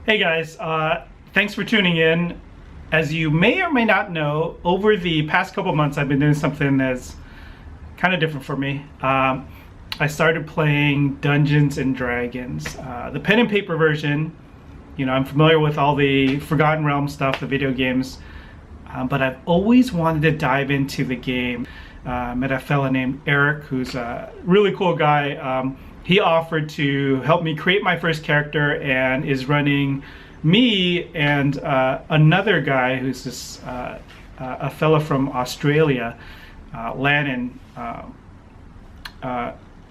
Hey guys, thanks for tuning in. As you may or may not know, over the past couple months I've been doing something that's kind of different for me. I started playing Dungeons and Dragons, the pen and paper version. You know, I'm familiar with all the Forgotten Realms stuff, the video games, but I've always wanted to dive into the game. Met a fella named Eric, who's a really cool guy. He offered to help me create my first character and is running me and another guy who's this a fella from Australia, Lannon,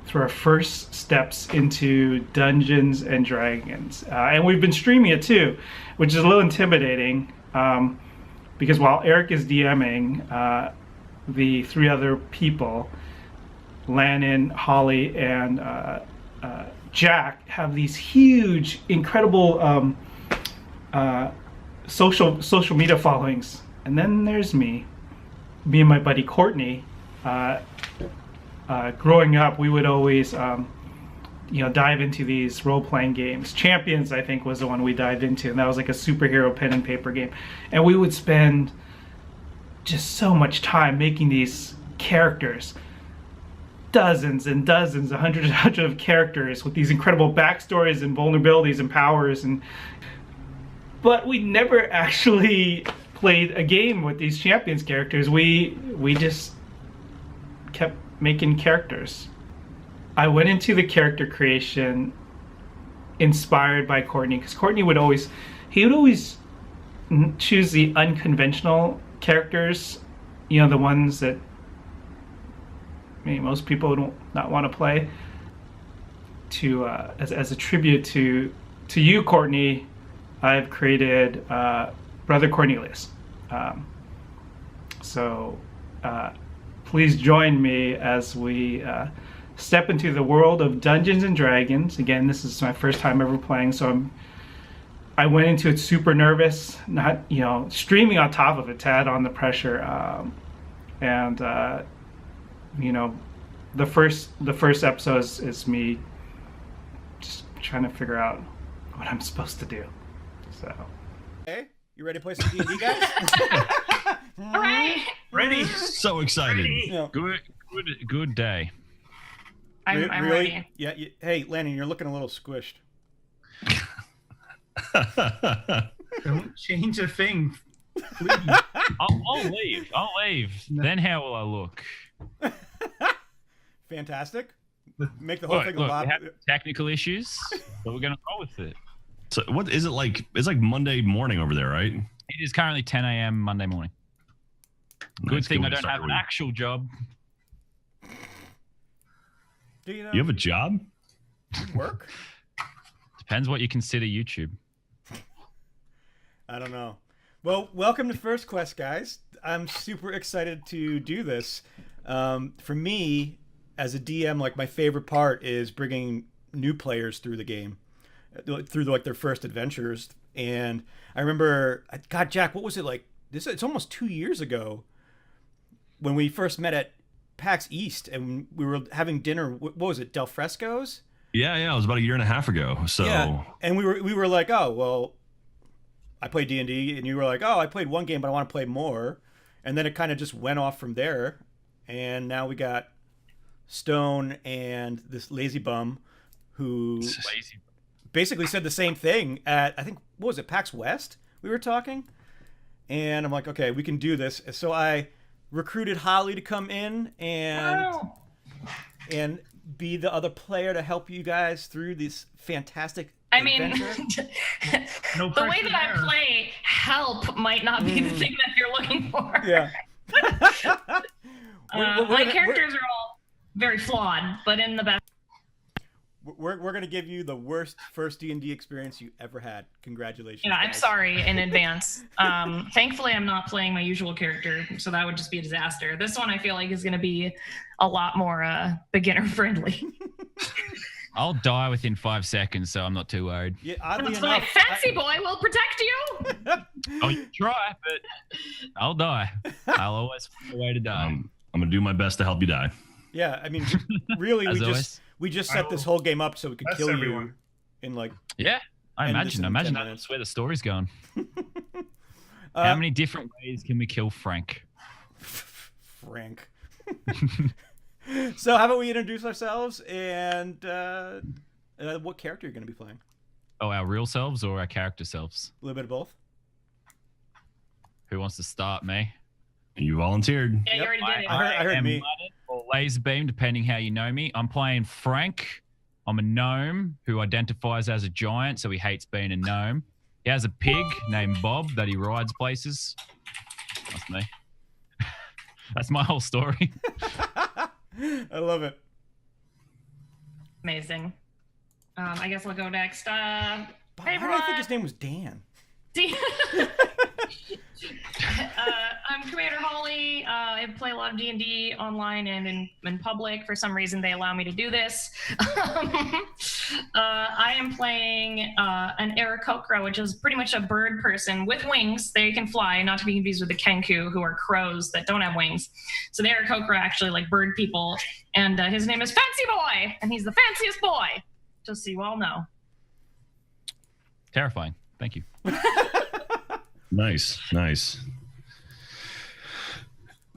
through our first steps into Dungeons and Dragons. And we've been streaming it too, which is a little intimidating because while Eric is DMing, the three other people, Lannon, Holly, and Jack, have these huge, incredible social media followings. And then there's me and my buddy Courtney. Growing up, we would always dive into these role-playing games. Champions, I think, was the one we dived into, and that was like a superhero pen and paper game. And we would spend just so much time making these characters, dozens and dozens, hundreds and hundreds of characters with these incredible backstories and vulnerabilities and powers, but we never actually played a game with these champions characters. We just kept making characters. I went into the character creation inspired by Courtney, because Courtney would always choose the unconventional characters, you know, the ones that maybe most people don't not want to play. To as a tribute to you, Courtney, I've created Brother Cornelius. So please join me as we step into the world of Dungeons and Dragons. Again, this is my first time ever playing, so I went into it super nervous, not, streaming on top of it to add on the pressure. The first episode is me just trying to figure out what I'm supposed to do. So, hey, you ready to play some D&D, guys? All right. Ready? So excited. Yeah. Good day. I'm really? ready. Yeah. Hey, Lanny, you're looking a little squished. don't change a thing, please. I'll leave. No. Then how will I look? Fantastic. Make the whole thing a Look, lot. we have technical issues, but we're gonna roll with it. So what is it like? It's like Monday morning over there, right? It is currently 10 a.m. Monday morning. Good thing I don't have an actual job. Do you know? You have a job? Work? Depends what you consider YouTube. I don't know. Well, welcome to First Quest, guys. I'm super excited to do this. For me, as a DM, like, my favorite part is bringing new players through the game, through like their first adventures. And I remember, God, Jack, what was it like? It's almost 2 years ago when we first met at PAX East, and we were having dinner. What was it, Del Fresco's? Yeah. It was about a year and a half ago. So yeah, and we were like, oh well, I played D&D, and you were like, oh, I played one game, but I want to play more. And then it kind of just went off from there. And now we got Stone and this lazy bum who basically said the same thing at, I think, what was it, PAX West? We were talking. And I'm like, okay, we can do this. So I recruited Holly to come in and be the other player to help you guys through this fantastic adventure. The way that I play, help might not be the thing that you're looking for. Yeah. My characters are all very flawed, but in the best. We're going to give you the worst first D&D experience you ever had. Congratulations. Yeah, I'm guys. sorry in advance. Thankfully, I'm not playing my usual character, so that would just be a disaster. This one I feel like is going to be a lot more beginner friendly. I'll die within 5 seconds, so I'm not too worried. Yeah, oddly That's enough, fine. Fancy boy will protect you. Oh, you try, but I'll die. I'll always find a way to die. I'm gonna do my best to help you die. Yeah, I mean, really, As always. we just set this whole game up so we could That's kill everyone. you in like Yeah. I end this imagine. in Imagine 10 that's where the story's going. Uh, How many different ways can we kill Frank? Frank. So how about we introduce ourselves and what character you're going to be playing? Oh, our real selves or our character selves? A little bit of both. Who wants to start? Me? You volunteered. Yeah, you Yep. already did it. I heard am me. Lighted or laser beam, depending how you know me. I'm playing Frank. I'm a gnome who identifies as a giant, so he hates being a gnome. He has a pig named Bob that he rides places. That's me. That's my whole story. I love it. Amazing. I guess I'll go next. Hey, Why do I everyone. think his name was Dan? I'm Commander Holly. I play a lot of D&D online and in public. For some reason, they allow me to do this. I am playing an Aarakocra, which is pretty much a bird person with wings. They can fly, not to be confused with the Kenku, who are crows that don't have wings. So the Aarakocra are actually like bird people. And his name is Fancy Boy, and he's the fanciest boy, just so you all know. Terrifying. Thank you. Nice.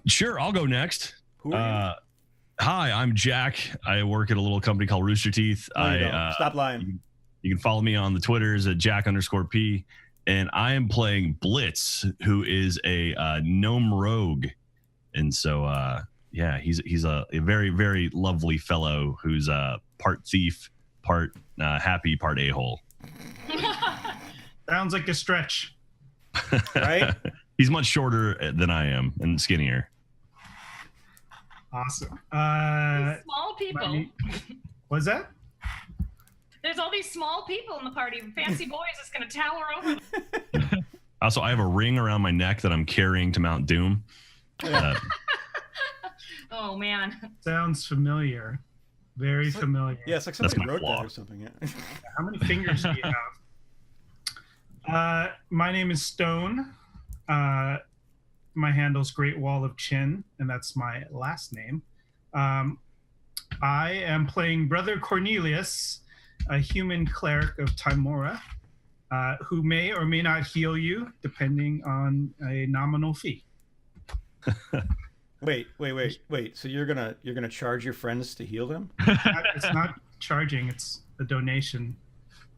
Sure, I'll go next. Who are Hi, I'm Jack. I work at a little company called Rooster Teeth. you? No, you don't. Stop lying. You can follow me on the Twitters at Jack_P. And I am playing Blitz, who is a gnome rogue. And so, yeah, he's a very, very lovely fellow who's part thief, part happy, part a-hole. Sounds like a stretch. Right? He's much shorter than I am and skinnier. Awesome. Small people. What's that? There's all these small people in the party. Fancy Boy is just going to tower over them. Also, I have a ring around my neck that I'm carrying to Mount Doom. Oh, man. Sounds familiar. Very familiar. Yeah, it's like That's somebody my wrote flaw. that or something. Yeah. How many fingers do you have? My name is Stone. My handle's Great Wall of Chin, and that's my last name. I am playing Brother Cornelius, a human cleric of Timora, who may or may not heal you, depending on a nominal fee. Wait. So you're gonna charge your friends to heal them? It's not charging; it's a donation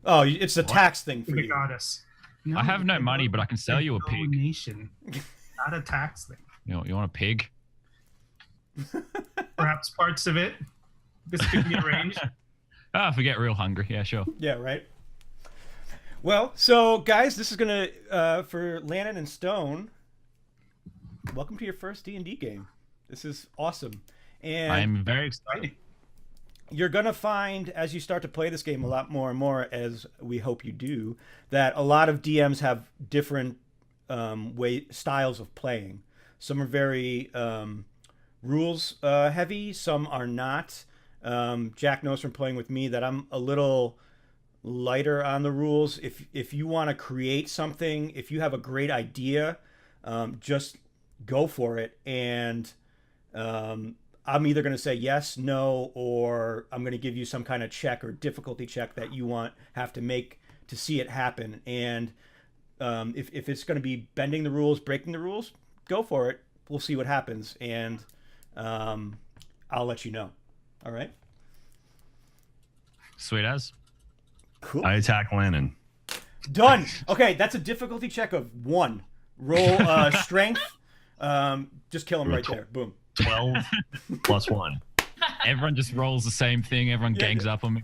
Oh, it's a tax thing to for the you. goddess. I have no it's a money, but I can sell you a pig. donation, not a tax thing. You want a pig? Perhaps parts of it. This could be arranged. Oh, if we get real hungry, yeah, sure. Yeah, right. Well, so guys, this is gonna for Lannon and Stone. Welcome to your first D&D game. This is awesome, and I'm very excited. you're gonna find as you start to play this game a lot more and more, as we hope you do, that a lot of DMs have different styles of playing. Some are very rules heavy. Some are not. Jack knows from playing with me that I'm a little lighter on the rules. If you want to create something, if you have a great idea, just go for it. And I'm either going to say yes, no, or I'm going to give you some kind of check or difficulty check that you have to make to see it happen. And if it's going to be bending the rules, breaking the rules, go for it. We'll see what happens, and I'll let you know. All right. Sweet as. Cool. I attack Lannon. Done. Okay, that's a difficulty check of 1. Roll strength. Just kill him right there. Boom. 12 plus 1. Everyone just rolls the same thing. Everyone gangs up on me.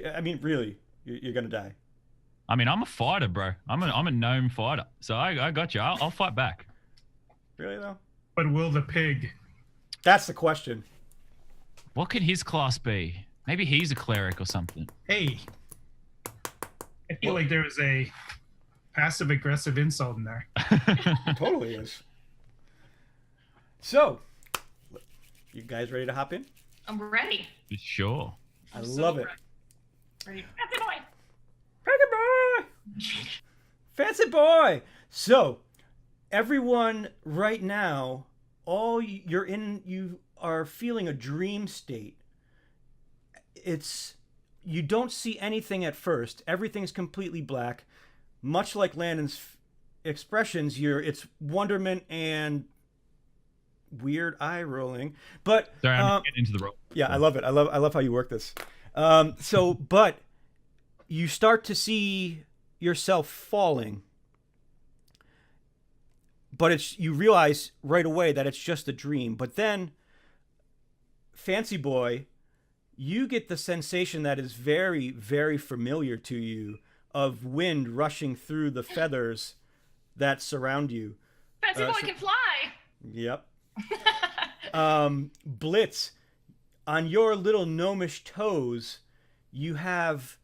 I mean, really, you're gonna die. I mean, I'm a fighter, bro. I'm a gnome fighter. So I got you. I'll fight back. Really though? But will the pig? That's the question. What could his class be? Maybe he's a cleric or something. Hey, I feel like there was a passive-aggressive insult in there. Totally is. So, you guys ready to hop in? I'm ready. Sure. I I'm love so it. Ready. Fancy Boy. Fancy boy! Fancy boy! So, everyone right now, you are feeling a dream state. It's you don't see anything at first. Everything's completely black. Much like Landon's expressions, it's wonderment and weird eye rolling. But Sorry, I'm getting into the role. yeah, I love it. I love how you work this. But you start to see yourself falling, but you realize right away that it's just a dream. But then, Fancy Boy, you get the sensation that is very, very familiar to you of wind rushing through the feathers that surround you. Fancy Boy can fly. Yep. Blitz, on your little gnomish toes, you have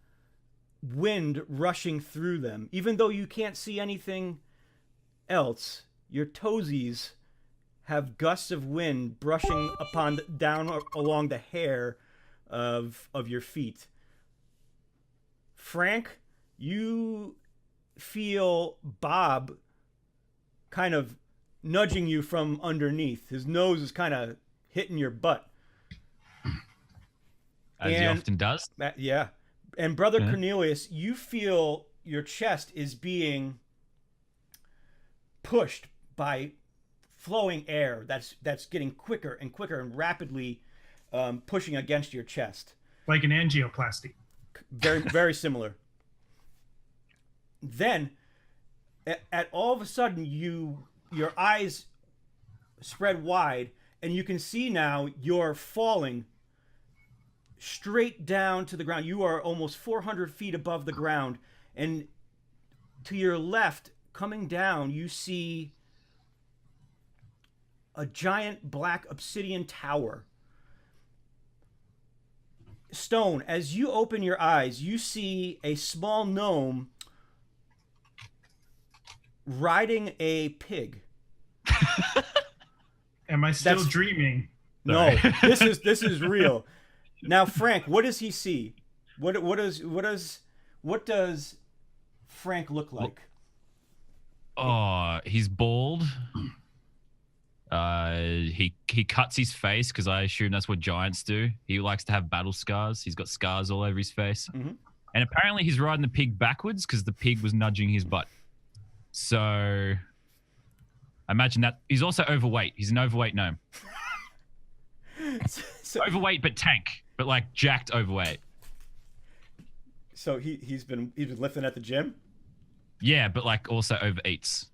wind rushing through them. Even though you can't see anything else, your toesies have gusts of wind brushing down along the hair of your feet. Frank, you feel Bob kind of nudging you from underneath. His nose is kind of hitting your butt. As he often does. Yeah. And Brother Cornelius, you feel your chest is being pushed by flowing air that's getting quicker and quicker and rapidly pushing against your chest. Like an angioplasty. Very, very similar. Then, at all of a sudden, your eyes spread wide, and you can see now you're falling straight down to the ground. You are almost 400 feet above the ground, and to your left, coming down, you see a giant black obsidian tower. Stone, as you open your eyes, you see a small gnome riding a pig. Am I still dreaming? No, this is real. Now, Frank, what does he see? What does Frank look like? Oh, he's bald. He cuts his face because I assume that's what giants do. He likes to have battle scars. He's got scars all over his face. Mm-hmm. And apparently he's riding the pig backwards because the pig was nudging his butt. So I imagine that he's also overweight. He's an overweight gnome. Overweight but tank, but like jacked overweight. So he's been lifting at the gym? Yeah, but like also overeats.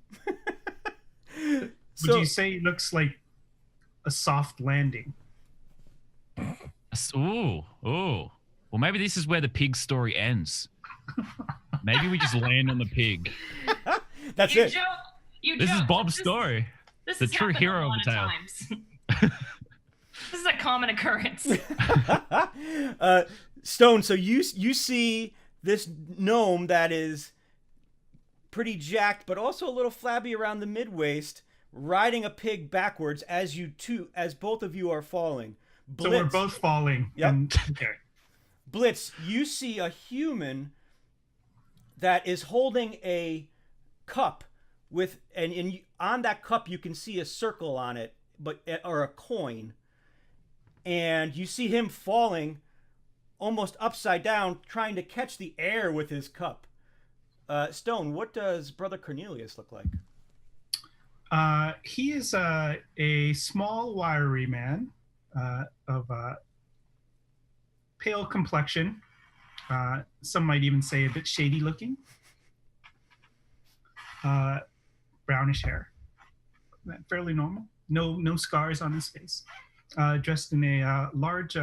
Would you say he looks like a soft landing? Ooh. Well, maybe this is where the pig story ends. Maybe we just land on the pig. That's it. This is Bob's story. This the true hero of the tale. This is a common occurrence. Stone, so you see this gnome that is pretty jacked, but also a little flabby around the mid-waist, riding a pig backwards as both of you are falling. Blitz, so we're both falling. Yep. Okay. Blitz, you see a human that is holding a cup with, and on that cup you can see a circle on it, or a coin, and you see him falling almost upside down, trying to catch the air with his cup. Stone, what does Brother Cornelius look like? He is a small, wiry man of pale complexion. Some might even say a bit shady looking. Brownish hair. Fairly normal. No scars on his face. Dressed in a large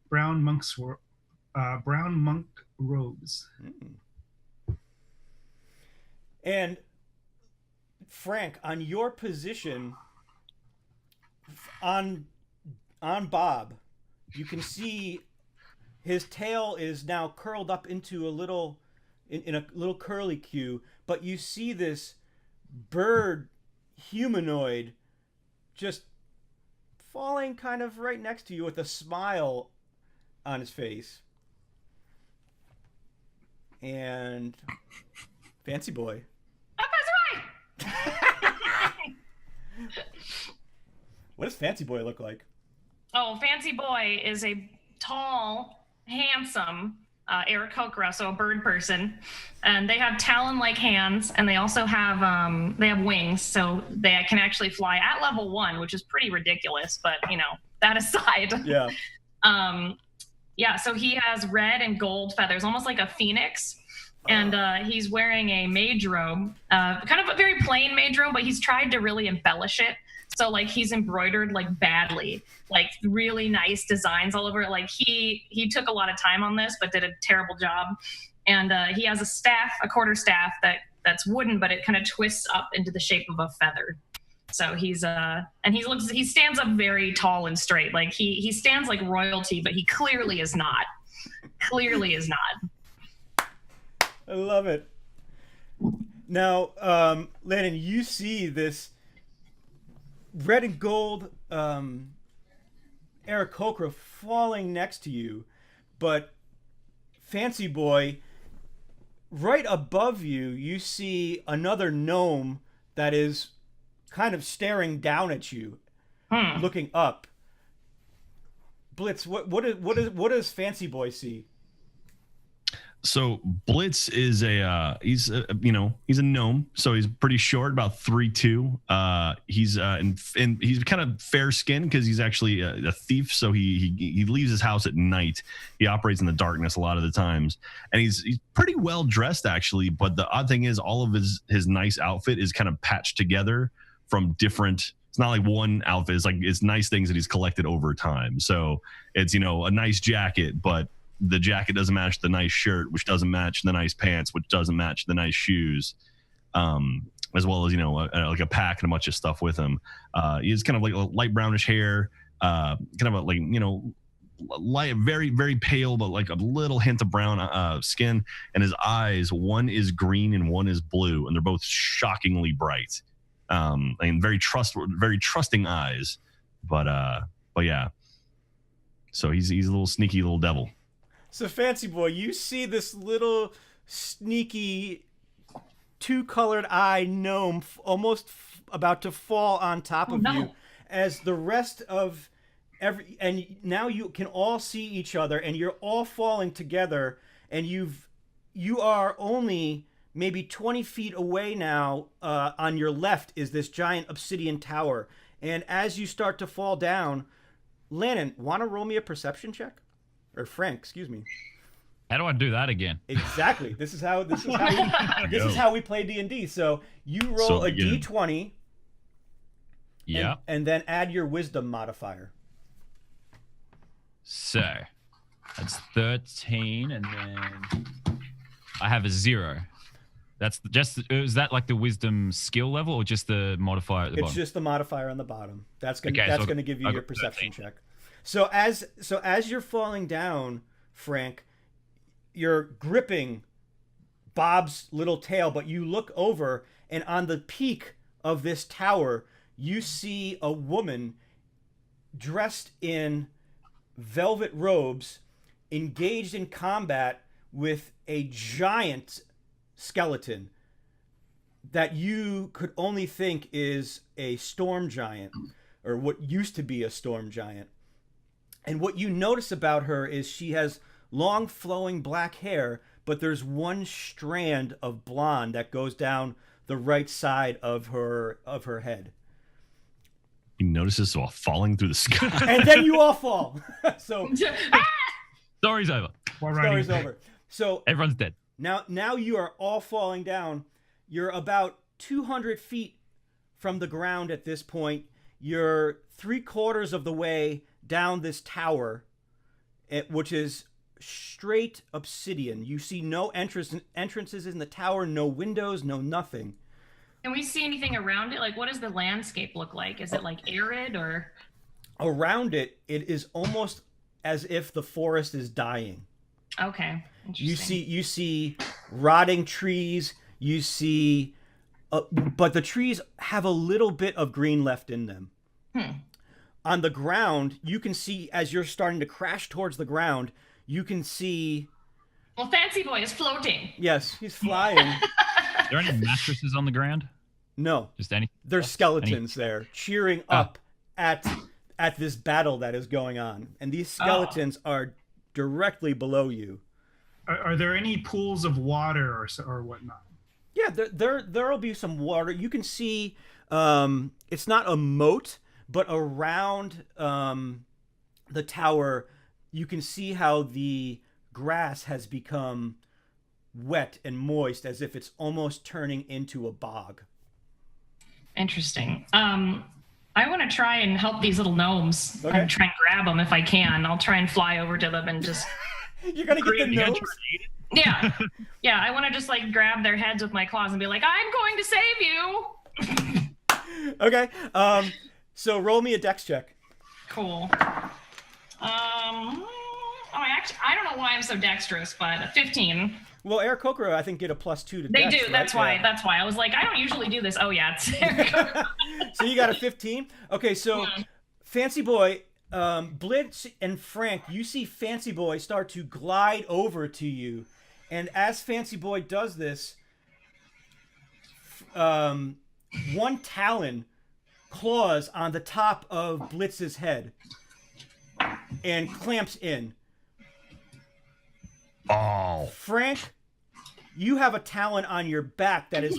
brown monk robes. And Frank, on your position on Bob, you can see his tail is now curled up into a little curly Q, but you see this bird humanoid just falling kind of right next to you with a smile on his face. And Fancy Boy. What does Fancy Boy look like? Oh, Fancy Boy is a tall, handsome Aarakocra, so a bird person, and they have talon-like hands, and they also have wings, so they can actually fly at level 1, which is pretty ridiculous. But that aside, Yeah. Yeah. So he has red and gold feathers, almost like a phoenix, and he's wearing a mage robe, kind of a very plain mage robe, but he's tried to really embellish it. So like he's embroidered like badly, like really nice designs all over it. Like he took a lot of time on this, but did a terrible job. And he has a staff, a quarter staff that's wooden, but it kind of twists up into the shape of a feather. So he stands up very tall and straight. Like he stands like royalty, but he clearly is not. Clearly is not. I love it. Now, Landon, you see this red and gold Aarakocra falling next to you, but Fancy Boy, right above you, you see another gnome that is kind of staring down at you, looking up. Blitz, what does Fancy Boy see? So Blitz is he's a gnome, so he's pretty short, about 3'2". He's he's kind of fair skinned because he's actually a thief. So he leaves his house at night. He operates in the darkness a lot of the times, and he's pretty well dressed actually. But the odd thing is, all of his nice outfit is kind of patched together from different. It's not like one outfit. It's nice things that he's collected over time. So it's a nice jacket, but the jacket doesn't match the nice shirt, which doesn't match the nice pants, which doesn't match the nice shoes, as well as like a pack and a bunch of stuff with him. He's kind of like a light brownish hair, kind of light, very very pale, but like a little hint of brown skin. And his eyes, one is green and one is blue, and they're both shockingly bright. And very trusting eyes, but yeah. So he's a little sneaky little devil. So Fancy Boy, you see this little sneaky two-colored eye gnome almost about to fall on top of you, as the rest of and now you can all see each other, and you're all falling together, and you are only maybe 20 feet away now. On your left is this giant obsidian tower, and as you start to fall down, Landon, want to roll me a perception check? Or Frank, excuse me. How do I do that again? Exactly. This is how we play D&D. So you roll a D20. Yeah. And then add your wisdom modifier. So that's 13, and then I have a 0. That's is that like the wisdom skill level, or just the modifier at the bottom? It's just the modifier on the bottom. That's gonna give you your perception 13. check. So as you're falling down, Frank, you're gripping Bob's little tail, but you look over, and on the peak of this tower, you see a woman dressed in velvet robes, engaged in combat with a giant skeleton that you could only think is a storm giant, or what used to be a storm giant. And what you notice about her is she has long flowing black hair, but there's one strand of blonde that goes down the right side of her head. He notices while falling through the sky. And then you all fall. So Story's over. story's over. So Everyone's dead. now you are all falling down. You're about 200 feet from the ground at this point. You're 3/4 of the way down this tower, which is straight obsidian. You see no entrances in the tower, no windows, no nothing. Can we see anything around it? Like, what does the landscape look like? Is it like arid or? Around it, it is almost as if the forest is dying. Okay. Interesting. You see rotting trees. You see, but the trees have a little bit of green left in them. On the ground, you can see, as you're starting to crash towards the ground, you can see. Well, Fancy Boy is floating. Yes, he's flying. Are there any mattresses on the ground? No, Just any? there's skeletons there cheering up at this battle that is going on, and these skeletons are directly below you. Are there any pools of water or whatnot? Yeah, there'll be some water. You can see it's not a moat, but around the tower, you can see how the grass has become wet and moist, as if it's almost turning into a bog. Interesting. I want to try and help these little gnomes. Okay. And try and grab them if I can. I'll try and fly over to them and just. You're gonna get the You gotta nose. try to eat it. Yeah, yeah. I want to just like grab their heads with my claws and be like, "I'm going to save you." Okay. So roll me a dex check. Cool. I don't know why I'm so dexterous, but 15. Well, Eric Kokoro, I think, get a +2 to They dex, do. right? That's why. Yeah. That's why I was like, I don't usually do this. Oh yeah, it's. So you got a 15. Okay, so Fancy Boy, Blitz, and Frank, you see Fancy Boy start to glide over to you, and as Fancy Boy does this, one talon claws on the top of Blitz's head and clamps in. Oh, Frank, you have a talon on your back that is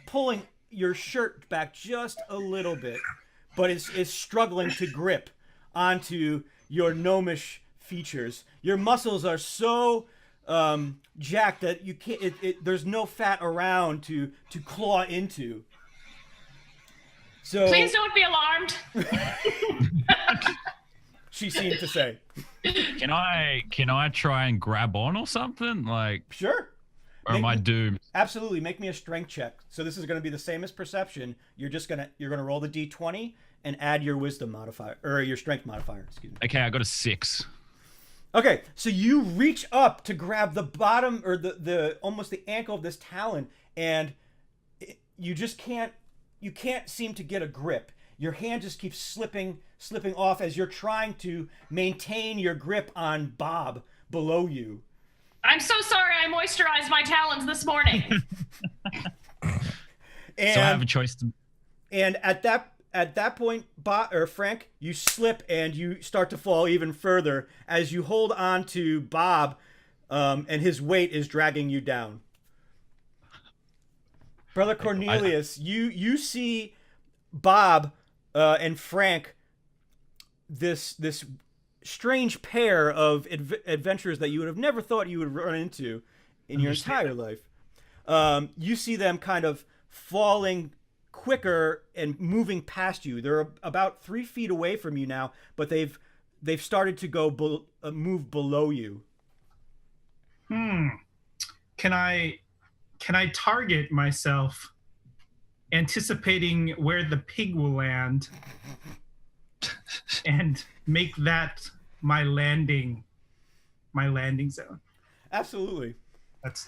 pulling your shirt back just a little bit, but is struggling to grip onto your gnomish features. Your muscles are so jacked that you can't. There's no fat around to claw into. So Please don't be alarmed. she seemed to say, Can I try and grab on or something? Like, "Sure." or am I doomed? Absolutely. Make me a strength check. So this is going to be the same as perception. You're gonna roll the d20 and add your wisdom modifier or your strength modifier. Excuse me. Okay, I got a 6. Okay, so you reach up to grab the bottom or the almost the ankle of this talon, and you just can't seem to get a grip. Your hand just keeps slipping off as you're trying to maintain your grip on Bob below you. I'm so sorry. I moisturized my talons this morning. And, So I have a choice to. and at that point, Bob or Frank, you slip and you start to fall even further as you hold on to Bob, and his weight is dragging you down. Brother Cornelius, you see Bob and Frank, this strange pair of adventures that you would have never thought you would run into in your entire life. You see them kind of falling quicker and moving past you. They're about 3 feet away from you now, but they've started to go move below you. Can I target myself, anticipating where the pig will land, and make that my landing zone? Absolutely. That's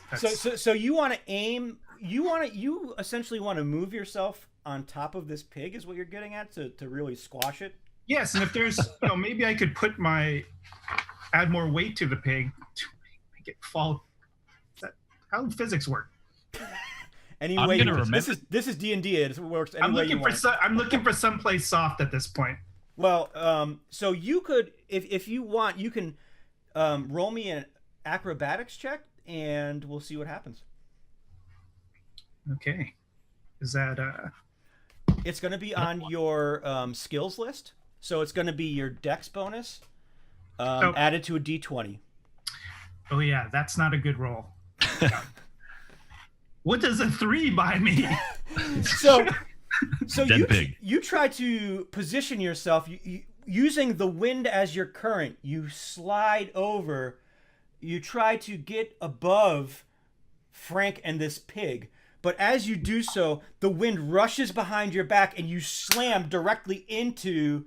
So you want to aim. You essentially want to move yourself on top of this pig, is what you're getting at, to really squash it. yes. And if there's, maybe I could add more weight to the pig to make it fall. How does physics work? Any I'm way gonna you, remember- this is D&D. It works any I'm way you looking for want. I'm looking for someplace soft at this point. Well, so you could, if you want, you can roll me an acrobatics check, and we'll see what happens. Okay. Is that It's going to be on your skills list, so it's going to be your dex bonus added to a d20. oh yeah, that's not a good roll. What does a 3 buy me? So Dead pig. you try to position yourself using the wind as your current. You slide over. You try to get above Frank and this pig. But as you do so, the wind rushes behind your back and you slam directly into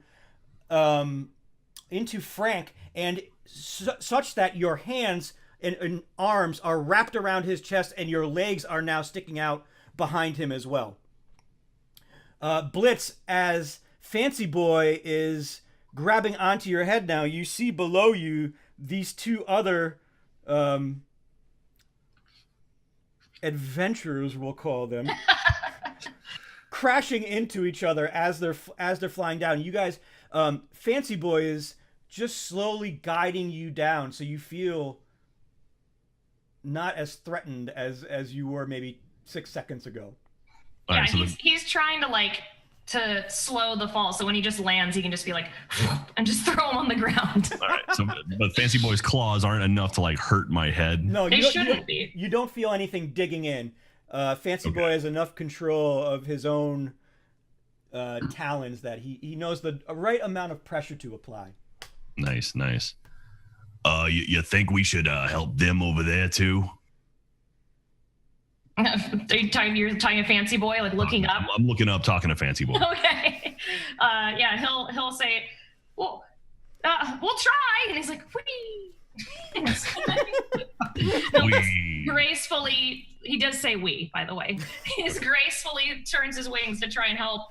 Frank, and such that your hands and arms are wrapped around his chest and your legs are now sticking out behind him as well. Blitz, as Fancy Boy is grabbing onto your head now, you see below you these two other adventurers, we'll call them, crashing into each other as they're flying down. You guys, Fancy Boy is just slowly guiding you down, so you feel not as threatened as you were maybe 6 seconds ago. All Yeah, right, so he's trying to slow the fall, so when he just lands, he can just be like, and just throw him on the ground. all right. So, but Fancy Boy's claws aren't enough to like hurt my head. No, They you don't, shouldn't be. You don't feel anything digging in. Fancy Okay. Boy has enough control of his own talons that he knows the right amount of pressure to apply. Nice. You think we should help them over there too? You're talking to Fancy Boy, like looking up. I'm looking up, talking to Fancy Boy. Okay. Yeah, he'll say, well, we'll try, and he's like, whee. He'll just We. gracefully, he does say we, by the way. He just gracefully turns his wings to try and help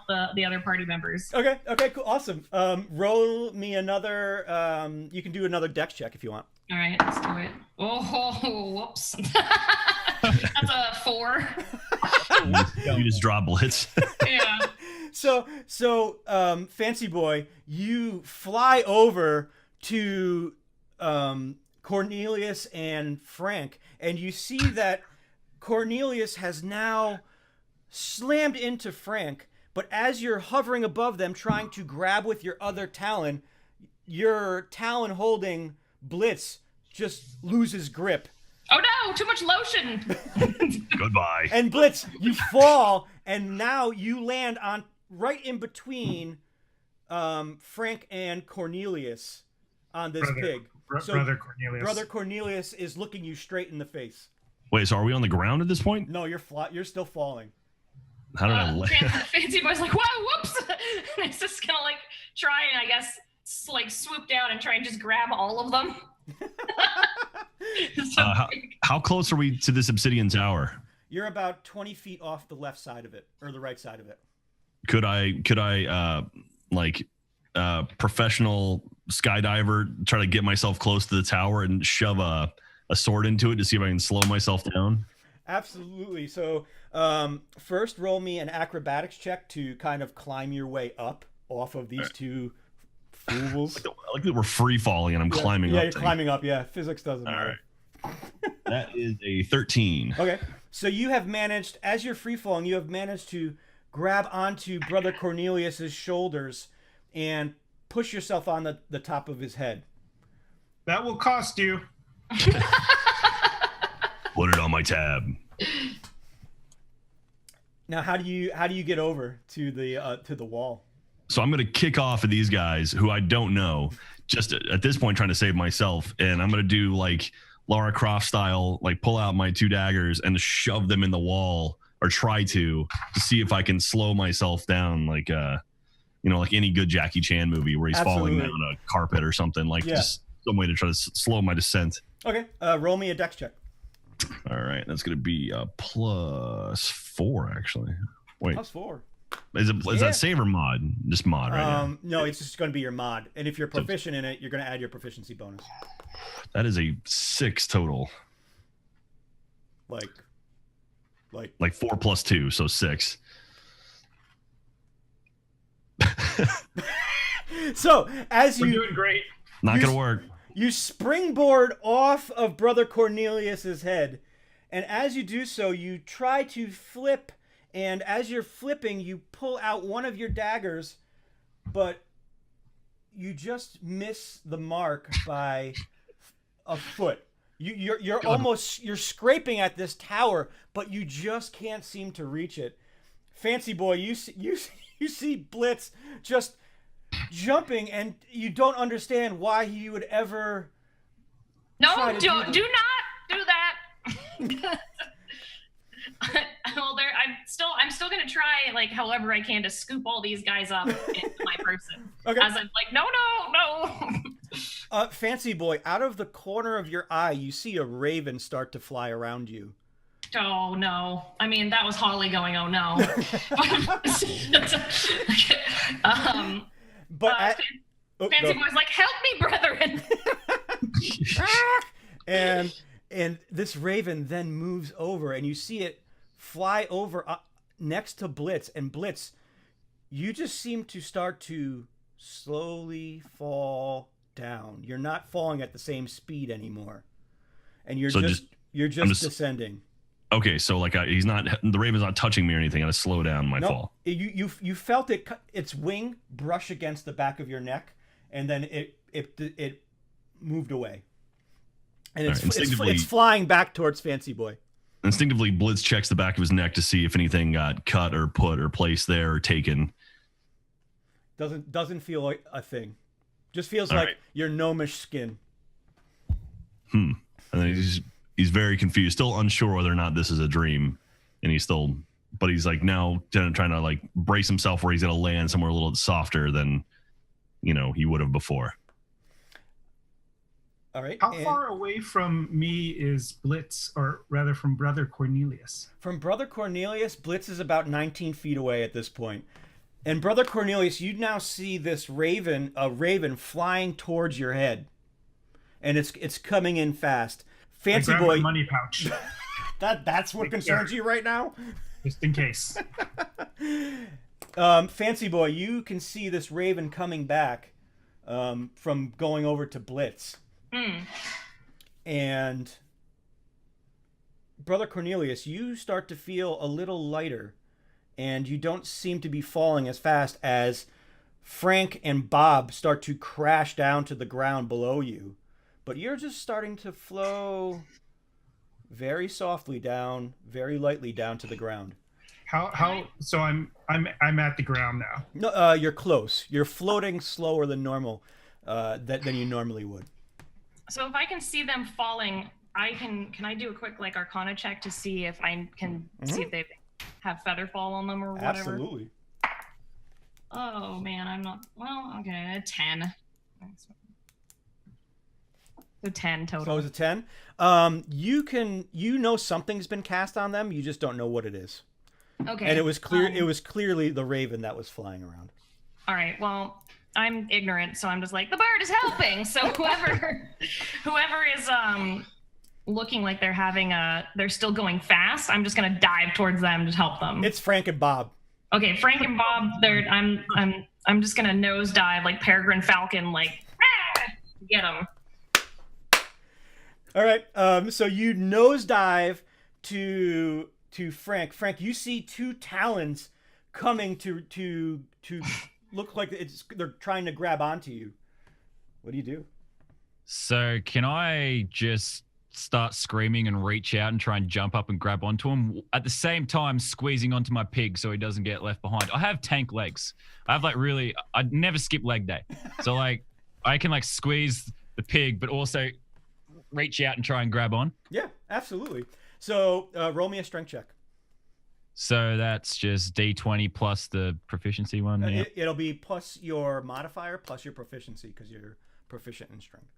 the other party members. Okay, cool, awesome. Roll me another. You can do another dex check if you want. All right, let's do it. Oh, whoops. That's a 4. You just draw Blitz. Yeah. So, Fancy Boy, you fly over to Cornelius and Frank, and you see that Cornelius has now slammed into Frank, but as you're hovering above them, trying to grab with your other talon, your talon holding Blitz just loses grip. Oh no, too much lotion. Goodbye. And Blitz, you fall, and now you land on right in between Frank and Cornelius on this pig. So Brother Cornelius. Brother Cornelius is looking you straight in the face. Wait, so are we on the ground at this point? No, you're still falling. How did I land? Fancy Boy's like, whoa, whoops. And it's just gonna like try and I guess like swoop down and try and just grab all of them. So How close are we to this obsidian tower? You're about 20 feet off the left side of it, or the right side of it. Could I professional skydiver try to get myself close to the tower and shove a sword into it to see if I can slow myself down? Absolutely. So first roll me an acrobatics check to kind of climb your way up off of these two fools. I like that we're free falling and I'm climbing up. Yeah, you're climbing up. Yeah, physics doesn't All matter. right. That is a 13. Okay. So you have managed, as you're free falling, you have managed to grab onto Brother Cornelius's shoulders and push yourself on the top of his head. That will cost you. Put it on my tab. Now, how do you get over to the wall? So I'm going to kick off of these guys who I don't know, just at this point trying to save myself. And I'm going to do like Lara Croft style, like pull out my 2 daggers and shove them in the wall, or try to see if I can slow myself down, like like any good Jackie Chan movie where he's falling down a carpet or something, like just some way to try to slow my descent. Okay, roll me a dex check. All right, that's going to be +4 actually. Wait, +4. is that save or mod? Just mod, right? No, it's just going to be your mod, and if you're proficient in it, you're going to add your proficiency bonus. That is a 6 total. Like 4 + 2, so 6. So as We're doing great. Not gonna work. You springboard off of Brother Cornelius's head, and as you do so, you try to flip, and as you're flipping, you pull out one of your daggers, but you just miss the mark by a foot. You're almost scraping at this tower, but you just can't seem to reach it. Fancy Boy, you see Blitz just jumping, and you don't understand why he would ever. No, do not do that. Well, I'm still gonna try like however I can to scoop all these guys up into my person. Okay. As I'm like, no. Fancy Boy, out of the corner of your eye, you see a raven start to fly around you. Oh no! I mean, that was Holly going. Oh no! Fancy Boy's like, help me, brethren. and this raven then moves over, and you see it fly over next to Blitz. And Blitz, you just seem to start to slowly fall down. You're not falling at the same speed anymore, and you're So you're just descending. Okay, so like the raven's not touching me or anything. I gotta slow down my fall. You felt its wing brush against the back of your neck, and then it moved away, and it's flying back towards Fancy Boy. Instinctively, Blitz checks the back of his neck to see if anything got cut or put or placed there or taken. Doesn't feel like a thing. Just feels like your gnomish skin. And then he's very confused, still unsure whether or not this is a dream, and but he's like now trying to like brace himself where he's gonna land somewhere a little softer than he would have before. All right. How far away from me is Blitz, or rather from Brother Cornelius? From Brother Cornelius, Blitz is about 19 feet away at this point. And Brother Cornelius, you now see this raven flying towards your head, and it's coming in fast. Fancy Boy, my money pouch. that's what concerns you right now. Just in case. Fancy Boy, you can see this raven coming back from going over to Blitz. And Brother Cornelius, you start to feel a little lighter, and you don't seem to be falling as fast as Frank and Bob start to crash down to the ground below you. But you're just starting to flow very softly down, very lightly down to the ground. So I'm at the ground now. No, you're close. You're floating slower than normal, than you normally would. So if I can see them falling, can I do a quick like Arcana check to see if I can see if they have feather fall on them or whatever? Absolutely. Oh man, I'm not. Well, okay, a 10. So 10 total. So it was a 10. You know something's been cast on them. You just don't know what it is. Okay. And it was clear. It was clearly the raven that was flying around. All right. Well, I'm ignorant, so I'm just like, the bird is helping. So whoever is looking like they're still going fast, I'm just gonna dive towards them to help them. It's Frank and Bob. Okay, Frank and Bob. I'm just gonna nosedive like Peregrine Falcon, like get them. All right. So you nosedive to Frank. Frank, you see two talons coming to look like they're trying to grab onto you. What do you do? So can I just start screaming and reach out and try and jump up and grab onto him at the same time squeezing onto my pig so he doesn't get left behind? I have tank legs. I never skip leg day. So like I can like squeeze the pig but also reach out and try and grab on. Yeah, absolutely. So roll me a strength check. So that's just D20 plus the proficiency one. Yeah. It'll be plus your modifier plus your proficiency because you're proficient in strength.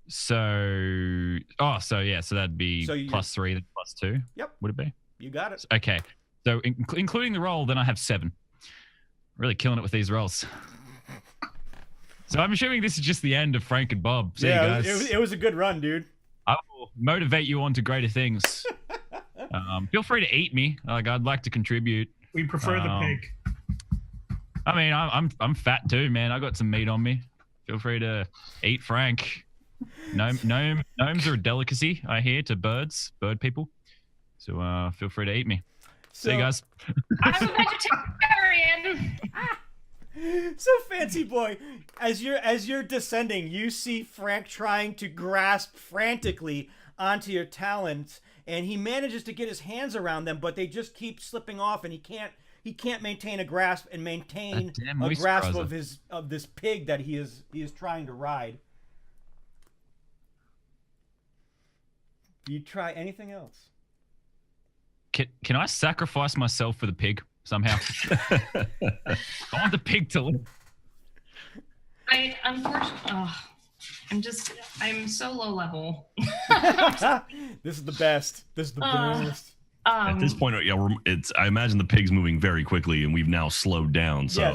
So that'd be plus 3, then plus 2. Yep. Would it be? You got it. Okay. So including the roll, then I have 7. Really killing it with these rolls. So I'm assuming this is just the end of Frank and Bob. See you guys. It was a good run, dude. I will motivate you on to greater things. Feel free to eat me. I'd like to contribute. We prefer the pig. I mean, I'm fat too, man. I got some meat on me. Feel free to eat Frank. Gnomes are a delicacy, I hear, to bird people. So feel free to eat me. See you guys. I'm a vegetarian. So Fancy Boy, as you're descending, you see Frank trying to grasp frantically onto your talons, and he manages to get his hands around them, but they just keep slipping off, and he can't maintain a grasp and maintain a grasp of this pig that he is trying to ride. Do you try anything else? Can I sacrifice myself for the pig somehow? I want the pig to live. I'm so low level. This is the best. This is the best. At this point, I imagine the pig's moving very quickly, and we've now slowed down. So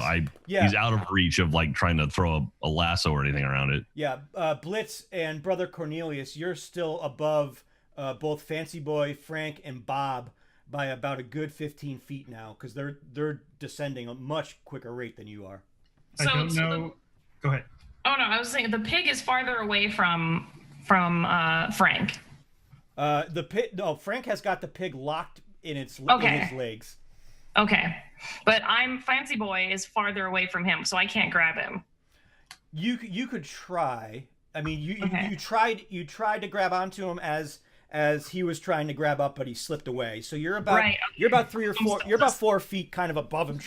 he's out of reach of like trying to throw a lasso or anything around it. Yeah, Blitz and Brother Cornelius, you're still above both Fancy Boy, Frank, and Bob by about a good 15 feet now, because they're descending a much quicker rate than you are. I don't know. Go ahead. Oh no, I was saying the pig is farther away from Frank. Frank has got the pig locked in his legs. Okay, but Fancy Boy is farther away from him, so I can't grab him. You could try. I mean, you tried to grab onto him as he was trying to grab up, but he slipped away. So you're about you're about 4 feet kind of above him,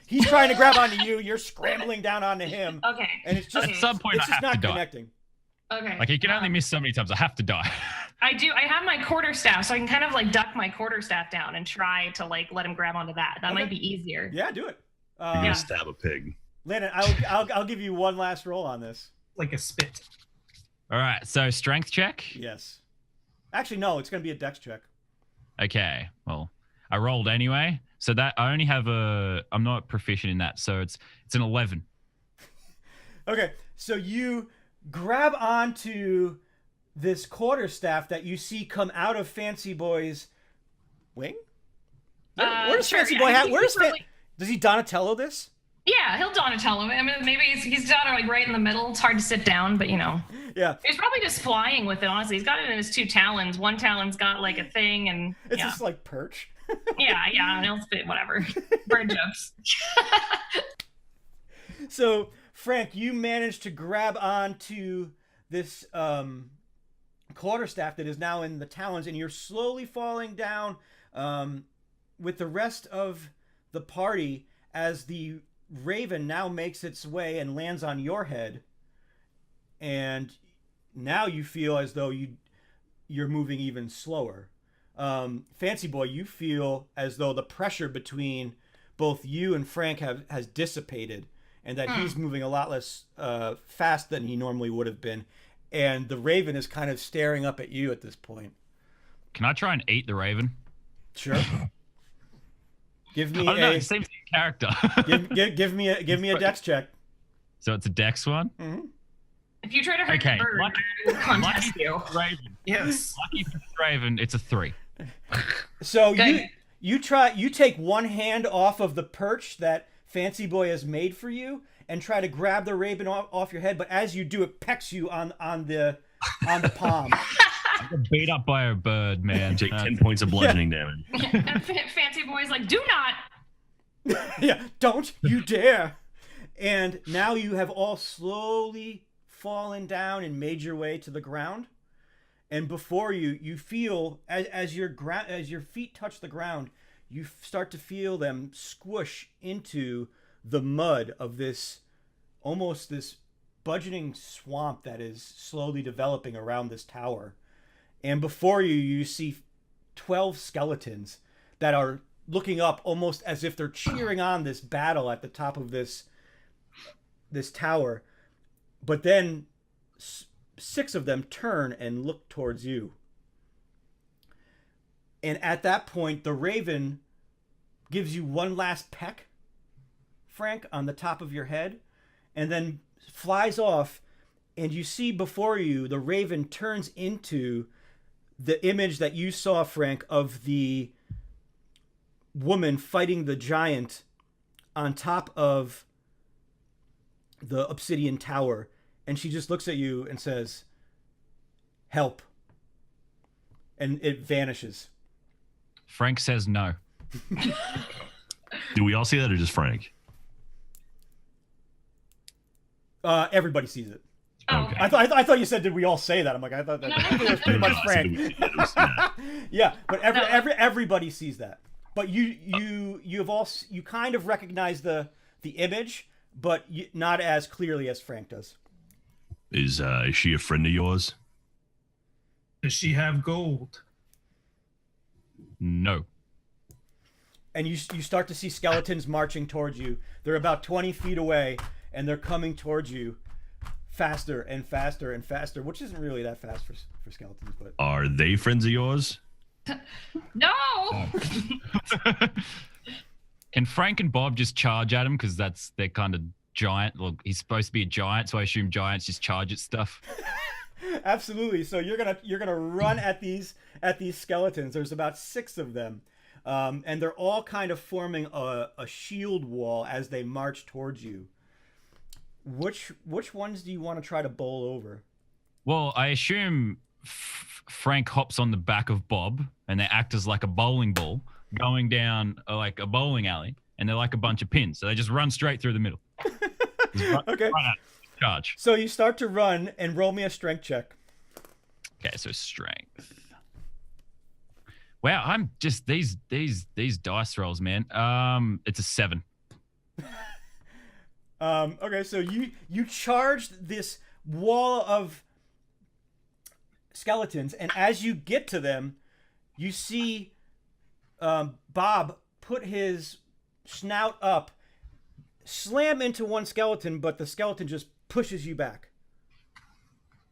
he's trying to grab onto you. You're scrambling down onto him. Okay. And it's just at some point it's I just have not to connecting. Okay. Like he can only miss so many times. I have to die. I do. I have my quarterstaff, so I can kind of like duck my quarterstaff down and try to like let him grab onto that. That might be easier. Yeah, do it. You're gonna stab a pig. Landon, I'll give you one last roll on this. Like a spit. All right. So strength check. Yes. Actually, no. It's gonna be a dex check. Okay. Well, I rolled anyway. So that I only have I'm not proficient in that. So it's an 11. Okay. So you grab onto this quarterstaff that you see come out of Fancy Boy's wing. Where's Fancy Boy? Does he Donatello this? Yeah, he'll Donatello. I mean, maybe he's got it like right in the middle. It's hard to sit down, but Yeah. He's probably just flying with it. Honestly, he's got it in his 2 talons. One talon's got like a thing, and it's just like perch. yeah, and he'll spit whatever. Bird jokes. So, Frank, you managed to grab onto this quarterstaff that is now in the talons, and you're slowly falling down with the rest of the party as the raven now makes its way and lands on your head. And now you feel as though you're moving even slower. Fancy Boy, you feel as though the pressure between both you and Frank has dissipated, and that he's moving a lot less fast than he normally would have been. And the raven is kind of staring up at you at this point. Can I try and eat the raven? Sure. Give me same character. give me a dex check. So it's a dex one? Mm-hmm. If you try to hurt the bird, it will contest you. Raven. Yes. Lucky for the raven, it's a 3. So you take one hand off of the perch that Fancy Boy has made for you and try to grab the raven off your head, but as you do, it pecks you on the palm. I got beat up by a bird, man. Take 10 points of bludgeoning damage. And Fancy Boy's like, do not. Yeah, don't you dare. And now you have all slowly fallen down and made your way to the ground. And before you feel as your feet touch the ground, you start to feel them squish into the mud of this budgeting swamp that is slowly developing around this tower. And before you see 12 skeletons that are looking up almost as if they're cheering on this battle at the top of this tower. But then 6 of them turn and look towards you. And at that point, the raven gives you one last peck, Frank, on the top of your head, and then flies off. And you see before you, the raven turns into the image that you saw, Frank, of the woman fighting the giant on top of the obsidian tower. And she just looks at you and says, "Help." And it vanishes. Frank says no. Do we all see that or just Frank? Everybody sees it. Oh, Okay. I thought you said, did we all say that? I'm like, I thought that it was pretty much Frank. Yeah, but everybody sees that. But you kind of recognize the image, but not as clearly as Frank does. Is she a friend of yours? Does she have gold? No. And you start to see skeletons marching towards you. They're about 20 feet away, and they're coming towards you faster and faster and faster, which isn't really that fast for skeletons. But Are they friends of yours? No. Can Frank and Bob just charge at him because they're kind of giant? Well, he's supposed to be a giant, so I assume giants just charge at stuff. Absolutely. So you're gonna run at these skeletons. There's about 6 of them, and they're all kind of forming a shield wall as they march towards you. Which ones do you want to try to bowl over? Well, I assume Frank hops on the back of Bob, and they act as like a bowling ball going down like a bowling alley, and they're like a bunch of pins. So they just run straight through the middle. Okay. Run out, charge. So you start to run and roll me a strength check. Okay, so strength. Wow, I'm just these dice rolls, man. It's a 7. Okay, so you charged this wall of skeletons, and as you get to them, you see Bob put his snout up, slam into one skeleton, but the skeleton just pushes you back.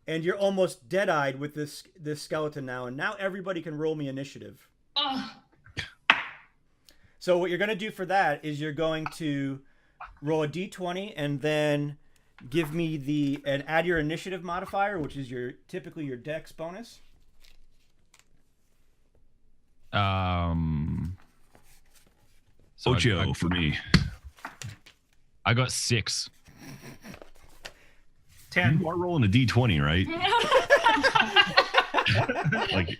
And you're almost dead-eyed with this skeleton now, and now everybody can roll me initiative. Oh, So what you're going to do for that is you're going to roll a d20 and then give me and add your initiative modifier, which is typically your dex bonus. So Ocho for me. I got 6. 10. You are rolling a d20, right? Like,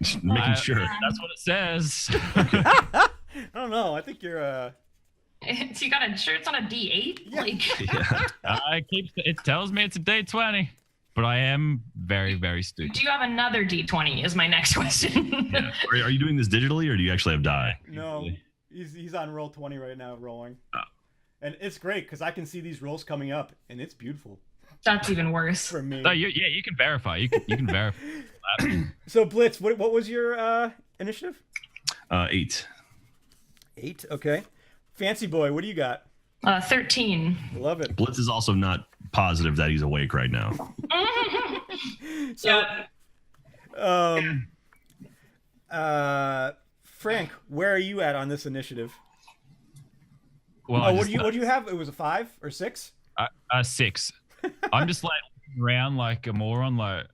just making sure. That's what it says. I don't know. I think you're you got it's on a D8? Yeah. Like, Yeah. It tells me it's a day 20, but I am very, very stupid. do you have another D20 is my next question. Yeah. Are you doing this digitally, or do you actually have die? no. He's on roll 20 right now, rolling. Oh. And it's great because I can see these rolls coming up, and it's beautiful That's even worse. for me. So you can verify. You can verify. So Blitz, what was your initiative? 8. 8. Okay. Fancy boy, what do you got? 13. Love it. Blitz is also not positive that he's awake right now. So, Yeah. Frank, where are you at on this initiative? Well, What do you have? It was a 5 or 6? 6. I'm just like looking around like a moron. Like,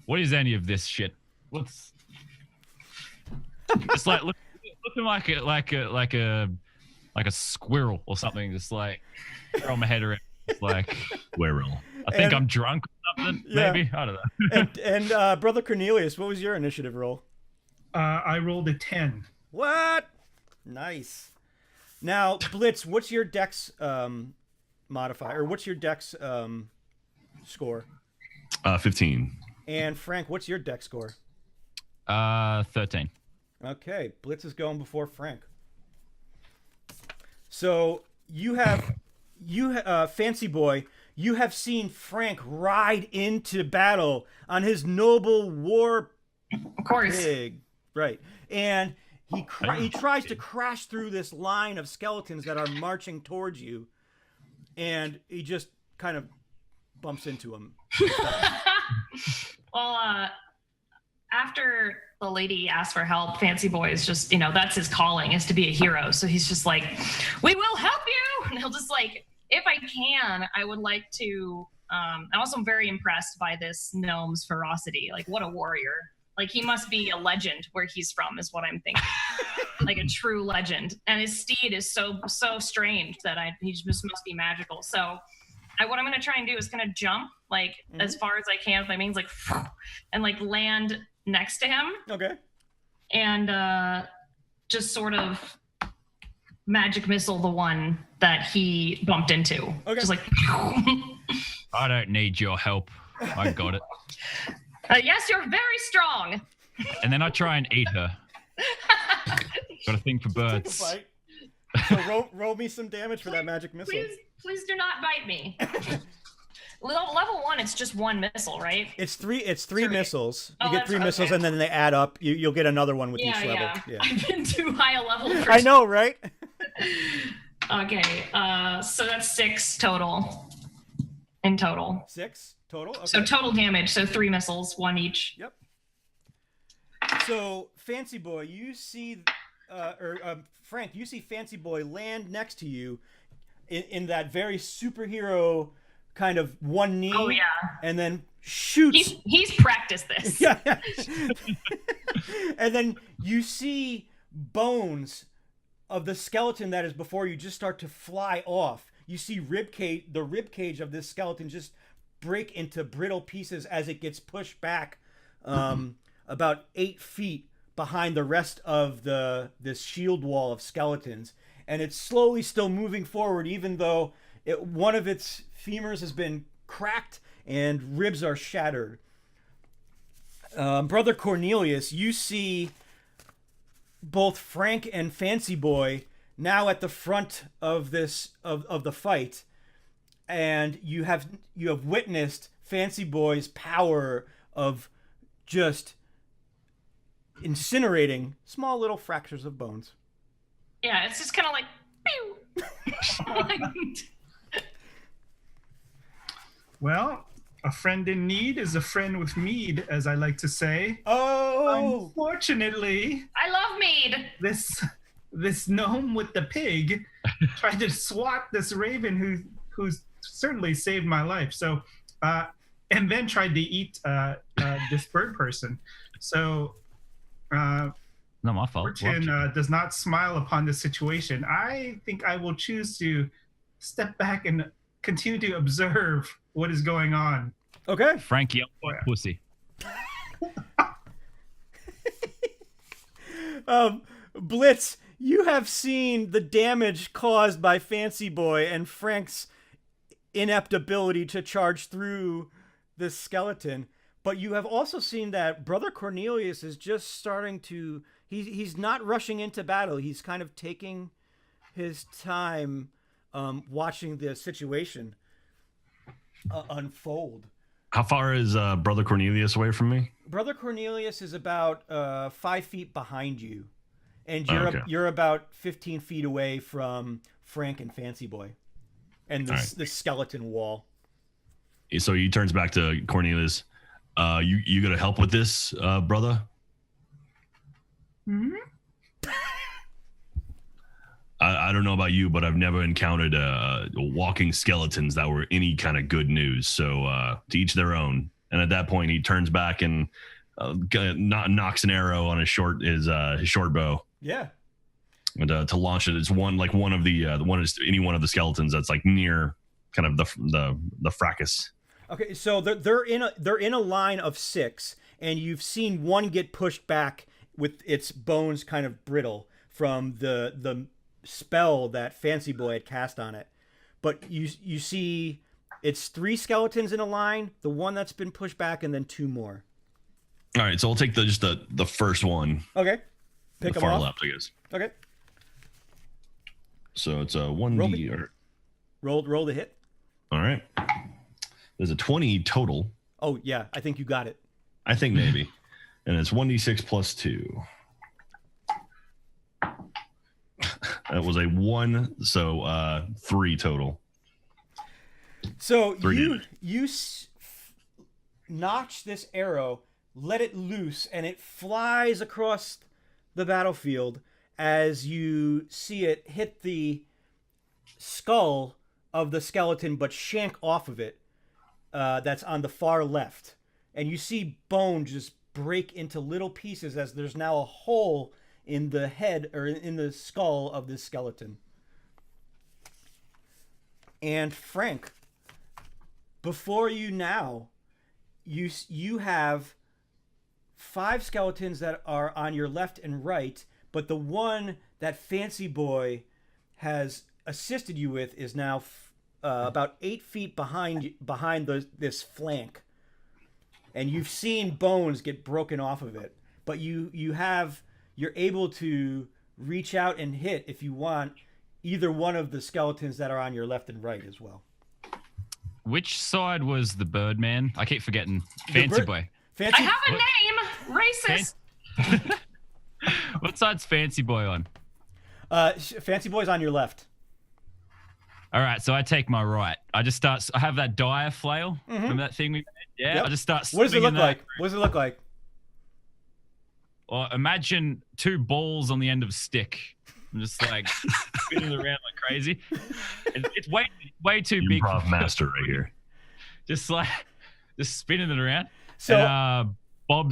what is any of this shit? What's? It's like looking like a squirrel or something. Just like throw my head around. It's like Squirrel. I think And- I'm drunk or something. Yeah. Maybe I don't know. And Brother Cornelius, what was your initiative roll? I rolled a 10. What? Nice. Now, Blitz, what's your dex modifier? Or what's your dex score? 15. And Frank, what's your dex score? 13. Okay, Blitz is going before Frank. So Fancy Boy, you have seen Frank ride into battle on his noble war Of course. pig, right? And he tries to crash through this line of skeletons that are marching towards you, and he just kind of bumps into him. Well, after the lady asks for help, Fancy Boy is just, that's his calling, is to be a hero. So he's just like, we will help you. And he'll just like, if I can, I would like to, I'm also very impressed by this gnome's ferocity. Like, what a warrior. Like, he must be a legend where he's from, is what I'm thinking. Like a true legend. And his steed is so strange that he just must be magical. So what I'm going to try and do is kind of jump, like, as far as I can with my wings, like, and, like, land next to him. Okay. And just sort of magic missile the one that he bumped into. Okay. Just like, I don't need your help. I got it. yes, you're very strong. And then I try and eat her. Got a thing for Take a birds. bite. So roll me some damage for that magic missile. Please do not bite me. Level 1, it's just one missile, right? It's three Sorry. missiles. Oh, You get that's 3 missiles, okay. and then they add up. You'll get another one with each level. Yeah. I've been too high a level for I know, right? Okay, so that's 6 total. In total. 6 total. Okay. So total damage, so 3 missiles, 1 each. Yep. So Fancy Boy, you see, Frank, you see Fancy Boy land next to you in that very superhero kind of one knee. Oh, yeah. And then shoots. He's practiced this. Yeah. And then you see bones of the skeleton that is before you just start to fly off. you see the rib cage of this skeleton just break into brittle pieces as it gets pushed back about 8 feet behind the rest of this shield wall of skeletons. And it's slowly still moving forward, even though one of its femurs has been cracked and ribs are shattered. Brother Cornelius, you see both Frank and Fancy Boy now at the front of the fight, and you have witnessed Fancy Boy's power of just incinerating small little fractures of bones. Yeah, it's just kind of like, pew. Well, a friend in need is a friend with mead, as I like to say. Oh! Unfortunately, I love mead. This gnome with the pig tried to swat this raven who's certainly saved my life. So, and then tried to eat this bird person. So, Not my fault. Fortune does not smile upon this situation. I think I will choose to step back and continue to observe what is going on. Okay. Frankie, pussy. Blitz, you have seen the damage caused by Fancy Boy and Frank's inept ability to charge through this skeleton, but you have also seen that Brother Cornelius is just starting to... He's not rushing into battle. He's kind of taking his time watching the situation unfold. How far is Brother Cornelius away from me? Brother Cornelius is about 5 feet behind you, and you're about 15 feet away from Frank and Fancy Boy, and the skeleton wall. So he turns back to Cornelius. You gonna help with this, brother? Hmm? I don't know about you, but I've never encountered walking skeletons that were any kind of good news. So to each their own. And at that point, he turns back and knocks an arrow on his short bow. Yeah. And to launch it, it's any one of the skeletons that's like near kind of the fracas. Okay, so they're in a line of 6, and you've seen one get pushed back with its bones kind of brittle from the spell that Fancy Boy had cast on it. But you see it's 3 skeletons in a line, the one that's been pushed back, and then 2 more. All right, so I'll take the first one. Okay. Pick the them far off. left, I guess. Okay. So it's a 1D. Roll the hit. All right. There's a 20 total. Oh, yeah. I think you got it. I think maybe. And it's 1d6 plus 2. That was a 1, so 3 total. So 3 you notch this arrow, let it loose, and it flies across the battlefield as you see it hit the skull of the skeleton, but shank off of it. That's on the far left. And you see bone just break into little pieces as there's now a hole in the head or in the skull of this skeleton. And Frank, before you now, you have 5 skeletons that are on your left and right, but the one that Fancy Boy has assisted you with is now about 8 feet behind this flank, and you've seen bones get broken off of it. But you're able to reach out and hit if you want either one of the skeletons that are on your left and right as well. Which side was the Birdman? I keep forgetting. Fancy Boy. I have a name. Racist. What side's Fancy Boy on? Fancy Boy's on your left. All right, so I take my right. I have that dire flail. Mm-hmm. Remember that thing we made? Yeah, yep. I just start swinging. What does it look like? What does it look like? Or imagine 2 balls on the end of a stick. I'm just like spinning around like crazy. It's way too big. Improv master right here. Just spinning it around. So and, Bob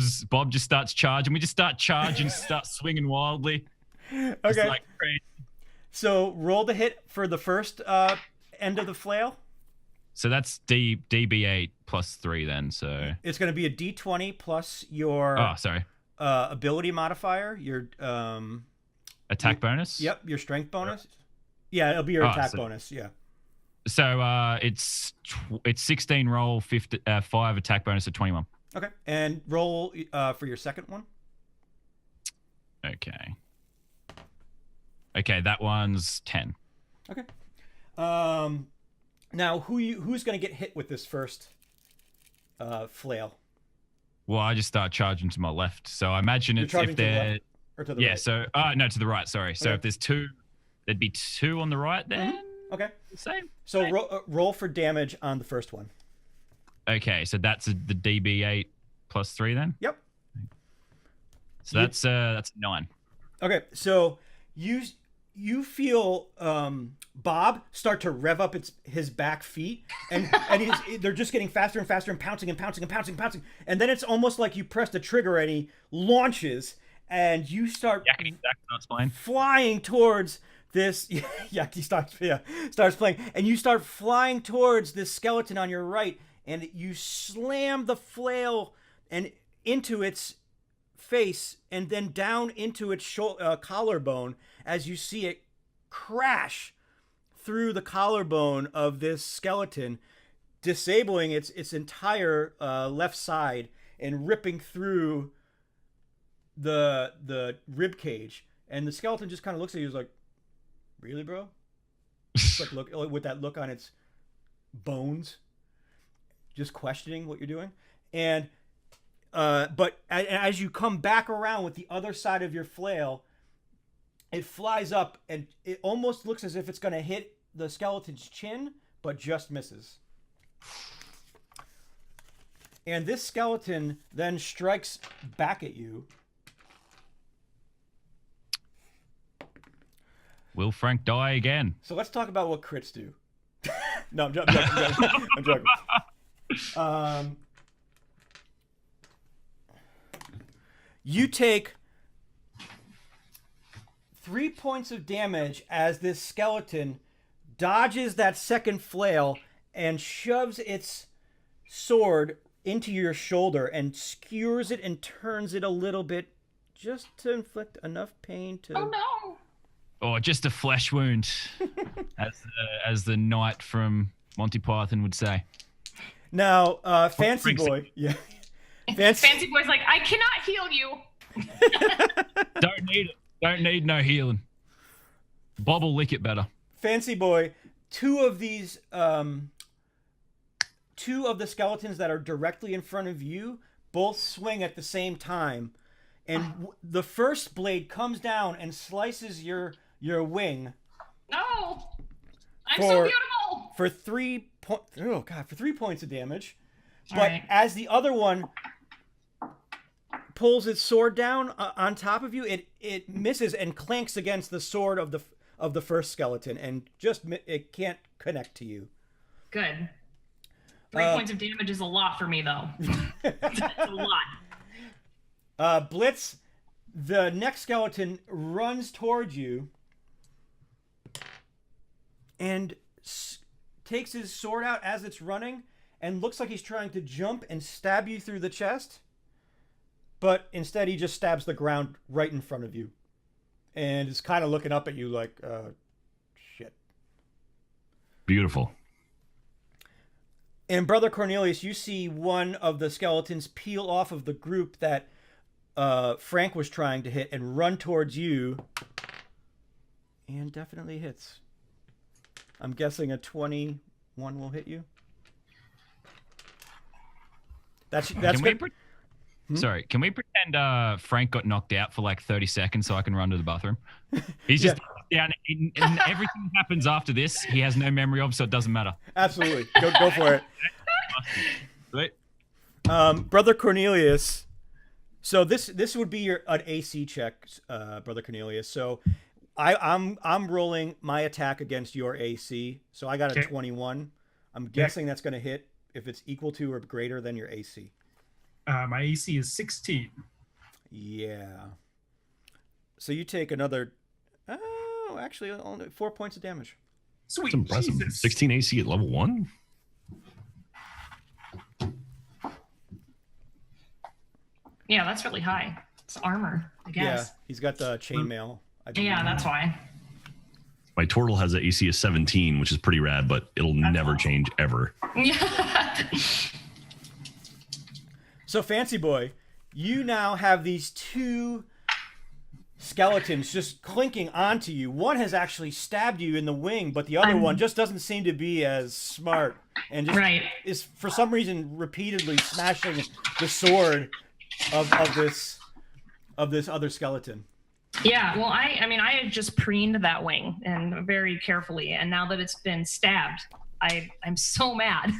just starts charging. We just start charging, start swinging wildly. Okay. Just like crazy. So roll the hit for the first end of the flail. So that's DB8 plus 3 then. So It's going to be a D20 plus your ability modifier, your attack bonus. Yep, your strength bonus. Yeah, it'll be your attack bonus. Yeah. So it's 16 roll, 5 attack bonus at 21. Okay, and roll for your second one. Okay. Okay, that one's 10. Okay. Now who's going to get hit with this first flail? Well, I just start charging to my left. So I imagine it's if they're or to the right? So no, to the right. Sorry. So if there's 2, there'd be 2 on the right then. Mm-hmm. Okay. Same. So roll for damage on the first one. Okay, so that's the DB8 plus 3 then. Yep. So that's 9. Okay, so you feel Bob start to rev up his back feet, and they're just getting faster and faster and pouncing and pouncing and pouncing and pouncing, and then it's almost like you press the trigger and he launches, and you start flying towards this. Yeah, he starts playing, and you start flying towards this skeleton on your right, and you slam the flail and into its face and then down into its collarbone as you see it crash through the collarbone of this skeleton, disabling its entire left side and ripping through the rib cage. And the skeleton just kind of looks at you, like, really, bro? Just like look with that look on its bones, just questioning what you're doing. And but as you come back around with the other side of your flail, it flies up and it almost looks as if it's going to hit the skeleton's chin, but just misses. And this skeleton then strikes back at you. Will Frank die again? So let's talk about what crits do. No, I'm joking. I'm joking. You take 3 points of damage as this skeleton dodges that second flail and shoves its sword into your shoulder and skewers it and turns it a little bit just to inflict enough pain to... Oh, no. Or just a flesh wound, as the knight from Monty Python would say. Now, Fancy Boy... Yeah. Fancy Boy's like, I cannot heal you. Don't need it. Don't need no healing. Bob will lick it better. Fancy Boy, two of the skeletons that are directly in front of you both swing at the same time, and the first blade comes down and slices your wing. No, I'm so beautiful. For 3 points of damage. But as the other one pulls its sword down on top of you, it misses and clanks against the sword of the first skeleton, and it can't connect to you. Good. 3 points of damage is a lot for me, though. It's a lot. Blitz, the next skeleton runs towards you and takes his sword out as it's running and looks like he's trying to jump and stab you through the chest. But instead, he just stabs the ground right in front of you. And is kind of looking up at you like, shit. Beautiful. And Brother Cornelius, you see one of the skeletons peel off of the group that Frank was trying to hit and run towards you. And definitely hits. I'm guessing a 21 will hit you. That's good. Sorry, can we pretend Frank got knocked out for like 30 seconds so I can run to the bathroom? He's just down, and everything happens after this. He has no memory of, so it doesn't matter. Absolutely, go for it. Sweet. Brother Cornelius. So this would be an AC check, Brother Cornelius. So I'm rolling my attack against your AC. So I got a 21. I'm guessing that's going to hit if it's equal to or greater than your AC. My AC is 16. Yeah. So you take another, actually only 4 points of damage. Sweet. That's impressive. Jesus. 16 AC at level 1? Yeah, that's really high. It's armor, I Yeah, guess. he's got the chainmail. I believe. Yeah, that's why. My turtle has an AC of 17, which is pretty rad, but it'll never change ever. Yeah. So, Fancy Boy, you now have these two skeletons just clinking onto you. One has actually stabbed you in the wing, but the other one just doesn't seem to be as smart and just is, for some reason, repeatedly smashing the sword of this other skeleton. Yeah, well, I mean, I had just preened that wing and very carefully, and now that it's been stabbed, I'm so mad.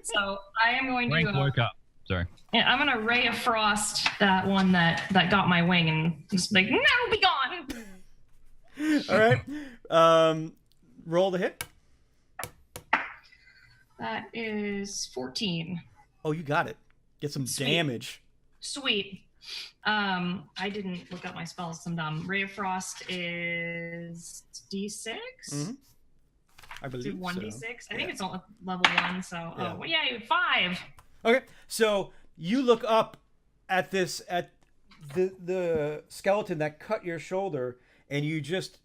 So I am going Frank to woke up. Sorry. Yeah, I'm gonna ray of frost that one that got my wing and just like, no, be gone. All right, roll the hit. That is 14. Oh, you got it. Get some damage. Sweet. I didn't look up my spells. I'm dumb. Ray of Frost is D6. Mm-hmm. I believe 1d6. so. I think it's on level 1. So, Yeah. oh, yeah, 5. Okay, so you look up at the skeleton that cut your shoulder, and you just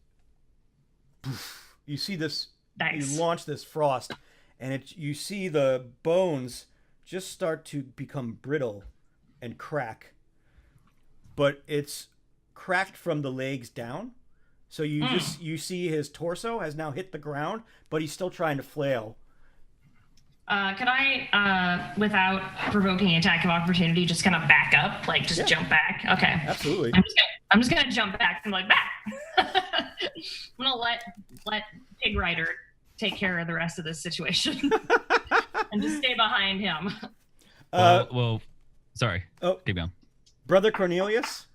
you see this. Nice. You launch this frost, and you see the bones just start to become brittle and crack, but it's cracked from the legs down. So you see his torso has now hit the ground, but he's still trying to flail. Could I, without provoking an attack of opportunity, just kind of back up, like just jump back? Okay. Absolutely. I'm just gonna jump back and like back. I'm gonna let Pig Rider take care of the rest of this situation and just stay behind him. Well, sorry. Oh, keep going. Brother Cornelius,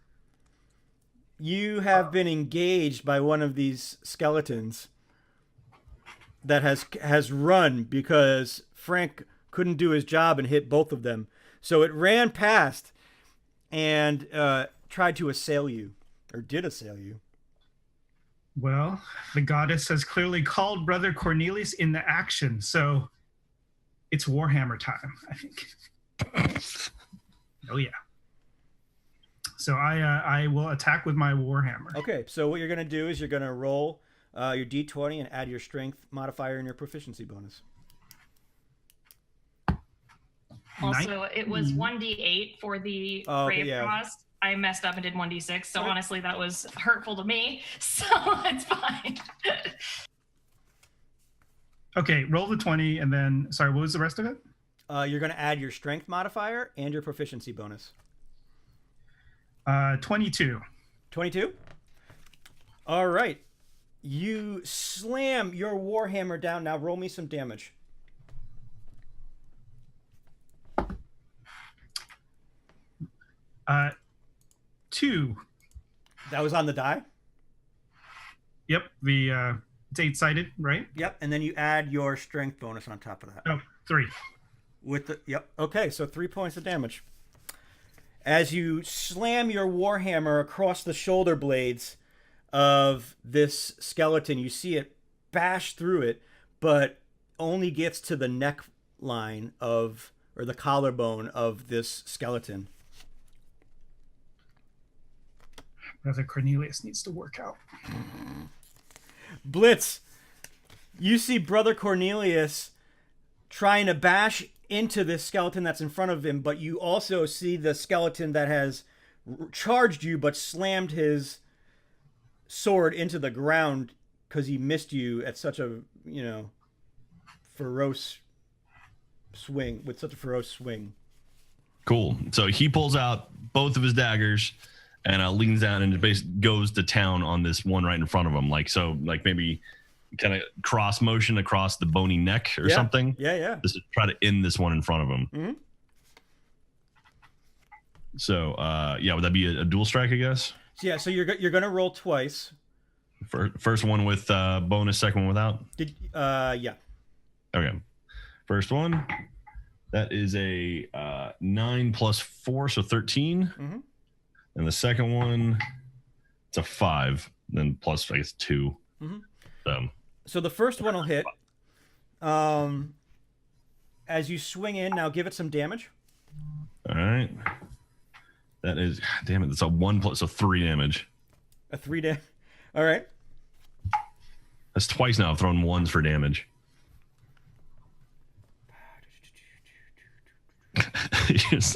you have been engaged by one of these skeletons that has run because Frank couldn't do his job and hit both of them. So it ran past and tried to assail you, or did assail you. Well, the goddess has clearly called Brother Cornelius into action, so it's Warhammer time, I think. Oh yeah. So I will attack with my Warhammer. Okay, so what you're going to do is you're going to roll your d20 and add your strength modifier and your proficiency bonus. Also, it was 1d8 for the Ray of Frost. I messed up and did 1d6, so honestly, that was hurtful to me, so it's fine. Okay, roll the 20, and then, sorry, what was the rest of it? You're going to add your strength modifier and your proficiency bonus. 22. 22? All right. You slam your Warhammer down. Now roll me some damage. Uh, 2. That was on the die? Yep, it's 8-sided, right? Yep, and then you add your strength bonus on top of that. Oh, 3. Okay, so 3 points of damage. As you slam your Warhammer across the shoulder blades of this skeleton, you see it bash through it, but only gets to the neckline or the collarbone of this skeleton. Brother Cornelius needs to work out. Blitz, you see Brother Cornelius trying to bash into this skeleton that's in front of him, but you also see the skeleton that has charged you but slammed his sword into the ground because he missed you at such a ferocious swing. Cool. So he pulls out both of his daggers and leans down and basically goes to town on this one right in front of him. Like maybe kind of cross motion across the bony neck or something. Yeah. Just to try to end this one in front of him. Mm-hmm. So, would that be a dual strike, I guess? Yeah, so you're going to roll twice. First one with bonus, second one without? Yeah. Okay. First one, that is a 9 plus 4, so 13. Mm-hmm. And the second one, it's a 5, then plus, I guess, 2. Mm-hmm. So the first one will hit. As you swing in, now give it some damage. All right. That is, damn it. That's a 1 plus, so 3 damage. A 3 damage. All right. That's twice now. I've thrown 1s for damage.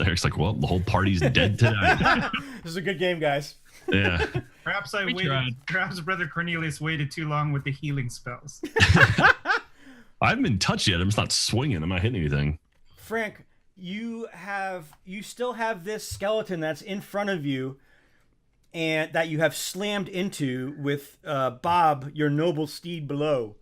Eric's like, well, the whole party's dead tonight. This is a good game, guys. Yeah. Perhaps We tried. Perhaps Brother Cornelius waited too long with the healing spells. I haven't been touched yet. I'm just not swinging. I'm not hitting anything. Frank, you still have this skeleton that's in front of you, and that you have slammed into with Bob, your noble steed, below.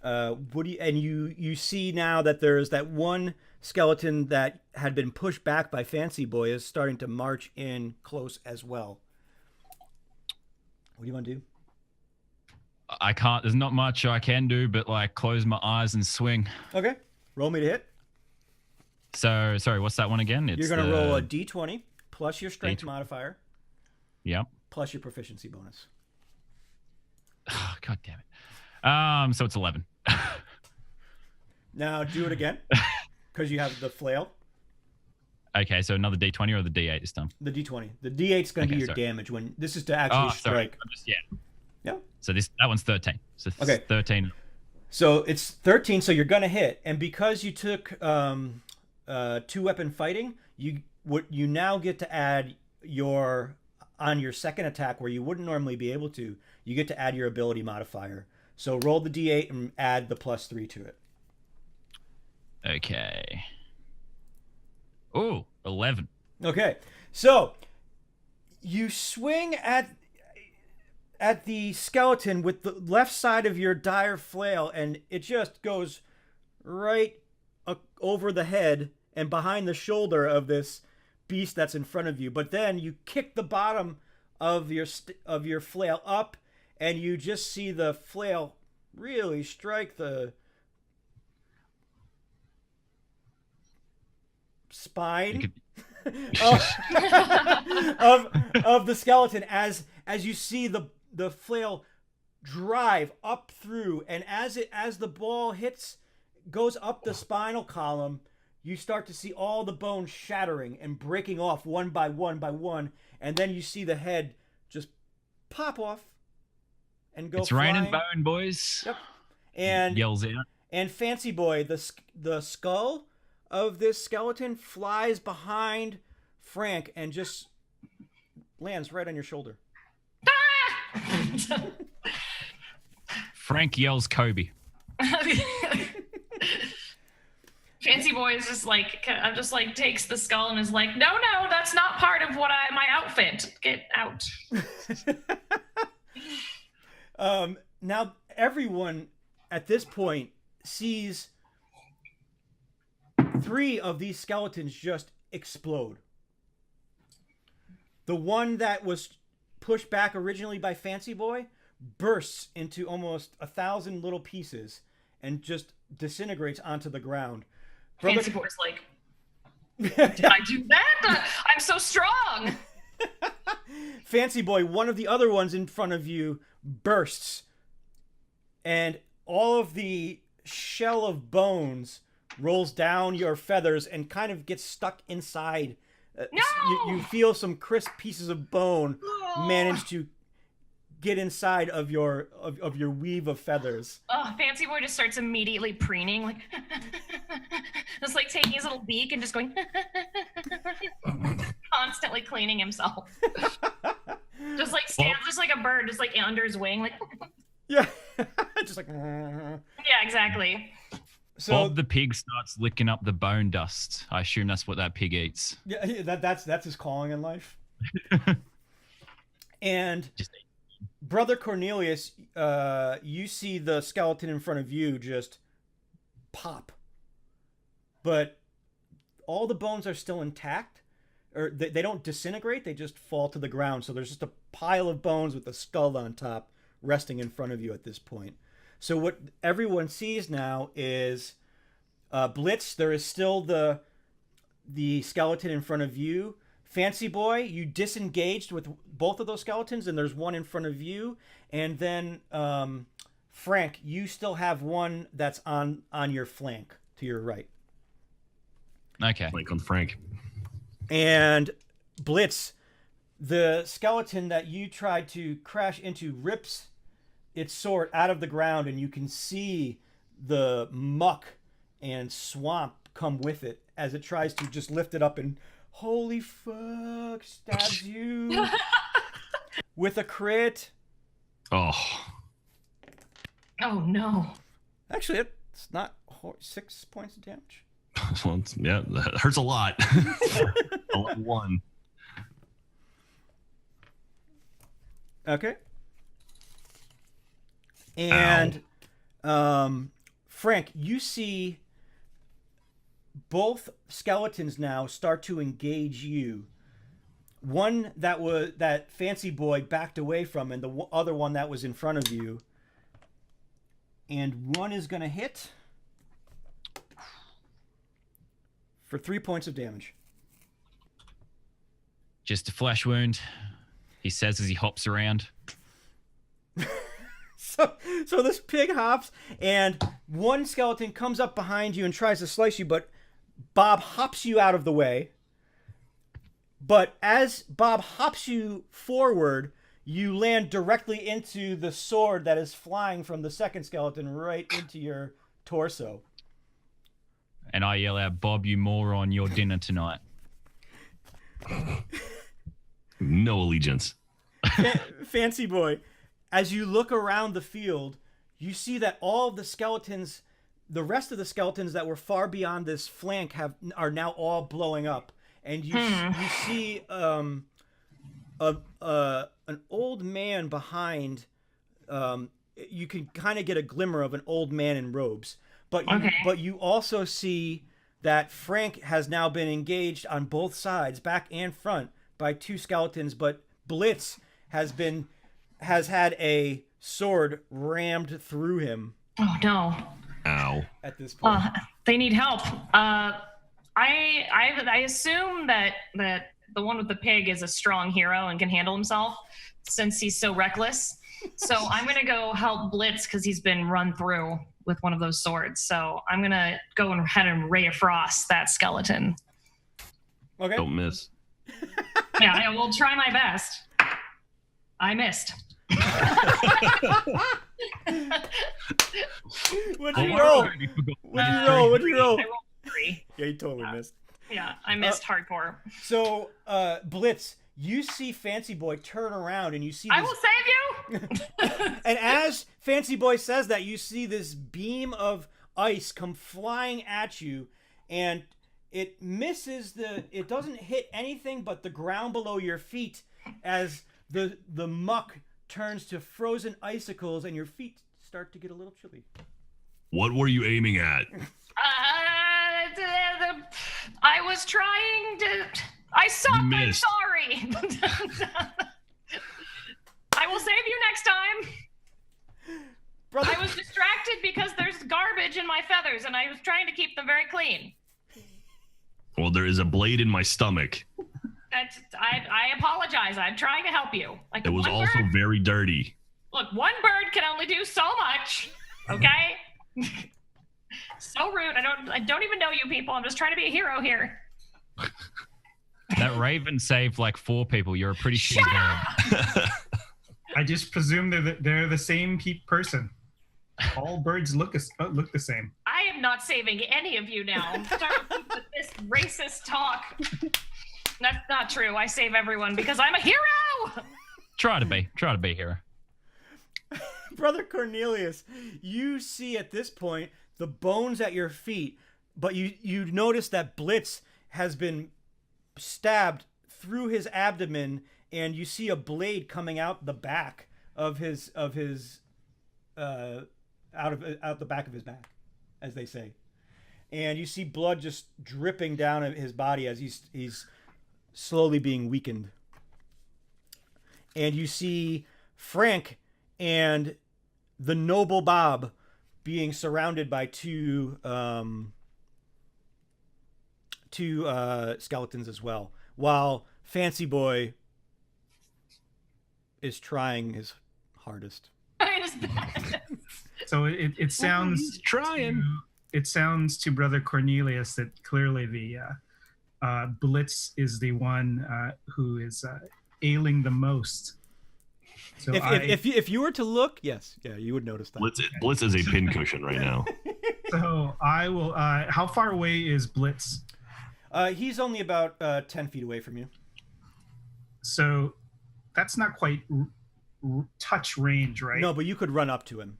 You see now that there's that one skeleton that had been pushed back by Fancy Boy is starting to march in close as well. What do you want to do? I can't. There's not much I can do, but like close my eyes and swing. Okay, roll me to hit. So sorry, what's that one again? You're going to roll a d20 plus your strength modifier. Yep. Plus your proficiency bonus. Oh, God damn it. So it's 11. Now do it again, because you have the flail. Okay, so another D20 or the D8 this time? The d20. The d8's going to be your damage when this is to actually strike. Yeah. So that one's 13. So okay. 13. So it's 13. So you're going to hit, and because you took 2-weapon fighting, you now get to add on your second attack where you wouldn't normally be able to. You get to add your ability modifier. So roll the d8 and add the +3 to it. Okay. Oh, 11. Okay. So you swing at the skeleton with the left side of your dire flail, and it just goes right over the head and behind the shoulder of this beast that's in front of you. But then you kick the bottom of your flail up, and you just see the flail really strike the spine of the skeleton as you see the flail drive up through, and as the ball goes up the spinal column, you start to see all the bones shattering and breaking off one by one, and then you see the head just pop off and go. It's flying. raining bone, boys. Yep. And yells out. And Fancy Boy, the skull of this skeleton flies behind Frank and just lands right on your shoulder. Frank yells Kobe. Fancy Boy is just like, takes the skull and is like, no, that's not part of my outfit. Get out. Now everyone at this point sees 3 of these skeletons just explode. The one that was pushed back originally by Fancy Boy bursts into almost 1,000 little pieces and just disintegrates onto the ground. Fancy Boy's like, did I do that? I'm so strong. Fancy Boy, one of the other ones in front of you, bursts, and all of the shell of bones rolls down your feathers and kind of gets stuck inside. No! You feel some crisp pieces of bone manage to get inside of your weave of feathers. Oh, Fancy Boy just starts immediately preening, like just like taking his little beak and just going constantly cleaning himself. Just like stands just like a bird, just like under his wing, like yeah. Just like yeah, exactly. So Bob the pig starts licking up the bone dust. I assume that's what that pig eats. Yeah, that's his calling in life. And Brother Cornelius, you see the skeleton in front of you just pop, but all the bones are still intact, or they don't disintegrate. They just fall to the ground. So there's just a pile of bones with a skull on top resting in front of you at this point. So what everyone sees now is Blitz. There is still the skeleton in front of you. Fancy Boy, you disengaged with both of those skeletons, and there's one in front of you. And then Frank, you still have one that's on your flank to your right. Okay. Like on Frank. And Blitz, the skeleton that you tried to crash into rips its sword out of the ground, and you can see the muck and swamp come with it as it tries to just lift it up and holy fuck stabs you with a crit. Oh. Oh no. Actually, it's not 6 points of damage. Well, yeah, that hurts a lot. 1. Okay. And Frank, you see both skeletons now start to engage you. One that Fancy Boy backed away from, and the other one that was in front of you. And one is going to hit for 3 points of damage. Just a flesh wound, he says as he hops around. So this pig hops, and one skeleton comes up behind you and tries to slice you, but Bob hops you out of the way. But as Bob hops you forward, you land directly into the sword that is flying from the second skeleton right into your torso. And I yell out, Bob, you moron, your dinner tonight. No allegiance. Fancy Boy, as you look around the field, you see that all the skeletons, the rest of the skeletons that were far beyond this flank are now all blowing up. And you see an old man behind. You can kind of get a glimmer of an old man in robes. But you also see that Frank has now been engaged on both sides, back and front, by 2 skeletons. But Blitz has had a sword rammed through him. Oh no. Ow. At this point, They need help. I assume that the one with the pig is a strong hero and can handle himself since he's so reckless. So I'm gonna go help Blitz because he's been run through with one of those swords. So I'm gonna go ahead and Ray of Frost that skeleton. okay. Don't miss. Yeah, I will try my best. I missed. What'd you roll? What'd you roll? I rolled 3. Yeah, you totally missed. Yeah, I missed hardcore. So, Blitz, you see Fancy Boy turn around and you see this, I will save you. and as Fancy Boy says that, you see this beam of ice come flying at you, and it misses it doesn't hit anything but the ground below your feet as the muck turns to frozen icicles and your feet start to get a little chilly. What were you aiming at? I was trying to. I suck. I'm Missed. sorry. I will save you next time. Brother, I was distracted because there's garbage in my feathers, and I was trying to keep them very clean. Well, there is a blade in my stomach. I apologize. I'm trying to help you. Like, It was one also bird- very dirty. Look, one bird can only do so much. Okay. So rude. I don't even know you people. I'm just trying to be a hero here. That raven saved like 4 people. You're a pretty shitty Shut bird. up! I just presume they're the same person. All birds look the same. I am not saving any of you now. I'm starting with this racist talk. That's not true. I save everyone because I'm a hero. Try to be hero. Brother Cornelius, you see at this point the bones at your feet, but you notice that Blitz has been stabbed through his abdomen, and you see a blade coming out the back of his out the back of his back, as they say, and you see blood just dripping down his body as he's slowly being weakened, and you see Frank and the noble Bob being surrounded by two skeletons as well, while Fancy Boy is trying his hardest. I just- So it sounds he's trying. It sounds to Brother Cornelius that clearly the Blitz is the one who is ailing the most. So if you were to look, yes, yeah, you would notice that. Blitz is a pincushion right now. So I will. How far away is Blitz? He's only about 10 feet away from you. So that's not quite touch range, right? No, but you could run up to him.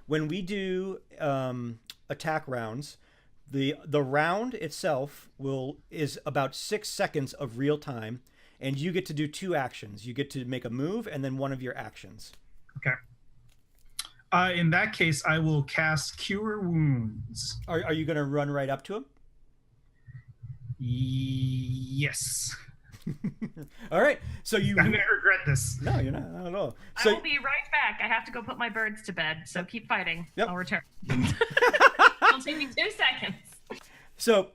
When we do attack rounds, the round itself is about 6 seconds of real time, and you get to do 2 actions. You get to make a move and then one of your actions. Okay. In that case, I will cast Cure Wounds. Are you going to run right up to him? Yes. All right. So I'm gonna regret this. No, you're not at all. So I will be right back. I have to go put my birds to bed, so keep fighting. Yep. I'll return. It'll take me 2 seconds. So,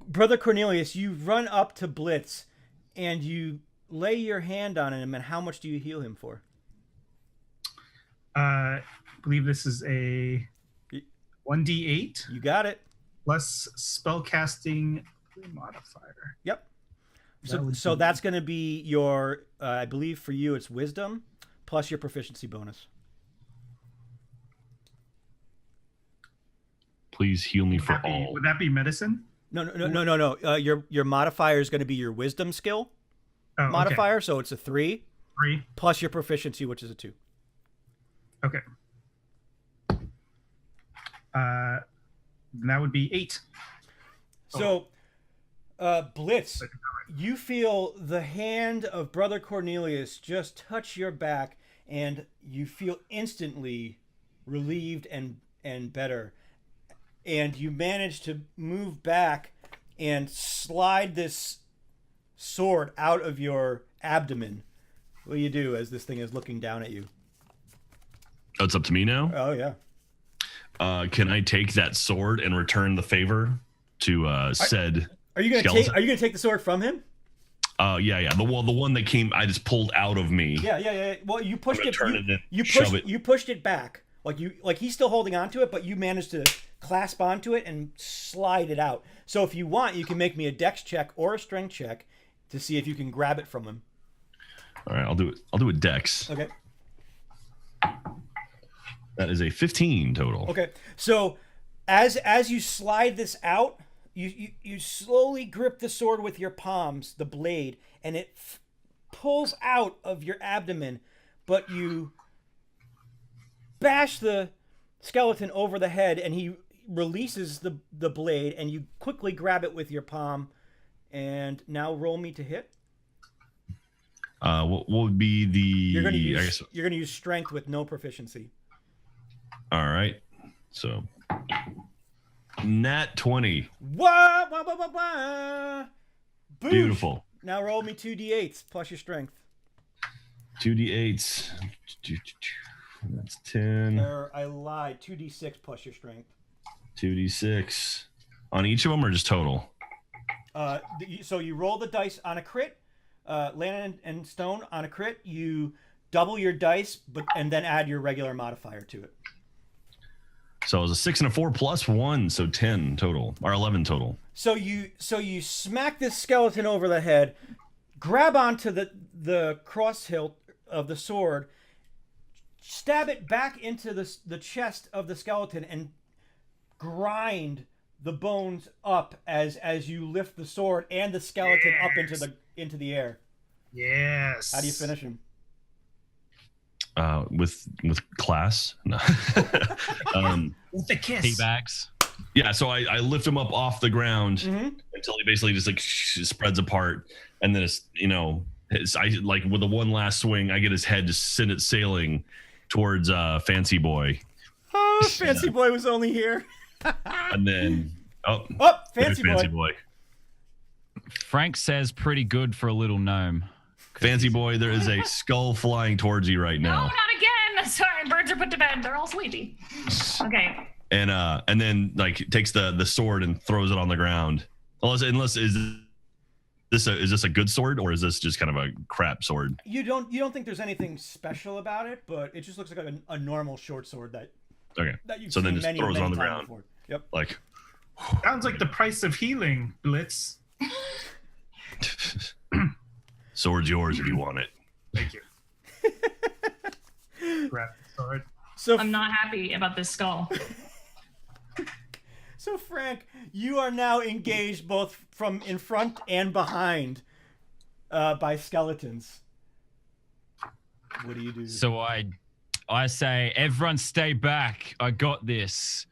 Brother Cornelius, you run up to Blitz, and you lay your hand on him. And how much do you heal him for? I believe this is a 1d8 You got it. plus spellcasting modifier. Yep. So that's going to be your, I believe for you it's wisdom plus your proficiency bonus. Please heal me for all. Would that be medicine? No. Your modifier is going to be your wisdom skill modifier, so it's a 3. 3. Plus your proficiency, which is a 2. Okay. That would be 8. So, Blitz, you feel the hand of Brother Cornelius just touch your back, and you feel instantly relieved and better. And you manage to move back and slide this sword out of your abdomen. What do you do as this thing is looking down at you? Oh, it's up to me now? Oh, yeah. Can I take that sword and return the favor to said Are you gonna take the sword from him? Yeah. The one that came, I just pulled out of me. Yeah. Well, you pushed it. You it. pushed it back. Like he's still holding onto it, but you managed to clasp onto it and slide it out. So if you want, you can make me a dex check or a strength check to see if you can grab it from him. All right, I'll do it. I'll do a dex. Okay. That is a 15 total. Okay. So as you slide this out, you slowly grip the sword with your palms, the blade, and it pulls out of your abdomen, but you bash the skeleton over the head, and he releases the blade, and you quickly grab it with your palm. And now roll me to hit. What would be the? You're gonna use strength with no proficiency. All right. So nat 20. Wah! Boom. Beautiful. Now roll me 2d8s plus your strength. 2d8s. That's 10. Or I lied. 2d6 plus your strength. 2d6 on each of them, or just total? So you roll the dice on a crit. Land and stone on a crit. You double your dice, and then add your regular modifier to it. So it was a 6 and a 4 plus 1, so 10 total, or 11 total. So you smack this skeleton over the head, grab onto the cross hilt of the sword, stab it back into the chest of the skeleton, and grind the bones up as you lift the sword and the skeleton up into the air. Yes. How do you finish him? With class. No. With the kiss. Teabags. Yeah, so I lift him up off the ground until he basically just like spreads apart, and then I like with the one last swing, I get his head, just send it sailing towards Fancy Boy. Oh, Fancy Boy was only here. And then Fancy Boy. Frank says pretty good for a little gnome. Fancy Boy, there is a skull flying towards you right No, now. not again. Sorry, birds are put to bed. They're all sleepy. Okay. And then like takes the sword and throws it on the ground. Unless is Is this a good sword, or is this just kind of a crap sword? You don't think there's anything special about it, but it just looks like a normal short sword that you've So then seen just many, throws it many on the times ground. before. Yep. Like, Sounds like the price of healing, Blitz. sword's yours if you want it. Thank you. Grab the sword. So I'm not happy about this skull. So Frank, you are now engaged both from in front and behind by skeletons. What do you do? So I say, everyone stay back. I got this.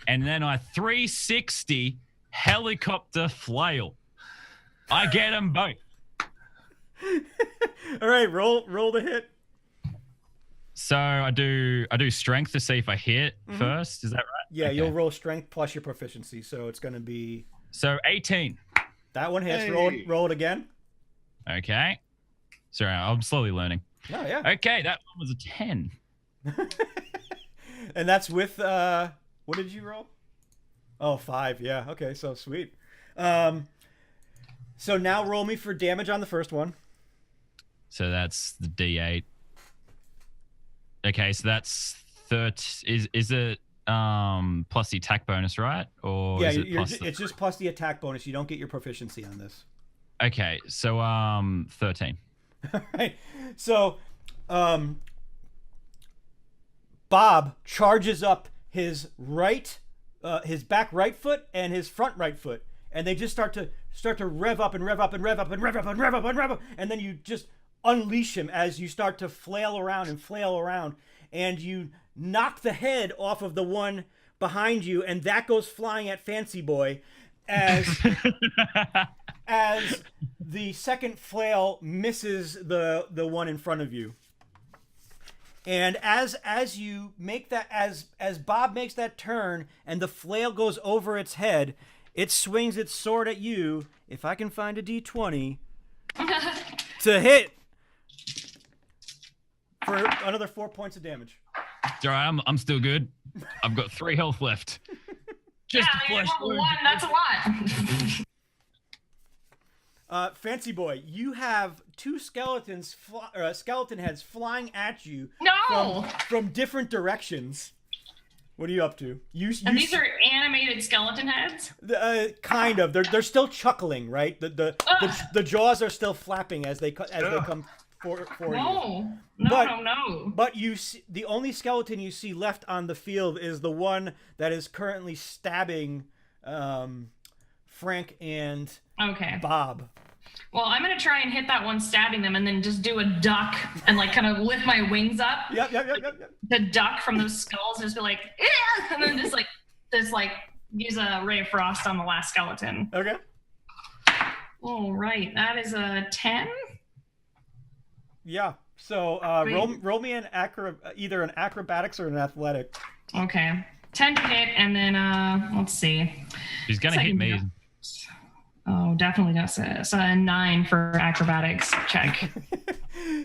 And then I 360 helicopter flail. I get them both. All right, roll the hit. So I do strength to see if I hit first. Is that right? Yeah, Okay. you'll roll strength plus your proficiency, so it's going to be So 18. that one hits. Hey. Roll it again. Okay. Sorry, I'm slowly learning. Oh yeah. Okay, that one was a 10. And that's with what did you roll? Oh, 5. Yeah. Okay, so sweet. So now roll me for damage on the first one. So that's the D8. Okay, so that's 30. Is it plus the attack bonus, right? Or Yeah, is it plus it's just plus the attack bonus. You don't get your proficiency on this. Okay, so 13. All right. So Bob charges up his back right foot and his front right foot, and they just start to rev up and rev up and rev up and rev up and rev up and rev up, and then you just unleash him as you start to flail around, and you knock the head off of the one behind you, and that goes flying at Fancy Boy as as the second flail misses the one in front of you. And as you make that, as Bob makes that turn and the flail goes over its head, it swings its sword at you. If I can find a D20 to hit for another 4 points of damage. It's all right, I'm still good. I've got 3 health left. Just a yeah, flesh wound. one. That's a lot. Fancy Boy, you have 2 skeleton heads flying at you No. from different directions. What are you up to? And these are animated skeleton heads? Kind of. They're still chuckling, right? The jaws are still flapping as they come for you. No. But you see, the only skeleton you see left on the field is the one that is currently stabbing Frank and Bob. Well, I'm going to try and hit that one stabbing them and then just do a duck and like kind of lift my wings up. Yep. The duck from those skulls and just be like, "Eah!" And then just like use a ray of frost on the last skeleton. Okay. All right. That is a 10. Yeah. So roll me either an acrobatics or an athletic. Okay. 10 to hit, and then let's see. She's gonna hit me. Oh, definitely that's it. So a 9 for acrobatics check.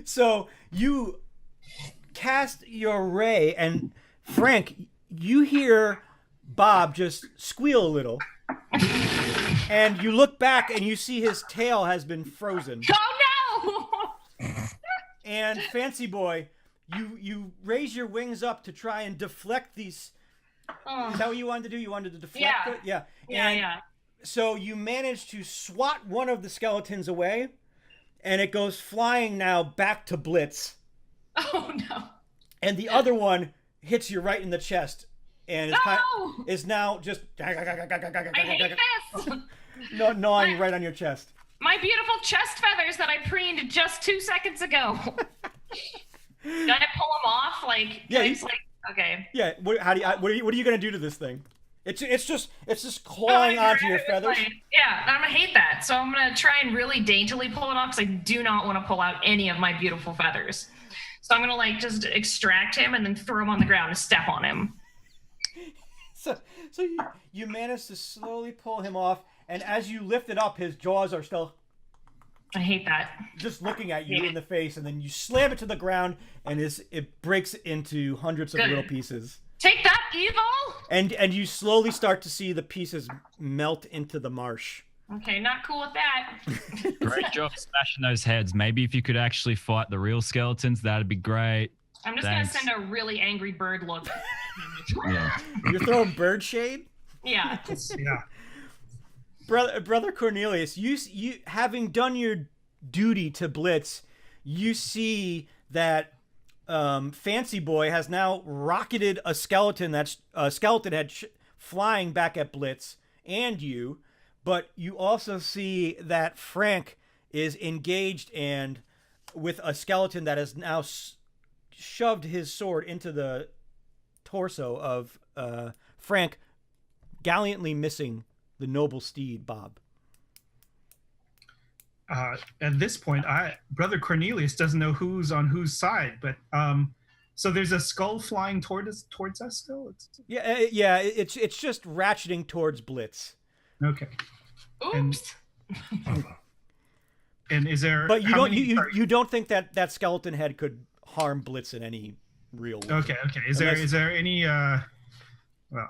So you cast your ray, and Frank, you hear Bob just squeal a little. And you look back and you see his tail has been frozen. Oh no! And Fancy Boy, you raise your wings up to try and deflect these. Is that what you wanted to do? You wanted to deflect it? Yeah. Yeah. So you manage to swat one of the skeletons away, and it goes flying now back to Blitz. Oh no! And the other one hits you right in the chest, and is now just I hate this! gnawing right on your chest. My beautiful chest feathers that I preened just 2 seconds ago. Did I pull them off? Like, okay. Yeah. What are you gonna do to this thing? It's just clawing onto your feathers. Yeah, I'm gonna hate that. So I'm gonna try and really daintily pull it off because I do not want to pull out any of my beautiful feathers. So I'm gonna just extract him and then throw him on the ground and step on him. So you manage to slowly pull him off, and as you lift it up, his jaws are still. I hate that. Just looking at you in the face, and then you slam it to the ground, and it breaks into hundreds of little pieces. Take that, evil! And you slowly start to see the pieces melt into the marsh. Okay, not cool with that. Great job smashing those heads. Maybe if you could actually fight the real skeletons, that'd be great. I'm just Thanks. gonna send a really angry bird look. Yeah. You're throwing bird shade? Yeah. Yeah. Brother Cornelius, you having done your duty to Blitz, you see that Fancy Boy has now rocketed a skeleton head flying back at Blitz and you, but you also see that Frank is engaged and with a skeleton that has now shoved his sword into the torso of Frank, gallantly missing the noble steed, Bob. At this point, Brother Cornelius doesn't know who's on whose side, but so there's a skull flying towards us still. It's just ratcheting towards Blitz. Okay. Oops. And is there? But you how don't many- you don't think that skeleton head could harm Blitz in any real way? Okay. Is there any? Well,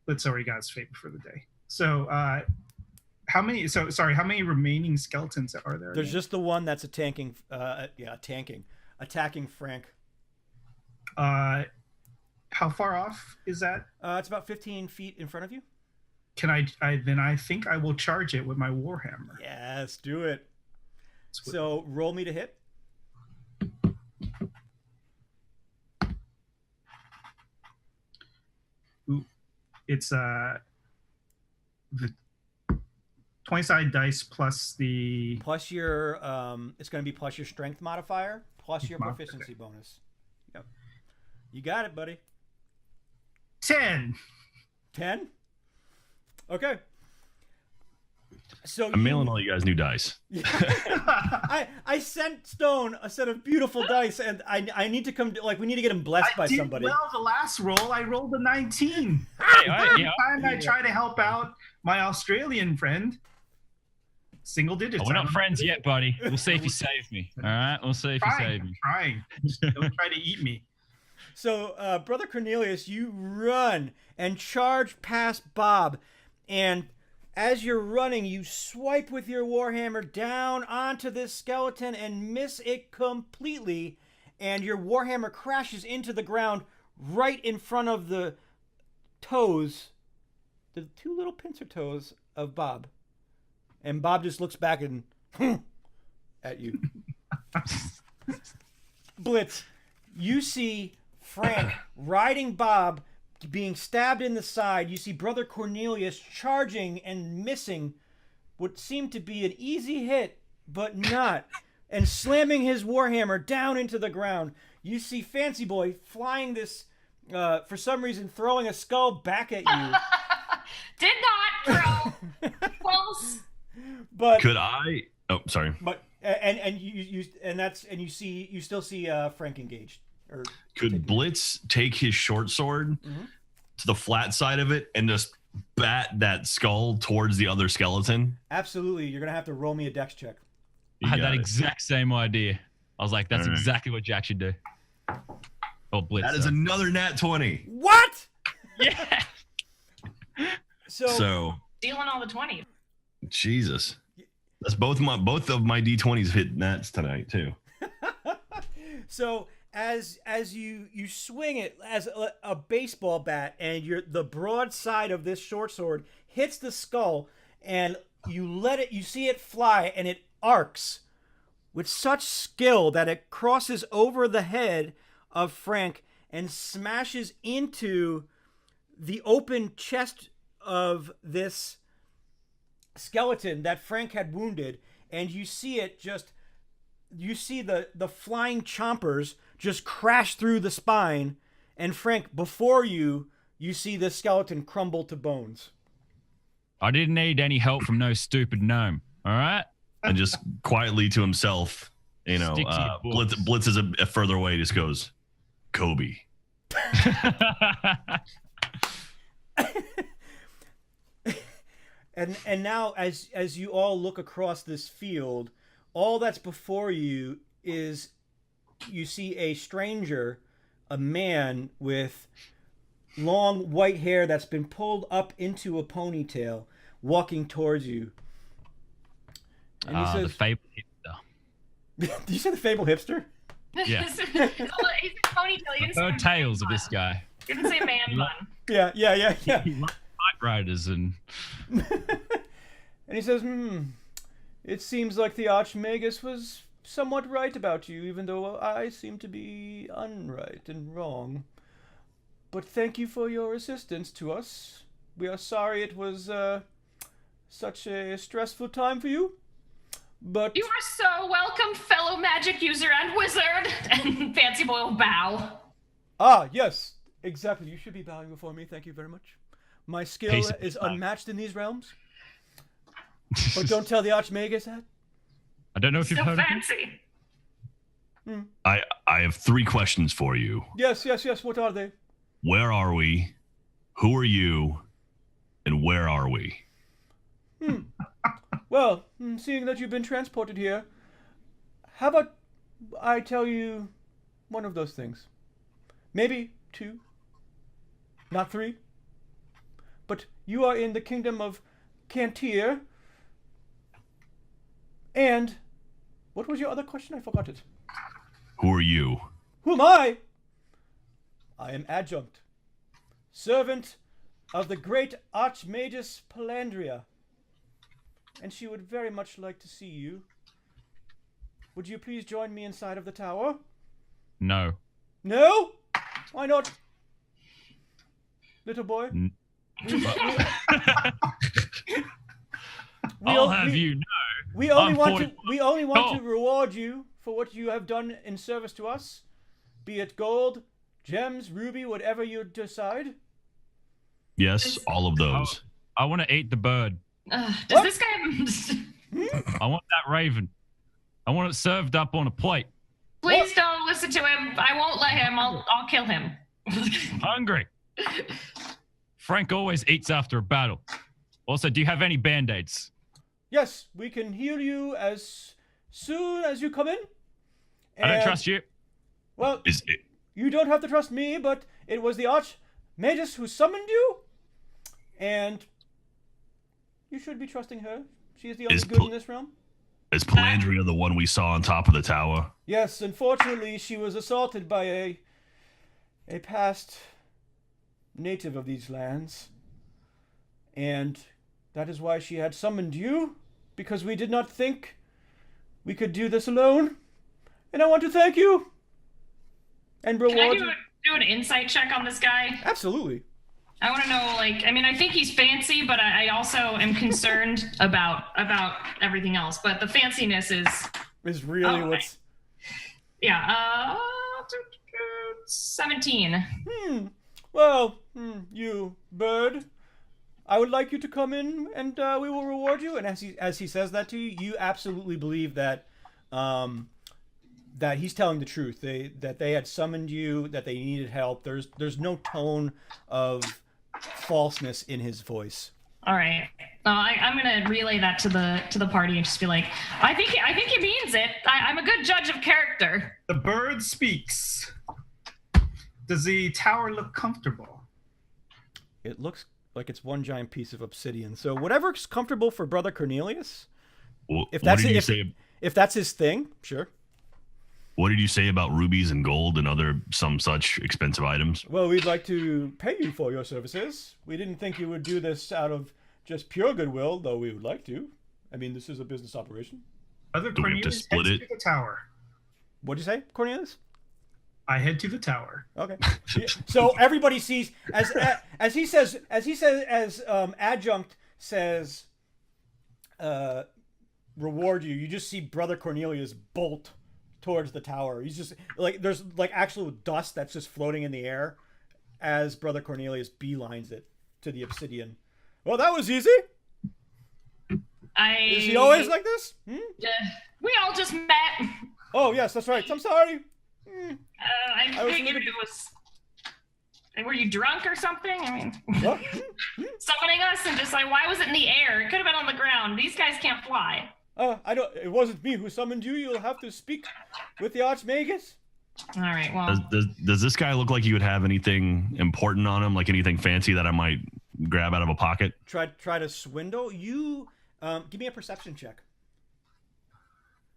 Blitz already got his fate for the day. So how many? So sorry, how many remaining skeletons are there? There's just the one that's attacking Frank. How far off is that? It's about 15 feet in front of you. Can I think I will charge it with my warhammer. Yes, do it. So roll me to hit. Ooh, it's the 20-sided dice plus the Plus your it's going to be plus your strength modifier plus your Mod- proficiency bonus. Yep. You got it, buddy. 10. 10? Okay. So I'm mailing all you guys new dice. I sent Stone a set of beautiful dice, and I need to come. We need to get him blessed by I did somebody. well the last roll. I rolled a 19. Yeah. And I try to help out my Australian friend. Single digits. We're not friends yet, buddy. We'll see if you save me. All right, we'll see if you save me. Trying. Just don't try to eat me. So, Brother Cornelius, you run and charge past Bob, and as you're running, you swipe with your warhammer down onto this skeleton and miss it completely, and your warhammer crashes into the ground right in front of the toes, the two little pincer toes of Bob. And Bob just looks back and at you. Blitz, you see Frank riding Bob, being stabbed in the side. You see Brother Cornelius charging and missing what seemed to be an easy hit, but not, and slamming his warhammer down into the ground. You see Fancy Boy flying this, for some reason, throwing a skull back at you. Did not throw. Close. But Could I? Oh, sorry. But you still see Frank engaged. Or Could Blitz take his short sword to the flat side of it and just bat that skull towards the other skeleton? Absolutely, you're gonna have to roll me a dex check. I had You that got it. exact same idea. I was like, that's All right. exactly what Jack should do. Oh, Blitz. That is another nat 20. What? yeah. So Stealing all the 20s. Jesus. That's both of my D20s hit nats tonight too. so as you swing it as a baseball bat, and the broad side of this short sword hits the skull, and you see it fly, and it arcs with such skill that it crosses over the head of Frank and smashes into the open chest of this skeleton that Frank had wounded, and you see the flying chompers just crash through the spine, and Frank, before you see the skeleton crumble to bones. I didn't need any help from no stupid gnome. All right. And just quietly to himself, you know, Stick to your books. Blitz is a further away, just goes, Kobe. And now as you all look across this field, all that's before you is you see a stranger, a man with long white hair that's been pulled up into a ponytail, walking towards you. And he The says, fable hipster. "Did you say the fable hipster?" Yeah. He's a ponytail. He didn't say Heard man tales of bun. this guy. He didn't say man bun. Yeah. He likes typewriters and And he says, "It seems like the Archmagus was somewhat right about you, even though I seem to be unright and wrong. But thank you for your assistance to us. We are sorry it was such a stressful time for you. But You are so welcome, fellow magic user and wizard. And Fancy Boy will bow. yes, exactly. You should be bowing before me. Thank you very much. My skill Pace is of unmatched in these realms. But don't tell the Archmagus that. I don't know if you've So heard of him. fancy. I have 3 questions for you. Yes. What are they? Where are we? Who are you? And where are we? Well, seeing that you've been transported here, how about I tell you one of those things? Maybe 2, not 3. But you are in the kingdom of Cantir. And what was your other question? I forgot it. Who are you? Who am I? I am Adjunct, servant of the great Archmagus Palandria. And she would very much like to see you. Would you please join me inside of the tower? No. No? Why not? Little boy? I'll have you know. We only I'm want 40. to we only want Oh. to reward you for what you have done in service to us. Be it gold, gems, ruby, whatever you decide. Yes, all of those. I want to eat the bird. Does What? this guy... I want that raven. I want it served up on a plate. Please don't listen to him. I won't let him. I'll kill him. Hungry. Frank always eats after a battle. Also, do you have any band-aids? Yes, we can heal you as soon as you come in. I don't And- trust you. Well, Is it? you don't have to trust me, but it was the Archmagus who summoned you, and you should be trusting her. She is the only Is good in this realm. Is Palandria the one we saw on top of the tower? Yes, unfortunately, she was assaulted by a past native of these lands, and that is why she had summoned you, because we did not think we could do this alone, and I want to thank you and Can I reward you. do an insight check on this guy? Absolutely. I want to know, I think he's fancy, but I also am concerned about everything else. But the fanciness Is really Okay. what's 17. Well, you bird, I would like you to come in, and we will reward you. And as he says that to you, you absolutely believe that that he's telling the truth. That they had summoned you, that they needed help. There's no tone of falseness in his voice. All right. I'm gonna relay that to the party and just be like, I think he means it. I'm a good judge of character. The bird speaks. Does the tower look comfortable? It looks like it's one giant piece of obsidian. So whatever's comfortable for Brother Cornelius, What that's did it, you if- say? if that's his thing, sure. What did you say about rubies and gold and other some such expensive items? Well, we'd like to pay you for your services. We didn't think you would do this out of just pure goodwill, though we would like to. I mean, this is a business operation. Other Do we have to Cornelius split heads it? to the tower. What'd you say, Cornelius? I head to the tower. Okay. Yeah, so everybody sees as Adjunct says, reward you. You just see Brother Cornelius bolt towards the tower. He's just like there's like actual dust that's just floating in the air as Brother Cornelius beelines it to the obsidian. Well, that was easy. Is he always like this? We all just met. Oh yes, that's right. I'm sorry. I I was a figured little it was. Were you drunk or something? I mean, What? summoning us and just like, why was it in the air? It could have been on the ground. These guys can't fly. I don't. It wasn't me who summoned you. You'll have to speak with the Archmagus. All right. Well, Does this guy look like he would have anything important on him, like anything fancy that I might grab out of a pocket? Try to swindle you. Give me a perception check.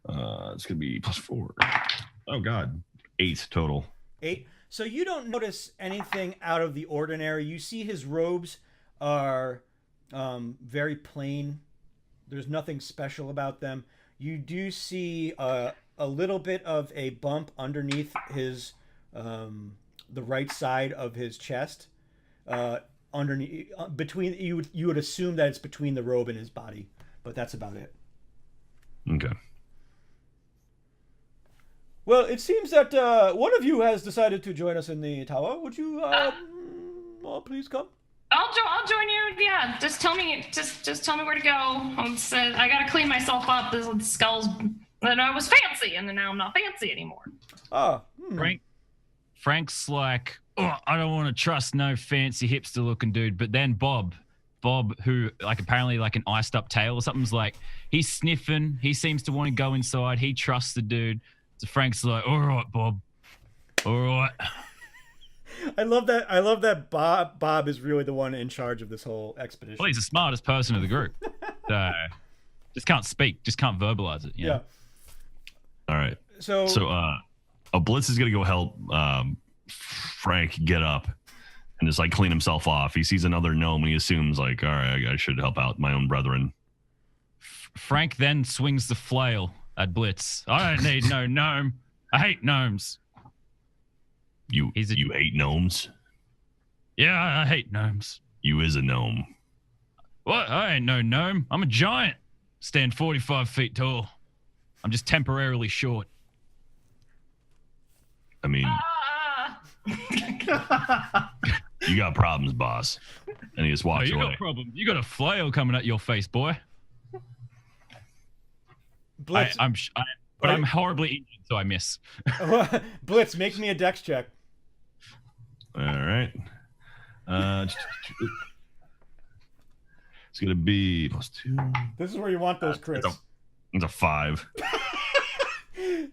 It's gonna be +4. Oh God, 8 total. 8. So you don't notice anything out of the ordinary. You see his robes are very plain. There's nothing special about them. You do see a little bit of a bump underneath his the right side of his chest. Underneath, between you would assume that it's between the robe and his body, but that's about it. Okay. Well, it seems that one of you has decided to join us in the tower. Would you please come? I'll join you. Yeah, just tell me where to go. I gotta clean myself up. This skull's. And I was fancy, and then now I'm not fancy anymore. Frank's like, oh, I don't want to trust no fancy hipster looking dude. But then Bob, who like apparently like an iced up tail or something's like, he's sniffing. He seems to want to go inside. He trusts the dude. So Frank's like, all right, Bob. All right. I love that Bob is really the one in charge of this whole expedition. Well, he's the smartest person of the group. So just can't speak, just can't verbalize it. Yeah. All right. So Blitz is gonna go help Frank get up and just like clean himself off. He sees another gnome and he assumes like, all right, I should help out my own brethren. Frank then swings the flail at Blitz. I don't need no gnome. I hate gnomes. You hate gnomes? Yeah, I hate gnomes. You is a gnome. What? I ain't no gnome. I'm a giant. Stand 45 feet tall. I'm just temporarily short. I mean, you got problems, boss. And he just walks away. You got problems. You got a flail coming at your face, boy. Blitz, I'm horribly injured, so I miss. Blitz, make me a dex check. All right. It's gonna be +2. This is where you want those crits. It's a 5.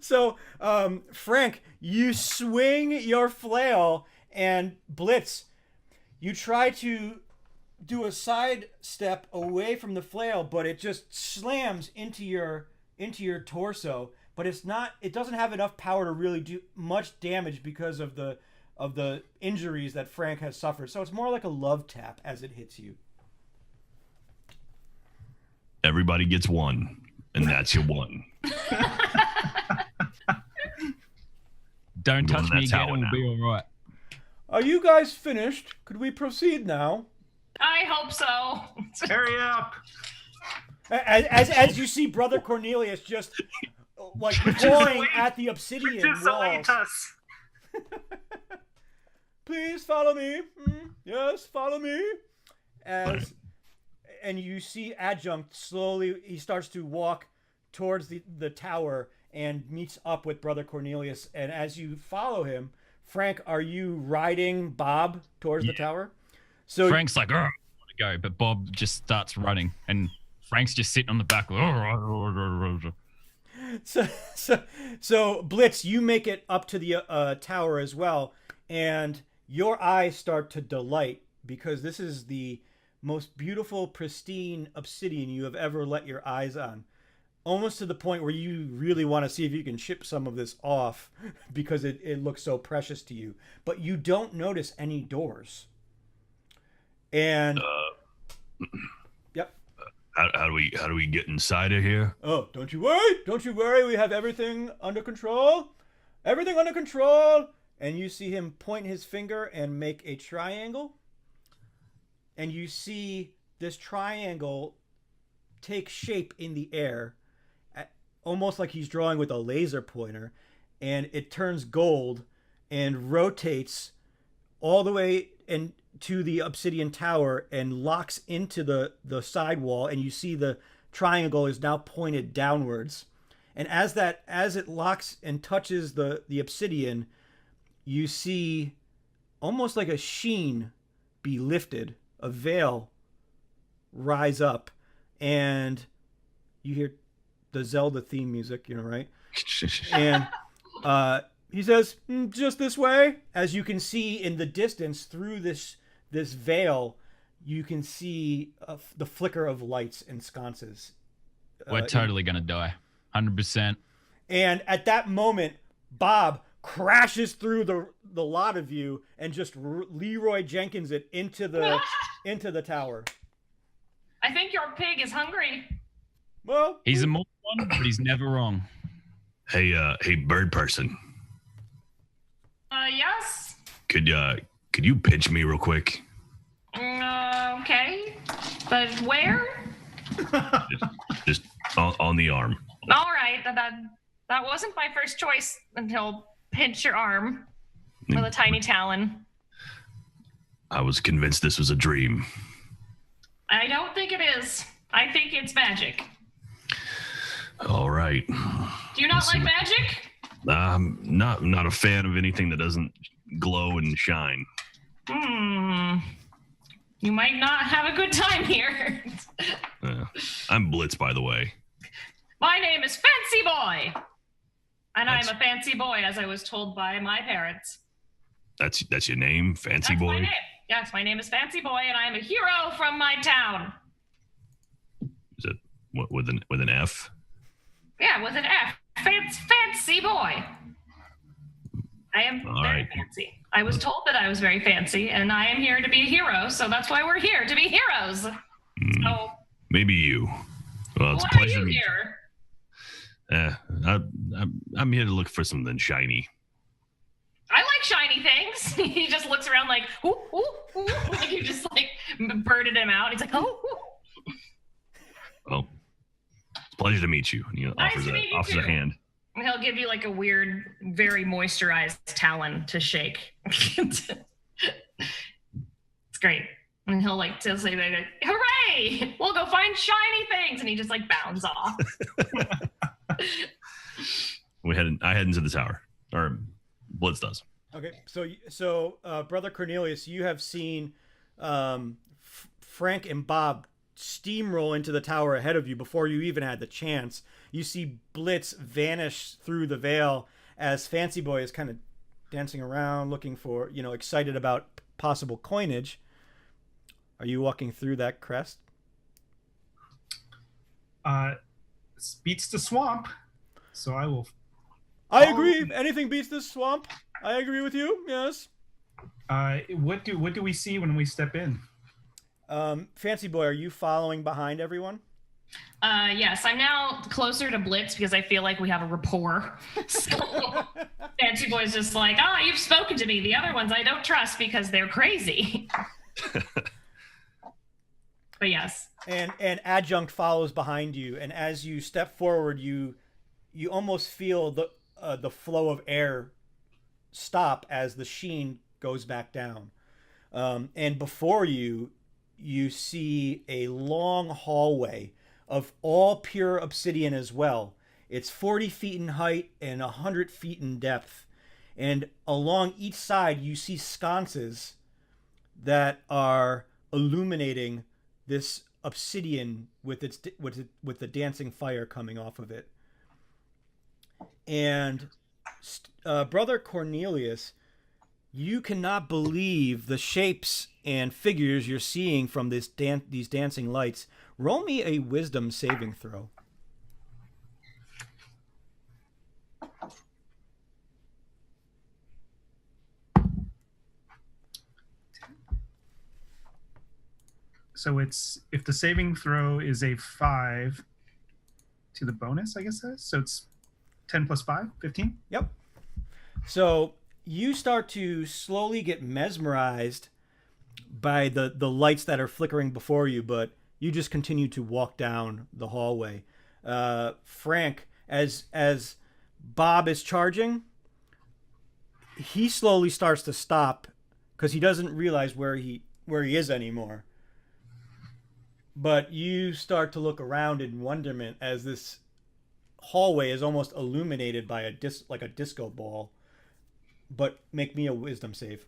So, Frank, you swing your flail, and Blitz, you try to do a side step away from the flail, but it just slams into your torso. But it doesn't have enough power to really do much damage because of the injuries that Frank has suffered. So it's more like a love tap as it hits you. Everybody gets 1, and that's your 1. Don't touch me again, and we'll be all right. Are you guys finished? Could we proceed now? I hope so. Hurry up! As you see, Brother Cornelius just like clawing at the obsidian walls. Please follow me. Yes, follow me. And you see Adjunct slowly. He starts to walk towards the tower and meets up with Brother Cornelius. And as you follow him, Frank, are you riding Bob towards the tower? So Frank's like, I want to go, but Bob just starts running, and Frank's just sitting on the back. So Blitz, you make it up to the tower as well, and your eyes start to delight because this is the most beautiful, pristine obsidian you have ever let your eyes on. Almost to the point where you really want to see if you can chip some of this off because it looks so precious to you. But you don't notice any doors. And yep. How do we get inside of here? Oh, don't you worry. We have everything under control. Everything under control. And you see him point his finger and make a triangle. And you see this triangle take shape in the air, almost like he's drawing with a laser pointer, and it turns gold and rotates all the way to the obsidian tower and locks into the side wall, and you see the triangle is now pointed downwards. And as it locks and touches the obsidian, you see almost like a sheen be lifted, a veil rise up, and you hear the Zelda theme music, right? And he says, just this way. As you can see in the distance through this veil, you can see the flicker of lights and sconces. We're totally going to die. 100%. And at that moment, Bob crashes through the lot of you and just Leroy Jenkins it into the tower. I think your pig is hungry. Well, He's a moron, but he's never wrong. Hey, bird person. Yes. Could you pinch me real quick? Okay. But where? Just on the arm. All right. That wasn't my first choice until pinch your arm with a tiny talon. I was convinced this was a dream. I don't think it is. I think it's magic. All right. Do you not like magic? I'm not a fan of anything that doesn't glow and shine. You might not have a good time here. I'm Blitz, by the way. My name is Fancy Boy. And I'm a fancy boy, as I was told by my parents. That's your name, Fancy That's Boy? my name. Yes, my name is Fancy Boy, and I am a hero from my town. Is it with an F? Yeah, with an F. Fancy Boy. I am very fancy. I was told that I was very fancy, and I am here to be a hero, so that's why we're here, to be heroes. So, maybe you. Well, it's a why are pleasure you to meet here? I'm here to look for something shiny. I like shiny things. He just looks around like, ooh, ooh, ooh. Like you just like birded him out. He's like, oh. Ooh. Well, it's a pleasure to meet you. And he Nice offers to meet you a too. hand. And he'll give you like a weird, very moisturized talon to shake. It's great. And he'll like to say, like, hooray! We'll go find shiny things. And he just like bounds off. I head into the tower, or Blitz does. okay. So Brother Cornelius, you have seen Frank and Bob steamroll into the tower ahead of you before you even had the chance. You see Blitz vanish through the veil as Fancy Boy is kind of dancing around, looking for, excited about possible coinage. Are you walking through that crest? Beats the swamp, so I will. I agree. Anything beats this swamp. I agree with you. Yes. What do we see when we step in? Fancy Boy, are you following behind everyone? Yes, I'm now closer to Blitz because I feel like we have a rapport. So Fancy Boy's just like, you've spoken to me. The other ones I don't trust because they're crazy. But yes. And Adjunct follows behind you, and as you step forward, you almost feel the flow of air stop as the sheen goes back down. And before you see a long hallway of all pure obsidian as well. It's 40 feet in height and 100 feet in depth. And along each side, you see sconces that are illuminating this obsidian with the dancing fire coming off of it. And Brother Cornelius, you cannot believe the shapes and figures you're seeing from these dancing lights. Roll me a wisdom saving throw. So it's, if the saving throw is a 5 to the bonus, I guess that is. So it's 10 plus 5, 15? Yep. So you start to slowly get mesmerized by the lights that are flickering before you, but you just continue to walk down the hallway. Frank, as Bob is charging, he slowly starts to stop because he doesn't realize where he is anymore. But you start to look around in wonderment as this hallway is almost illuminated by a disco ball. But make me a wisdom save.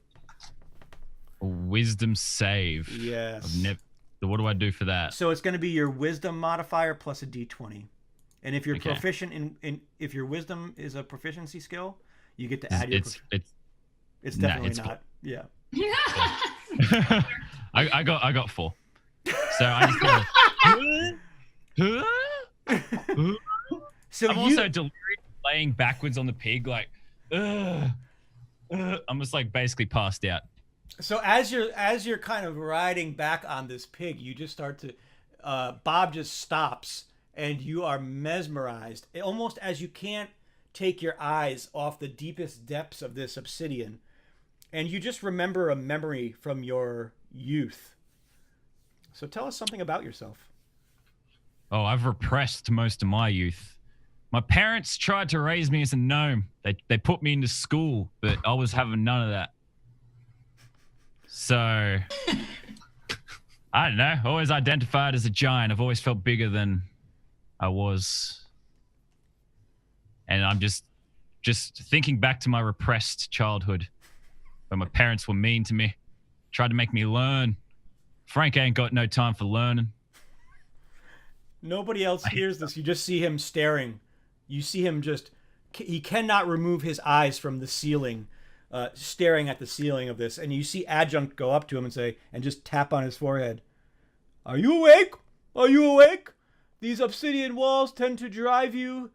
A wisdom save. Yes. What do I do for that? So it's going to be your wisdom modifier plus a d20. And if you're Okay. proficient in if your wisdom is a proficiency skill, you get to add your It's definitely not. Yeah. I got 4. So I just gotta, So I'm also delirious, laying backwards on the pig, like, I'm just like basically passed out. So as you're kind of riding back on this pig, you just start to Bob just stops and you are mesmerized, almost as you can't take your eyes off the deepest depths of this obsidian, and you just remember a memory from your youth. So tell us something about yourself. Oh, I've repressed most of my youth. My parents tried to raise me as a gnome. They put me into school, but I was having none of that. So, I don't know. Always identified as a giant. I've always felt bigger than I was. And I'm just thinking back to my repressed childhood, where my parents were mean to me, tried to make me learn. Frank ain't got no time for learning. Nobody else hears this. You just see him staring. You see him he cannot remove his eyes from the ceiling, staring at the ceiling of this. And you see Adjunct go up to him and just tap on his forehead. Are you awake? Are you awake? These obsidian walls tend to drive you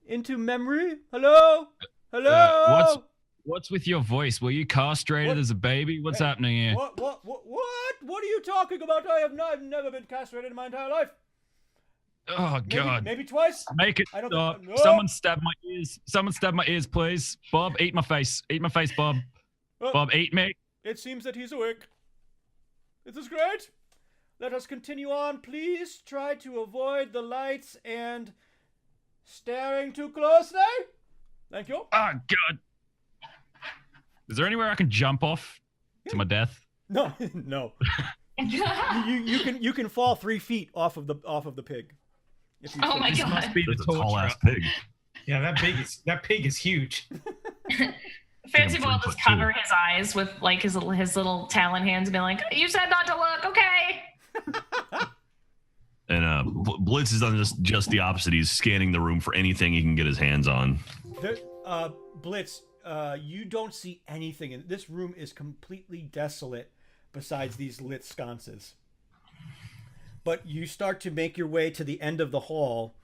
into memory. Hello? Hello? What's with your voice? Were you castrated as a baby? What's happening here? What? What are you talking about? I've never been castrated in my entire life. Oh God! Maybe twice. Make it I don't stop! no. Someone stab my ears! Someone stab my ears, please! Bob, eat my face! Eat my face, Bob! Bob, eat me! It seems that he's awake. This is great. Let us continue on. Please try to avoid the lights and staring too closely. Thank you. Oh God! Is there anywhere I can jump off to my death? No, no. you can fall 3 feet off of the pig. Oh my God! Must be the tall ass pig. Yeah, that pig is huge. Fancy Boy will just cover his eyes with like his little talon hands and be like, "You said not to look, okay?" And Blitz is on just the opposite. He's scanning the room for anything he can get his hands on. Blitz, you don't see anything, and this room is completely desolate besides these lit sconces. But you start to make your way to the end of the hall,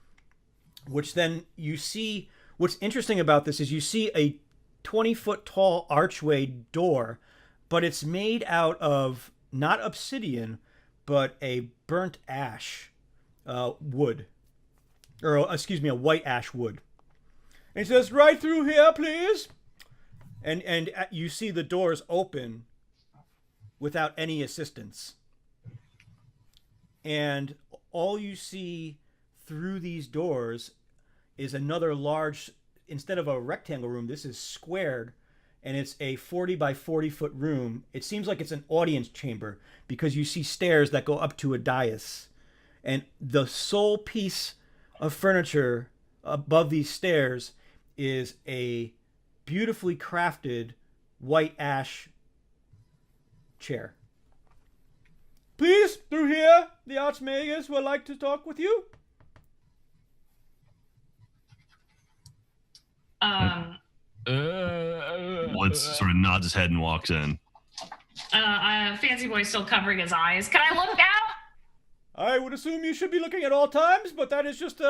which then you see. What's interesting about this is you see a 20-foot tall archway door, but it's made out of not obsidian, but a burnt ash wood. Or, excuse me, a white ash wood. And it says, "Right through here, please." And you see the doors open without any assistance. And all you see through these doors is another large, instead of a rectangle room, this is squared, and it's a 40 by 40 foot room. It seems like it's an audience chamber because you see stairs that go up to a dais. And the sole piece of furniture above these stairs is a beautifully crafted white ash chair. "Please, through here, the Archmagus would like to talk with you." Blitz sort of nods his head and walks in. Fancy Boy's still covering his eyes. Can I look out? I would assume you should be looking at all times, but that is just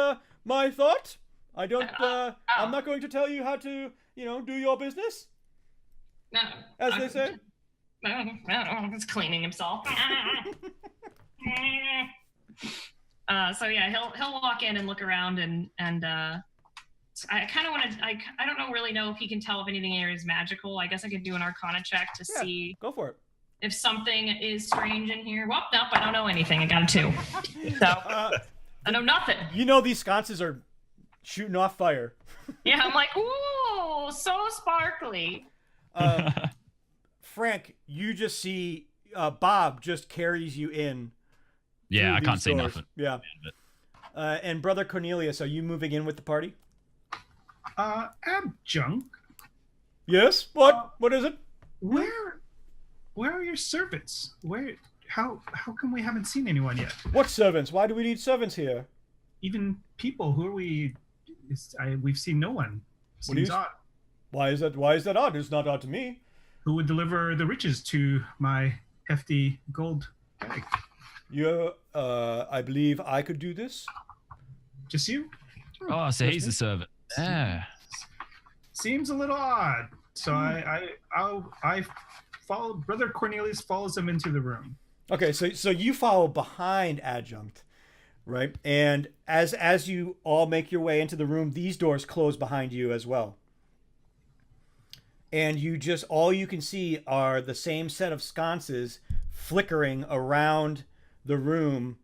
my thought. I don't. I'm not going to tell you how to, do your business. No, as they say. He's cleaning himself. So yeah, he'll walk in and look around and I kind of want to. I don't really know if he can tell if anything here is magical. I guess I could do an Arcana check to see. Go for it. If something is strange in here. Well, nope, I don't know anything. I got a 2. So I know nothing. These sconces are shooting off fire. Yeah, I'm like, ooh, so sparkly. Frank, you just see Bob just carries you in. Yeah, I can't see nothing. Yeah. And Brother Cornelius, are you moving in with the party? Adjunct. Yes. What? What is it? Where are your servants? How come we haven't seen anyone yet? What servants? Why do we need servants here? Even people. Who are we? We've seen no one. Seems odd. Why is that odd? It's not odd to me. Who would deliver the riches to my hefty gold bag? I believe I could do this. Just you? Oh, so he's the servant. Yeah. Seems a little odd. So I follow. Brother Cornelius follows him into the room. Okay, so you follow behind Adjunct, right? And as you all make your way into the room, these doors close behind you as well. And all you can see are the same set of sconces flickering around the room,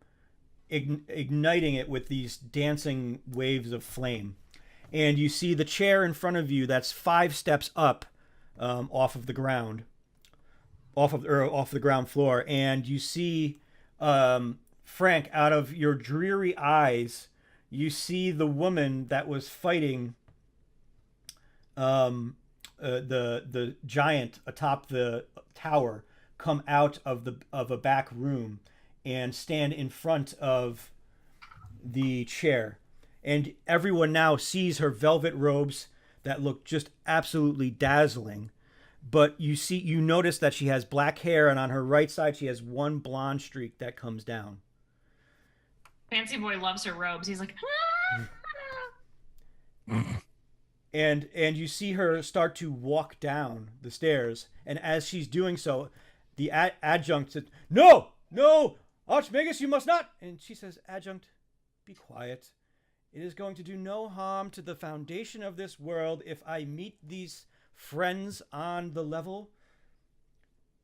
igniting it with these dancing waves of flame. And you see the chair in front of you that's 5 steps up off of the ground, off the ground floor. And you see Frank, out of your dreary eyes, you see the woman that was fighting the giant atop the tower come out of a back room and stand in front of the chair. And everyone now sees her velvet robes that look just absolutely dazzling. But you notice that she has black hair, and on her right side she has one blonde streak that comes down. Fancy boy loves her robes. He's like, And you see her start to walk down the stairs, and as she's doing so, the adjunct says, "No, Archmagus, you must not." And she says, "Adjunct, be quiet. It is going to do no harm to the foundation of this world if I meet these friends on the level.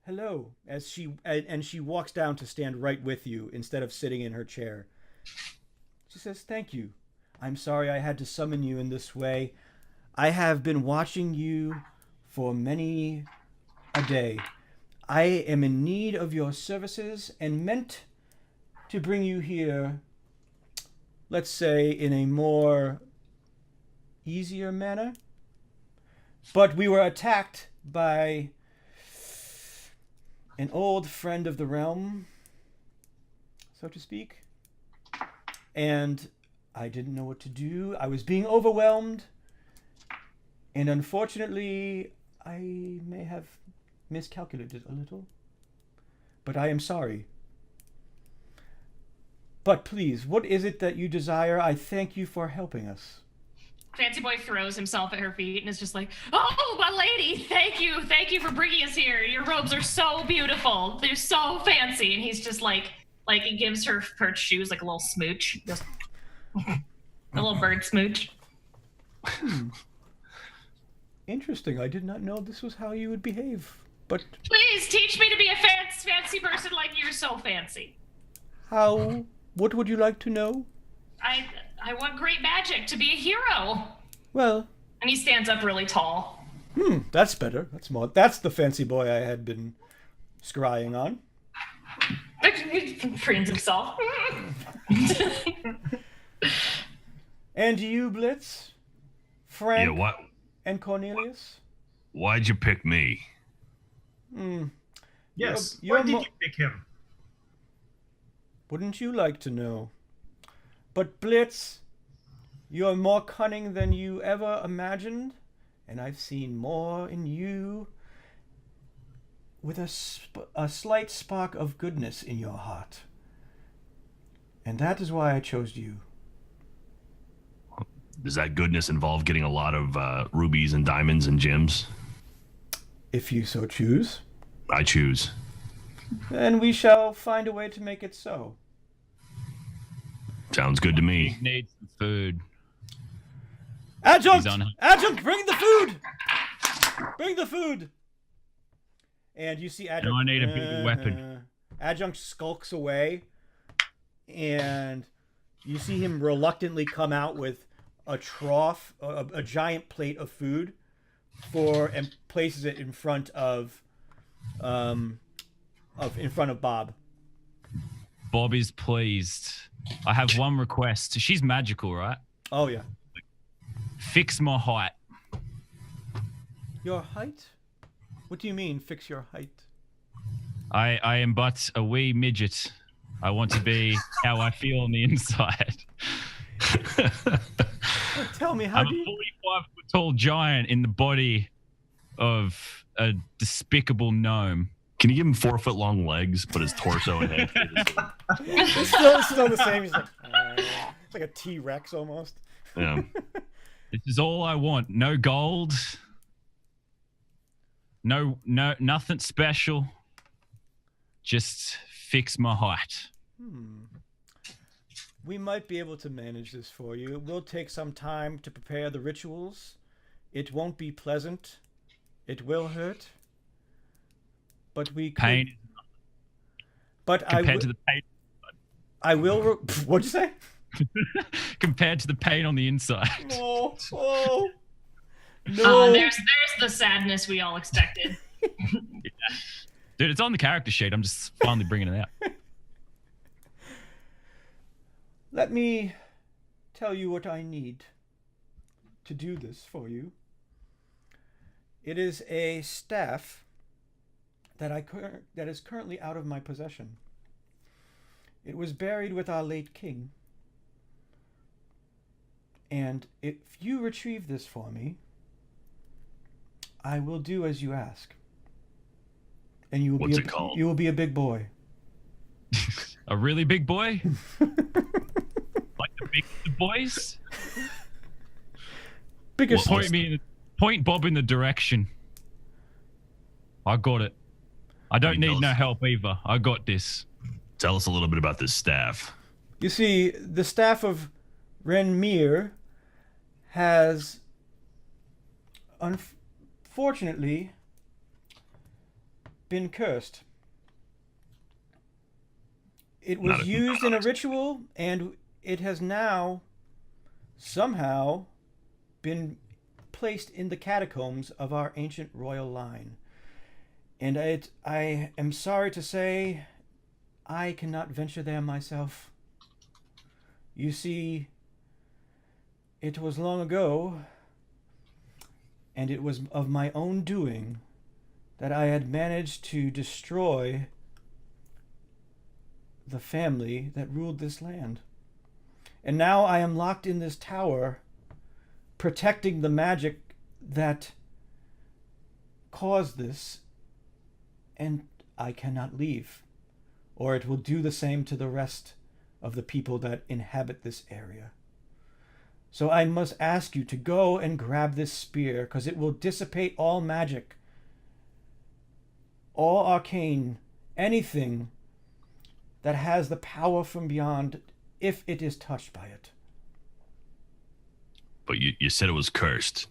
Hello." As she walks down to stand right with you instead of sitting in her chair. She says, "Thank you. I'm sorry I had to summon you in this way. I have been watching you for many a day. I am in need of your services and meant to bring you here, let's say, in a more easier manner. But we were attacked by an old friend of the realm, so to speak. And I didn't know what to do. I was being overwhelmed. And unfortunately, I may have miscalculated a little. But I am sorry. But please, what is it that you desire? I thank you for helping us." Fancy boy throws himself at her feet and is just like, "Oh, my lady, thank you for bringing us here. Your robes are so beautiful. They're so fancy." And he's just like he gives her shoes like a little smooch, just a little bird smooch. Interesting. I did not know this was how you would behave. But please teach me to be a fancy person like you're so fancy. How? What would you like to know? I want great magic to be a hero. Well. And he stands up really tall. That's better. That's the fancy boy I had been scrying on. He preens himself. And you, Blitz? Frank? Yeah, what? And Cornelius? Why'd you pick me? Yes. Why did you pick him? Wouldn't you like to know? But Blitz, you're more cunning than you ever imagined, and I've seen more in you with a slight spark of goodness in your heart. And that is why I chose you. Does that goodness involve getting a lot of rubies and diamonds and gems? If you so choose. I choose. Then we shall find a way to make it so. Sounds good to me. He needs some food. Adjunct! Adjunct, bring the food! Bring the food! And you see Adjunct... No, I need a bigger weapon. Adjunct skulks away, and you see him reluctantly come out with a trough, a giant plate of food, and places it in front of Bob. Bob is pleased. I have one request. She's magical, right? Oh yeah. Fix my height. Your height? What do you mean, fix your height? I am but a wee midget. I want to be how I feel on the inside. Tell me, how I'm do you... a 45-foot tall giant in the body of a despicable gnome. Can you give him 4-foot long legs, but his torso and head? It's still the same. He's like, it's like a T-Rex almost. Yeah. This is all I want. No gold. No, nothing special. Just fix my height. We might be able to manage this for you. It will take some time to prepare the rituals. It won't be pleasant. It will hurt. But we could... Pain. But Compared to the pain. I will... What'd you say? Compared to the pain on the inside. Oh, no. There's the sadness we all expected. Yeah. Dude, it's on the character sheet. I'm just finally bringing it out. Let me tell you what I need to do this for you. It is a staff that is currently out of my possession. It was buried with our late king. And if you retrieve this for me, I will do as you ask. And you will What's it called? You will be a big boy. A really big boy? Like the big boys? Biggest. Point Bob in the direction. I got it. I don't need no help either. I got this. Tell us a little bit about this staff. You see, the staff of Renmir has, unfortunately, been cursed. It was used in a ritual, and it has now somehow been placed in the catacombs of our ancient royal line. And I am sorry to say, I cannot venture there myself. You see, it was long ago, and it was of my own doing that I had managed to destroy the family that ruled this land. And now I am locked in this tower, protecting the magic that caused this, and I cannot leave, or it will do the same to the rest of the people that inhabit this area. So I must ask you to go and grab this spear, because it will dissipate all magic, all arcane, anything that has the power from beyond, if it is touched by it. But you said it was cursed.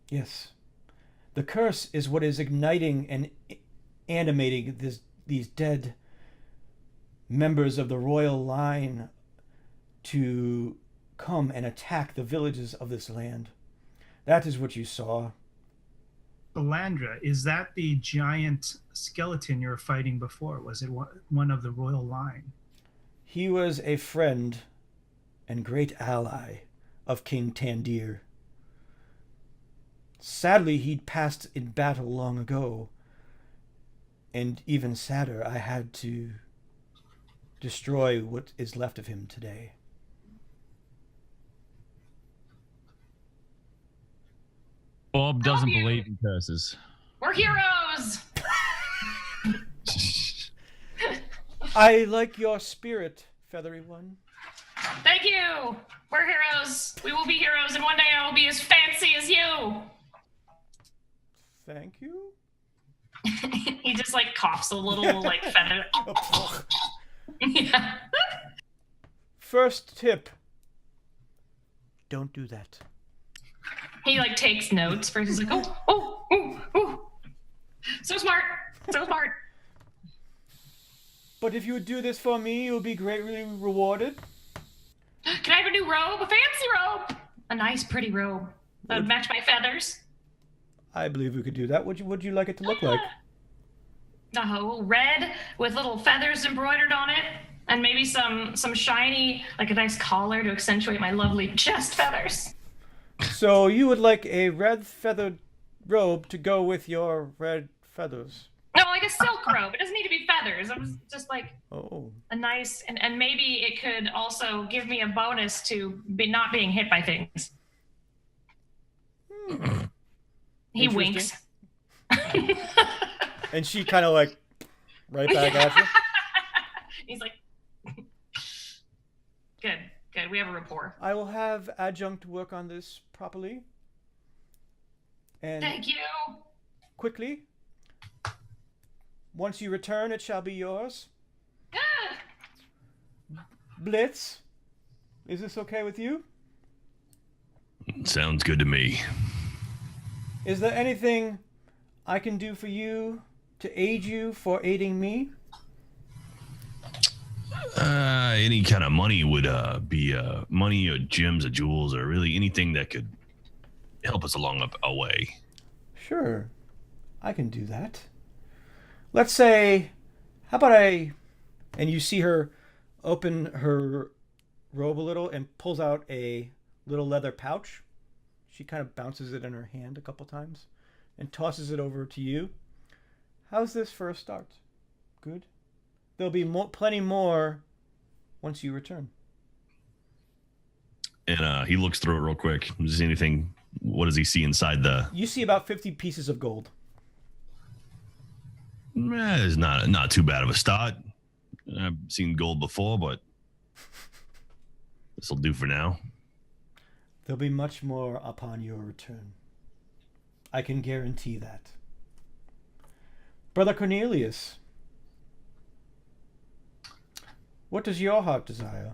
Yes. The curse is what is igniting and animating these dead members of the royal line to come and attack the villages of this land. That is what you saw. Balandra, is that the giant skeleton you were fighting before? Was it one of the royal line? He was a friend and great ally of King Tandir. Sadly, he'd passed in battle long ago. And even sadder, I had to destroy what is left of him today. Bob doesn't believe in curses. We're heroes. I like your spirit, feathery one. Thank you. We're heroes. We will be heroes, and one day I will be as fancy as you. Thank you. He just like coughs a little, like feather. Yeah. First tip. Don't do that. He like takes notes first. He's like, oh. So smart. So smart. But if you would do this for me, you'll be greatly rewarded. Can I have a new robe? A fancy robe. A nice, pretty robe that would match my feathers. I believe we could do that. Would you like it to look like? Oh, red with little feathers embroidered on it, and maybe some shiny, like a nice collar to accentuate my lovely chest feathers. So you would like a red feathered robe to go with your red feathers? No, like a silk robe. It doesn't need to be feathers. It was just like a nice, and maybe it could also give me a bonus to not being hit by things. He winks. And she kind of like right back at you. He's like, good. We have a rapport. I will have Adjunct work on this properly. And Thank you. quickly. Once you return, it shall be yours. Blitz, is this okay with you? Sounds good to me. Is there anything I can do for you to aid you for aiding me? Any kind of money would be money or gems or jewels or really anything that could help us along a way. Sure, I can do that. Let's say, how about and you see her open her robe a little and pulls out a little leather pouch. She kind of bounces it in her hand a couple times and tosses it over to you. How's this for a start? Good. There'll be plenty more once you return. And he looks through it real quick. Is there anything? What does he see inside the? You see about 50 pieces of gold. It's not too bad of a start. I've seen gold before, but this will do for now. There'll be much more upon your return. I can guarantee that. Brother Cornelius, what does your heart desire?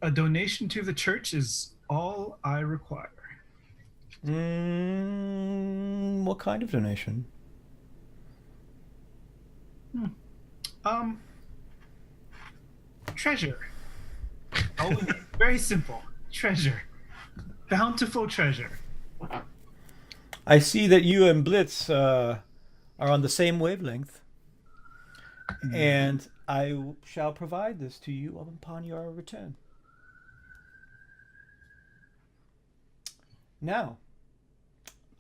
A donation to the church is all I require. What kind of donation? Treasure. Oh, very simple. Treasure. Bountiful treasure. I see that you and Blitz are on the same wavelength. And I shall provide this to you upon your return. Now,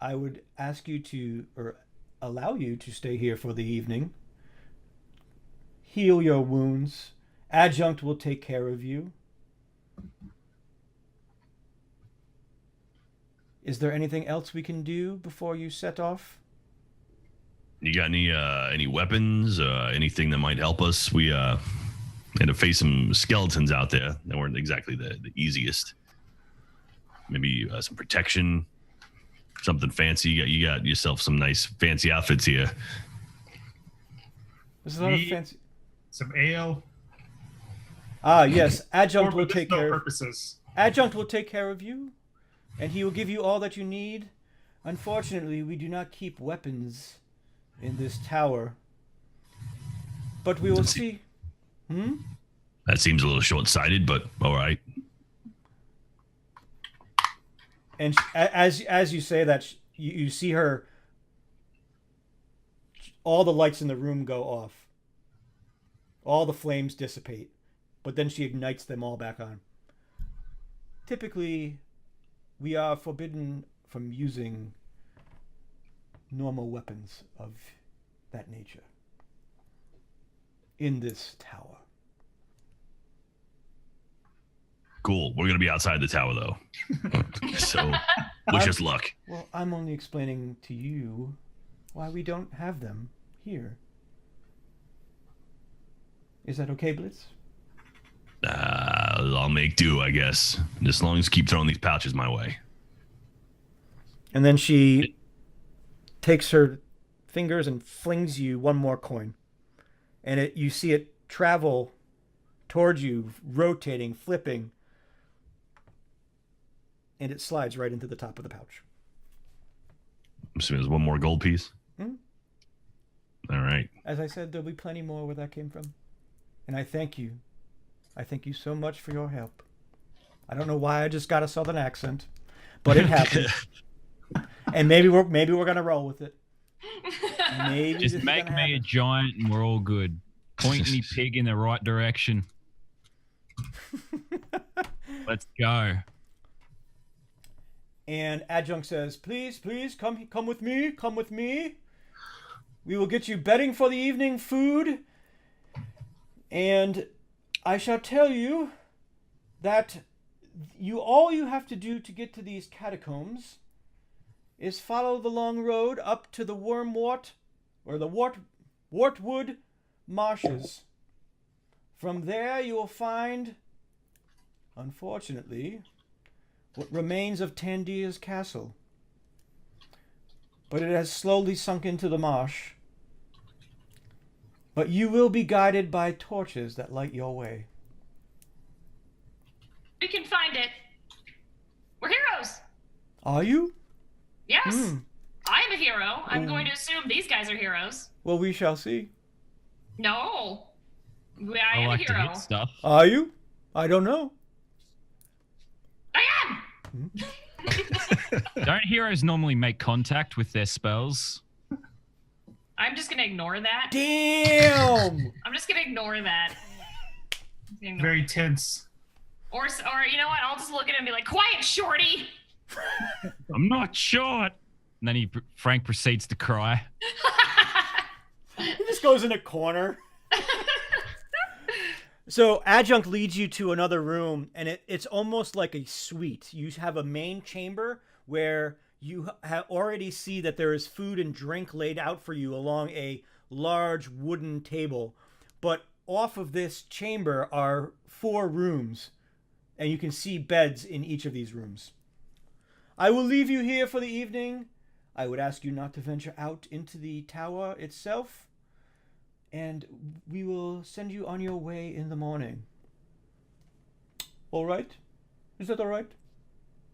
I would ask you to, or allow you to stay here for the evening. Heal your wounds. Adjunct will take care of you. Is there anything else we can do before you set off? You got any weapons? Anything that might help us? We had to face some skeletons out there that weren't exactly the easiest. Maybe some protection, something fancy. You got yourself some nice fancy outfits here. There's a lot of fancy. Some ale. Ah, yes. Adjunct For will take medicinal care. purposes. Adjunct will take care of you, and he will give you all that you need. Unfortunately, we do not keep weapons in this tower, but we will see. That seems a little short-sighted, but all right. And as you say that, you see her. All the lights in the room go off. All the flames dissipate, but then she ignites them all back on. Typically, we are forbidden from using normal weapons of that nature in this tower. Cool. We're gonna be outside the tower though, so wish us luck. Well, I'm only explaining to you why we don't have them here. Is that okay, Blitz? I'll make do, I guess. As long as you keep throwing these pouches my way. And then she takes her fingers and flings you one more coin. And you see it travel towards you, rotating, flipping. And it slides right into the top of the pouch. I'm assuming there's one more gold piece. All right. As I said, there'll be plenty more where that came from. And I thank you. I thank you so much for your help. I don't know why I just got a southern accent, but it happened. And maybe we're gonna roll with it. Maybe Just make me a giant and we're all good. Point me pig in the right direction. Let's go. And Adjunct says, please, come with me. Come with me. We will get you bedding for the evening, food. And I shall tell you that all you have to do to get to these catacombs is follow the long road up to the Wormwort, or the Wartwood marshes. From there you will find unfortunately, what remains of Tandir's castle. But it has slowly sunk into the marsh. But you will be guided by torches that light your way. We can find it. We're heroes. Are you? Yes. Hmm. I am a hero. I'm going to assume these guys are heroes. Well, we shall see. No. I I am like a to hero. hit stuff. Are you? I don't know. I am! Don't heroes normally make contact with their spells? I'm just gonna ignore that. Damn! I'm just gonna ignore that. Very tense. Or you know what? I'll just look at him and be like, "Quiet, shorty." I'm not short. And then Frank proceeds to cry. He just goes in a corner. So Adjunct leads you to another room, and it's almost like a suite. You have a main chamber where you already see that there is food and drink laid out for you along a large wooden table. But off of this chamber are 4 rooms, and you can see beds in each of these rooms. I will leave you here for the evening. I would ask you not to venture out into the tower itself, and we will send you on your way in the morning. All right? Is that all right?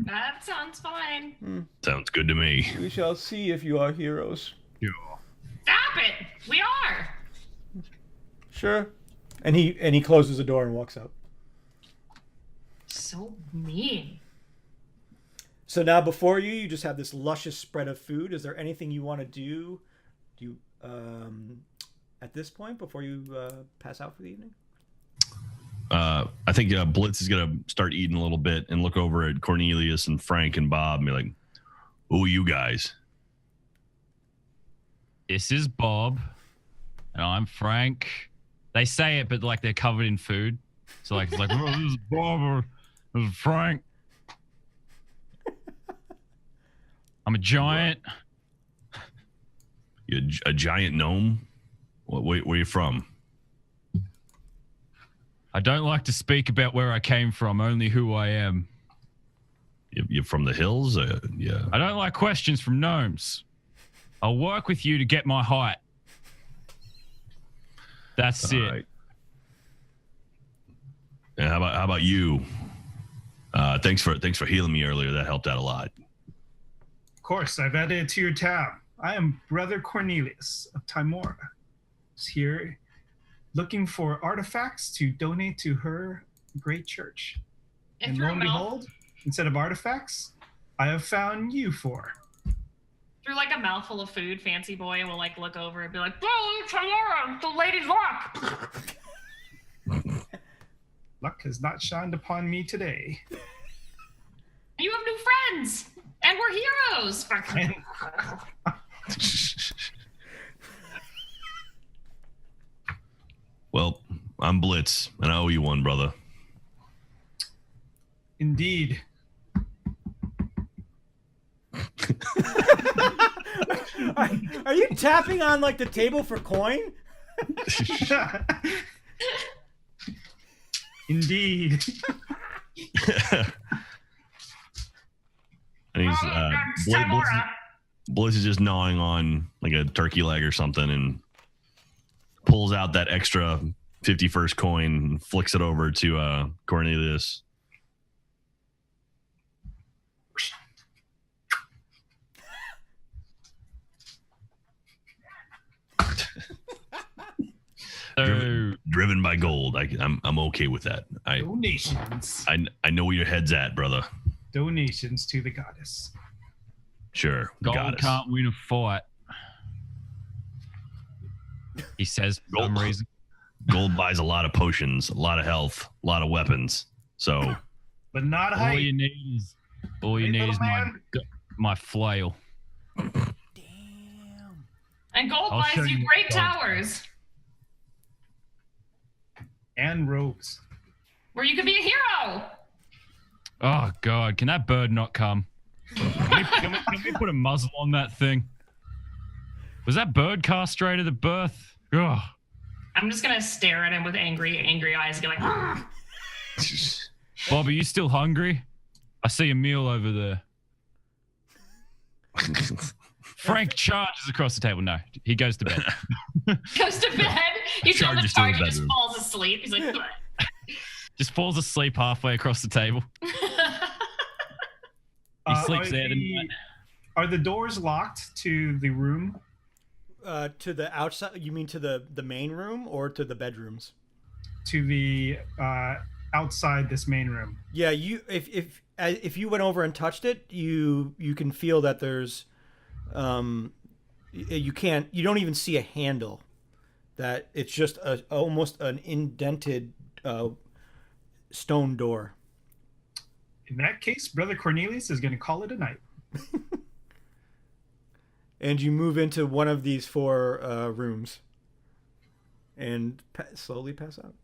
That sounds fine. Sounds good to me. We shall see if you are heroes. Stop it! We are! Sure. And he closes the door and walks out. So mean. So now before you just have this luscious spread of food. Is there anything you want to do at this point before you pass out for the evening? I think Blitz is gonna start eating a little bit and look over at Cornelius and Frank and Bob and be like, "Who are you guys?" This is Bob, and I'm Frank. They say it, but like they're covered in food. So like, it's like, oh, this is Bob or this is Frank. I'm a giant. You a giant gnome? Where are you from? I don't like to speak about where I came from, only who I am. You're from the hills? Yeah. I don't like questions from gnomes. I'll work with you to get my height. That's it. Right. And how about you? Thanks for healing me earlier. That helped out a lot. Of course, I've added it to your tab. I am Brother Cornelius of Timora. Is here looking for artifacts to donate to her great church. If And through lo a and mouth, behold, instead of artifacts, I have found you 4. through like a mouthful of food, Fancy Boy will like look over and be like, "Bro, Tamara, the lady's luck." Luck has not shined upon me today. You have new friends, and we're heroes. Well, I'm Blitz, and I owe you one, brother. Indeed. Are you tapping on like the table for coin? Indeed. And he's Tamara. Blitz is just gnawing on like a turkey leg or something and pulls out that extra 51st coin and flicks it over to Cornelius. Driven by gold. I'm okay with that. Donations. I know where your head's at, brother. Donations to the goddess. Sure. Gold Goddess. can't win a fight. He says for some reason. Gold buys a lot of potions, a lot of health, a lot of weapons. So But not All height. you need is my flail. Damn. And gold I'll show buys you you great gold. towers, And robes. where you could be a hero. Oh God, can that bird not come? Can we put a muzzle on that thing? Was that bird castrated at birth? Oh, I'm just gonna stare at him with angry eyes, and be like, Bob, are you still hungry? I see a meal over there. Frank charges across the table. No, he goes to bed. Goes to bed. He's on the Charges to the charge. He just bedroom. falls asleep. He's like, "Bleh." Just falls asleep halfway across the table. He sleeps there tonight. Are the doors locked to the room? To the outside? You mean to the main room or to the bedrooms? To the outside this main room. Yeah, if you went over and touched it, you can feel that there's you don't even see a handle. That it's just almost an indented stone door. In that case, Brother Cornelius is going to call it a night. And you move into one of these 4 rooms and slowly pass out.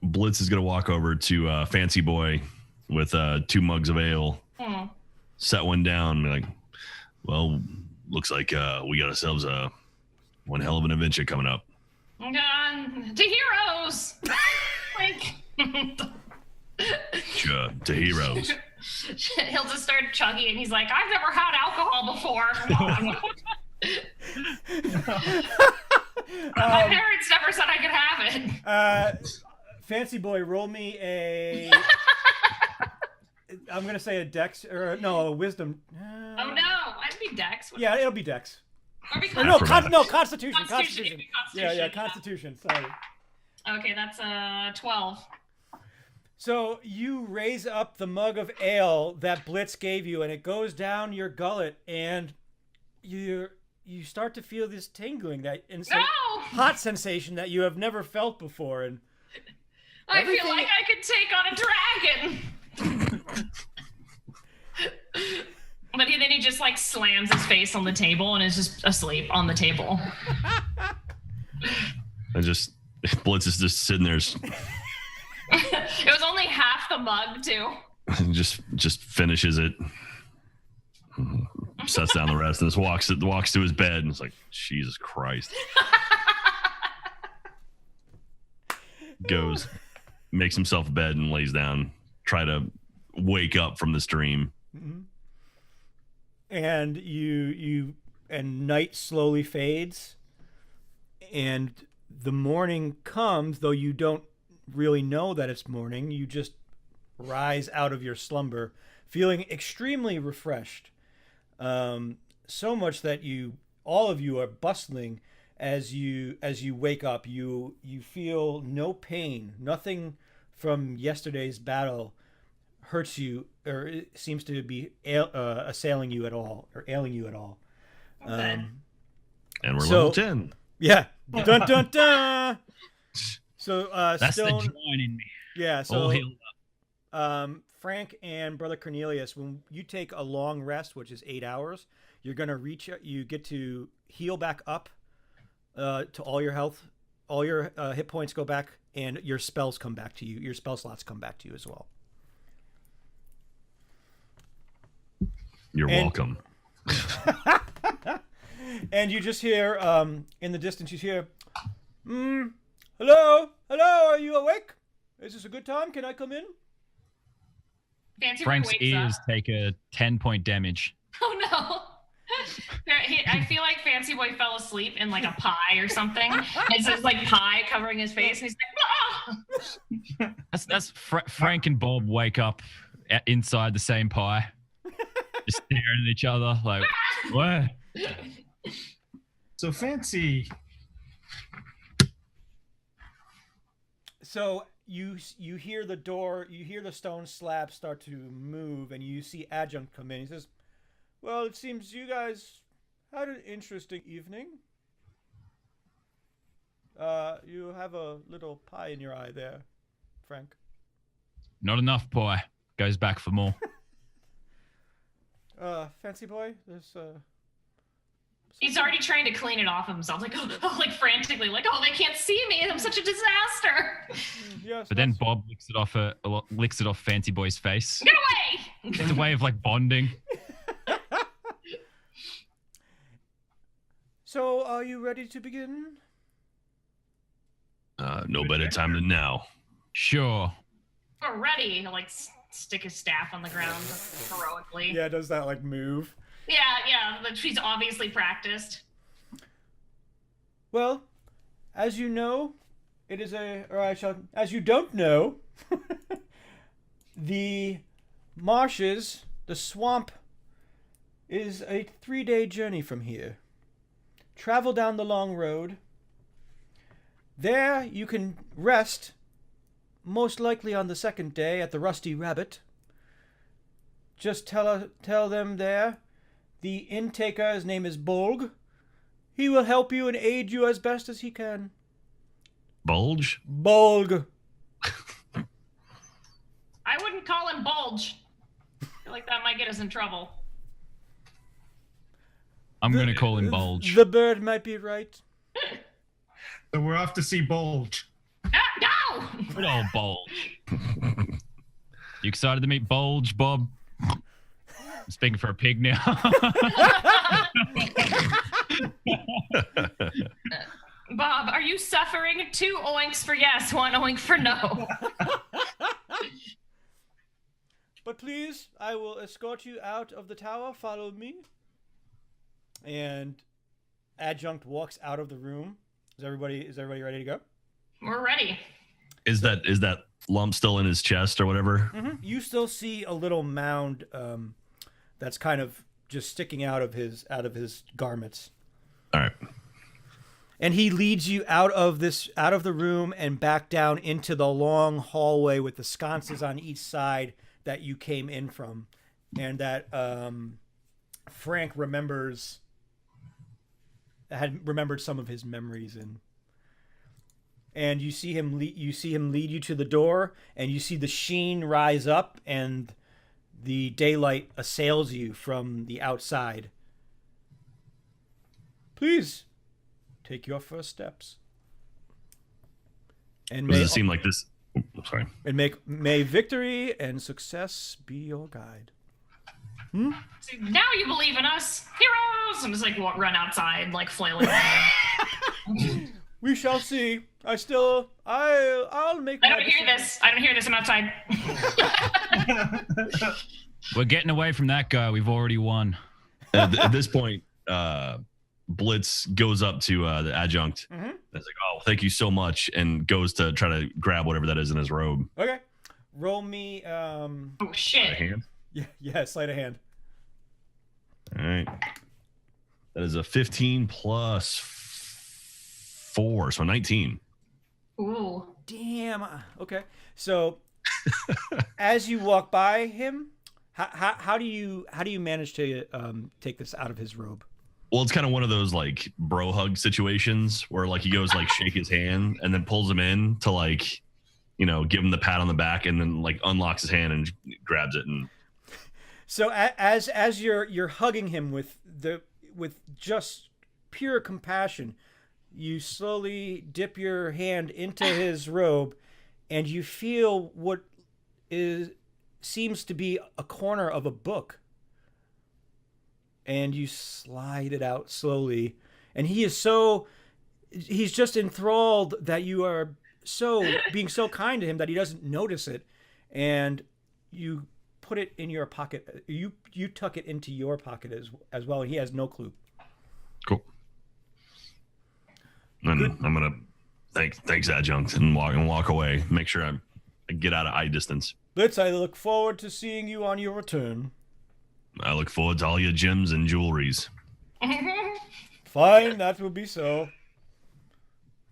Blitz is gonna walk over to Fancy Boy with 2 mugs of ale, set one down, and be like, "Well, looks like we got ourselves one hell of an adventure coming up." To heroes. Like, Sure, to heroes. he'll just start chugging, and he's like, "I've never had alcohol before." My parents never said I could have it. Fancy Boy, roll me a. I'm gonna say a dex or no, a wisdom. Oh no, I'd be Dex. Yeah, it'll be dex. Or be Or no, Acrobatics. Constitution. Constitution. Yeah, Constitution. Sorry. Okay, that's 12. So you raise up the mug of ale that Blitz gave you, and it goes down your gullet, and you start to feel this tingling, that hot sensation that you have never felt before, and I feel like I could take on a dragon. But then he just like slams his face on the table and is just asleep on the table. And just Blitz is just sitting there, It was only half the mug too. and just finishes it, sets down the rest, and just walks to his bed, and it's like, Jesus Christ. Goes, makes himself a bed, and lays down, try to wake up from this dream. and and night slowly fades, and the morning comes, though you don't really know that it's morning. You just rise out of your slumber feeling extremely refreshed, so much that all of you are bustling as you wake up. You feel no pain. Nothing from yesterday's battle hurts you or it seems to be assailing you at all or ailing you at all. Okay. And we're level 10. Yeah. Dun dun dun. So That's Stone, the join in me. yeah. All So healed up. Frank and Brother Cornelius, when you take a long rest, which is 8 hours, you're gonna you get to heal back up to all your health, all your hit points go back, and your spells come back to you. Your spell slots come back to you as well. You're welcome. And you just hear in the distance, you hear, hello, are you awake? Is this a good time? Can I come in? Fancy Frank's wakes ears up. take a 10-point damage. Oh no. I feel like Fancy Boy fell asleep in like a pie or something. It's just like pie covering his face, and he's like, ah! That's Frank and Bob wake up inside the same pie, just staring at each other like, what? So Fancy. So you hear the door, you hear the stone slab start to move, and you see Adjunct come in. He says, well, it seems you guys had an interesting evening. You have a little pie in your eye there, Frank. Not enough pie. Goes back for more. Fancy Boy, there's He's already trying to clean it off himself, like like frantically, like, oh, they can't see me. I'm such a disaster. yes. But then Bob licks it off Fancy Boy's face. Get away! It's a way of like bonding. So, are you ready to begin? No better time than now. Sure. We're ready. He'll like stick his staff on the ground heroically. Yeah, does that like move? Yeah. But she's obviously practiced. Well, as you know, as you don't know, the marshes, the swamp, is a 3-day journey from here. Travel down the long road. There you can rest, most likely on the second day at the Rusty Rabbit. Just tell them there. The inntaker, his name is Bolg. He will help you and aid you as best as he can. Bulge? Bolg. I wouldn't call him Bulge. I feel like that might get us in trouble. I'm going to call him Bulge. The bird might be right. So we're off to see Bulge. No! Good old Bulge. You excited to meet Bulge, Bob? I'm speaking for a pig now. Bob, are you suffering? 2 oinks for yes, 1 oink for no. But please, I will escort you out of the tower. Follow me. And Adjunct walks out of the room. Is everybody ready to go? We're ready. Is that lump still in his chest or whatever? Mm-hmm. You still see a little mound that's kind of just sticking out of his garments. All right. And he leads you out of the room and back down into the long hallway with the sconces on each side that you came in from, and that Frank had remembered some of his memories in. And you see him lead you to the door, and you see the sheen rise up, and the daylight assails you from the outside. Please take your first steps. And Does it seem like this? Oh, sorry. And may victory and success be your guide. So now you believe in us, heroes! And just like run outside, like flailing around. We shall see. I'll make. I don't hear this. I'm outside. We're getting away from that guy. We've already won. At this point, Blitz goes up to the adjunct. Mm-hmm. It's like, oh, thank you so much, and goes to try to grab whatever that is in his robe. Okay. Roll me. Oh shit. A hand. Yeah. Sleight of hand. All right. That is a 15 plus 4, so 19. Ooh. Damn. Okay. So, as you walk by him, how do you manage to take this out of his robe? Well, it's kind of one of those like bro hug situations where like he goes like shake his hand and then pulls him in to like, give him the pat on the back and then like unlocks his hand and grabs it. And so as you're hugging him with just pure compassion, you slowly dip your hand into his robe, and you feel what seems to be a corner of a book. And you slide it out slowly, and he's just enthralled that you are being so kind to him that he doesn't notice it, and you put it in your pocket. You tuck it into your pocket as well, and he has no clue. Cool. And I'm gonna thanks adjunct and walk away. Make sure I get out of eye distance. Blitz, I look forward to seeing you on your return. I look forward to all your gems and jewelries. Fine, that will be so.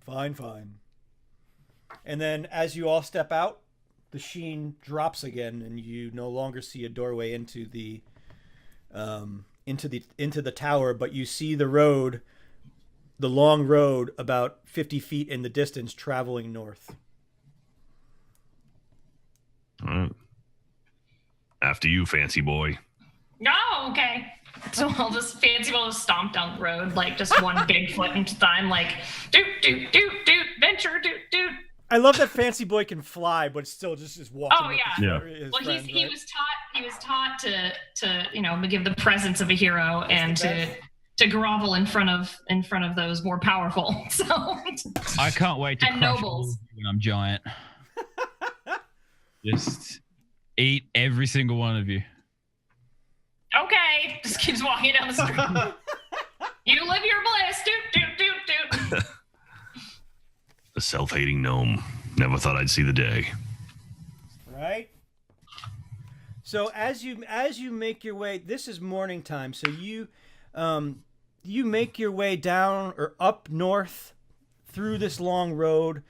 Fine. And then as you all step out, the sheen drops again, and you no longer see a doorway into the tower, but you see the road, the long road, about 50 feet in the distance, traveling north. All right. After you, fancy boy. Oh, okay. So Fancy will just stomp down the road, like just one big foot into time, like doot, venture, doot. I love that Fancy Boy can fly, but still just walking. Oh yeah. Well, friends, he was taught to give the presence of a hero and to grovel in front of those more powerful. So I can't wait to and crush nobles when I'm giant. Just eat every single one of you. Okay. Just keeps walking down the street. You live your bliss. Doot, doot, doot, doot. A self-hating gnome. Never thought I'd see the day. Right. So as you make your way, this is morning time. So you make your way down or up north through this long road.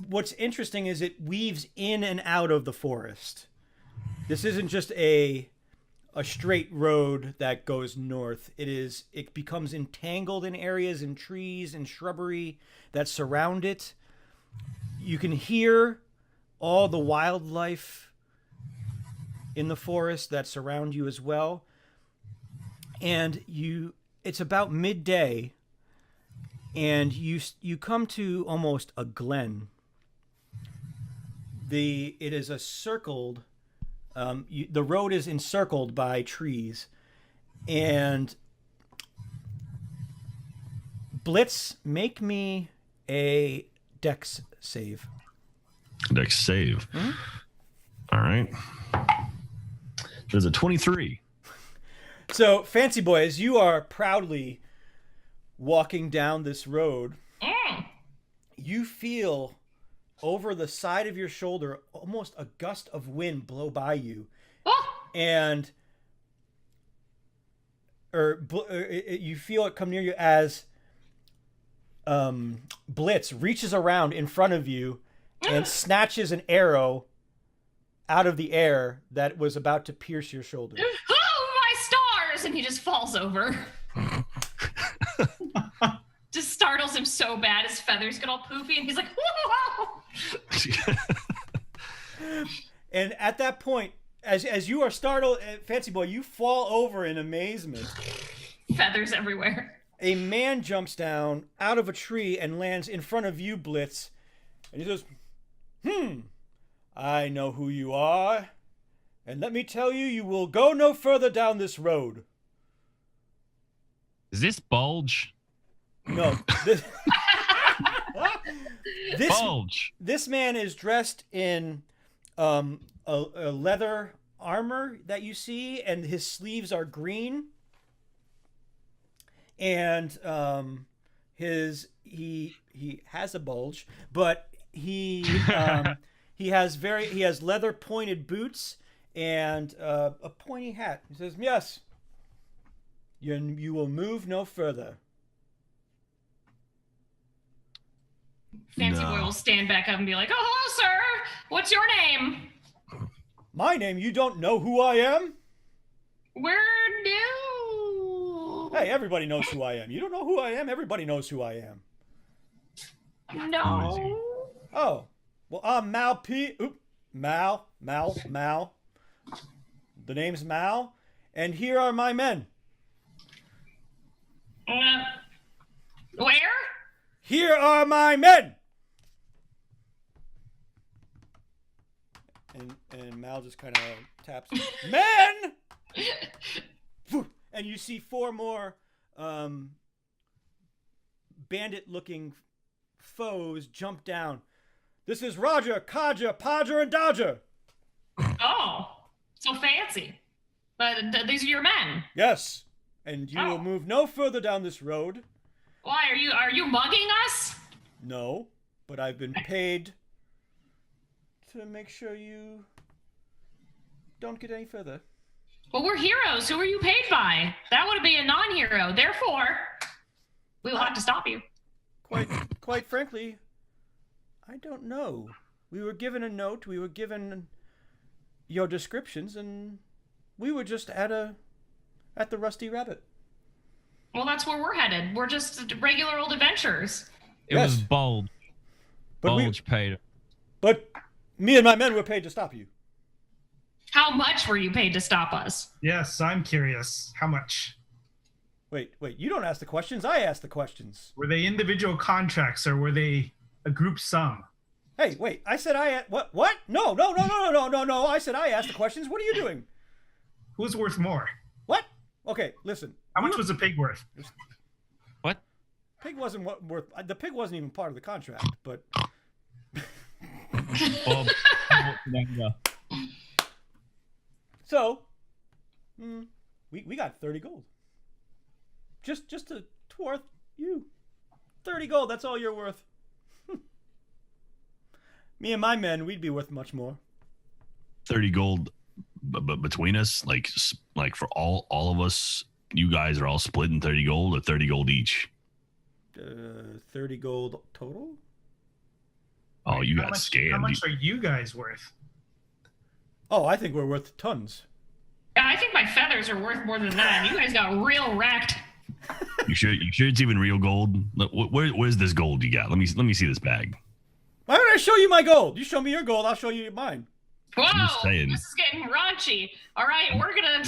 What's interesting is it weaves in and out of the forest. This isn't just a straight road that goes north. It becomes entangled in areas and trees and shrubbery that surround it. You can hear all the wildlife in the forest that surround you as well. And it's about midday, and you come to almost a glen. It is a circled. The road is encircled by trees, and Blitz, make me a dex save. Dex save. All right. There's a 23. So, Fancy Boy, as you are proudly walking down this road, you feel over the side of your shoulder almost a gust of wind blow by you. And you feel it come near you as Blitz reaches around in front of you and snatches an arrow out of the air that was about to pierce your shoulder. Oh, my stars! And he just falls over. Just startles him so bad, his feathers get all poofy, and he's like, whoa! And at that point, as you are startled, Fancy Boy, you fall over in amazement. Feathers everywhere. A man jumps down out of a tree and lands in front of you, Blitz. And he says, I know who you are. And let me tell you, you will go no further down this road. Is this Bulge? No. Bulge. This man is dressed in a leather armor that you see, and his sleeves are green. And he has a bulge, but he has leather pointed boots and a pointy hat. He says, "Yes, you will move no further." Fancy Boy will stand back up and be like, "Oh, hello, sir. What's your name?" My name? You don't know who I am? We're new. Hey, everybody knows who I am. You don't know who I am? Everybody knows who I am. No. Oh, well, I'm Mal P. Mal. The name's Mal, and here are my men. Where? Here are my men. And Mal just kind of taps. Men! And you see four more bandit-looking foes jump down. This is Roger, Codger, Podger, and Dodger. Oh, so fancy. But these are your men. Yes, and you will move no further down this road. Why are you mugging us? No, but I've been paid to make sure you don't get any further. Well, we're heroes. Who are you paid by? That would be a non-hero. Therefore, we will have to stop you. Quite frankly, I don't know. We were given a note. We were given your descriptions, and we were just at the Rusty Rabbit. Well, that's where we're headed. We're just regular old adventurers. It was Bulge. Bulge paid. But me and my men were paid to stop you. How much were you paid to stop us? Yes, I'm curious. How much? Wait, you don't ask the questions. I ask the questions. Were they individual contracts or were they a group sum? Hey, wait, I said what? No. I said I asked the questions. What are you doing? Who's worth more? What? Okay, listen. How much was a pig worth? What? Pig wasn't worth. The pig wasn't even part of the contract, but. Bob, So, we got 30 gold. Just worth you. 30 gold, that's all you're worth. Me and my men, we'd be worth much more. 30 gold between us, like for all of us, you guys are all splitting 30 gold or 30 gold each? 30 gold total? Oh, you got scammed. How much are you guys worth? Oh, I think we're worth tons. Yeah, I think my feathers are worth more than that. You guys got real wrecked. You sure it's even real gold? Where's this gold you got? Let me see this bag. Why don't I show you my gold? You show me your gold, I'll show you mine. Whoa, just saying. this is getting raunchy. All right, we're gonna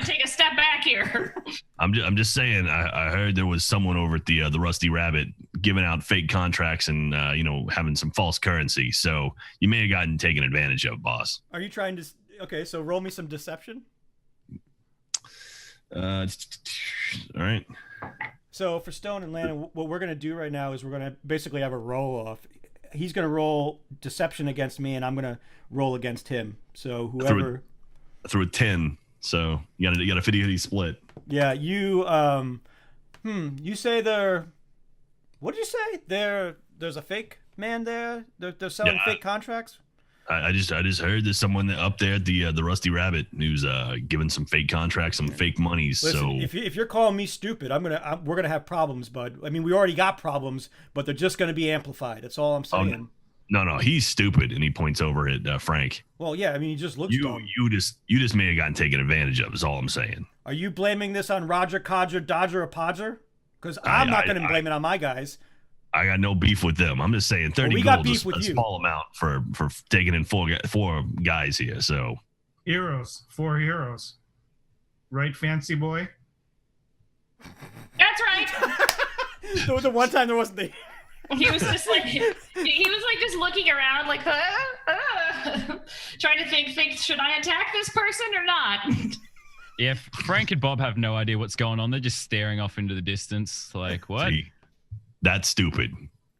take a step back here. I'm just saying. I heard there was someone over at the Rusty Rabbit giving out fake contracts and having some false currency. So you may have gotten taken advantage of, boss. Are you trying to? Okay, so roll me some deception. All right. So for Stone and Landon, what we're gonna do right now is we're gonna basically have a roll off. He's gonna roll deception against me, and I'm gonna roll against him. So whoever I threw a 10, so you got a 50-50 split. Yeah, you you say what did you say? There's a fake man there? They're selling fake contracts? I just heard there's someone up there at the Rusty Rabbit who's giving some fake contracts, some fake monies. Listen, so if you're calling me stupid, we're gonna have problems, bud. I mean, we already got problems, but they're just gonna be amplified. That's all I'm saying. No, he's stupid, and he points over at Frank. Well, yeah, I mean, he just looks dumb. You just may have gotten taken advantage of. Is all I'm saying. Are you blaming this on Roger, Codger, Dodger, or Podger? Because I'm not gonna blame it on my guys. I got no beef with them. I'm just saying 30 gold is a small amount for taking in four guys here. So four heroes, right, fancy boy? That's right. There was one time there wasn't the. He was just like just looking around like trying to think should I attack this person or not? Yeah, Frank and Bob have no idea what's going on. They're just staring off into the distance like, what? See, that's stupid.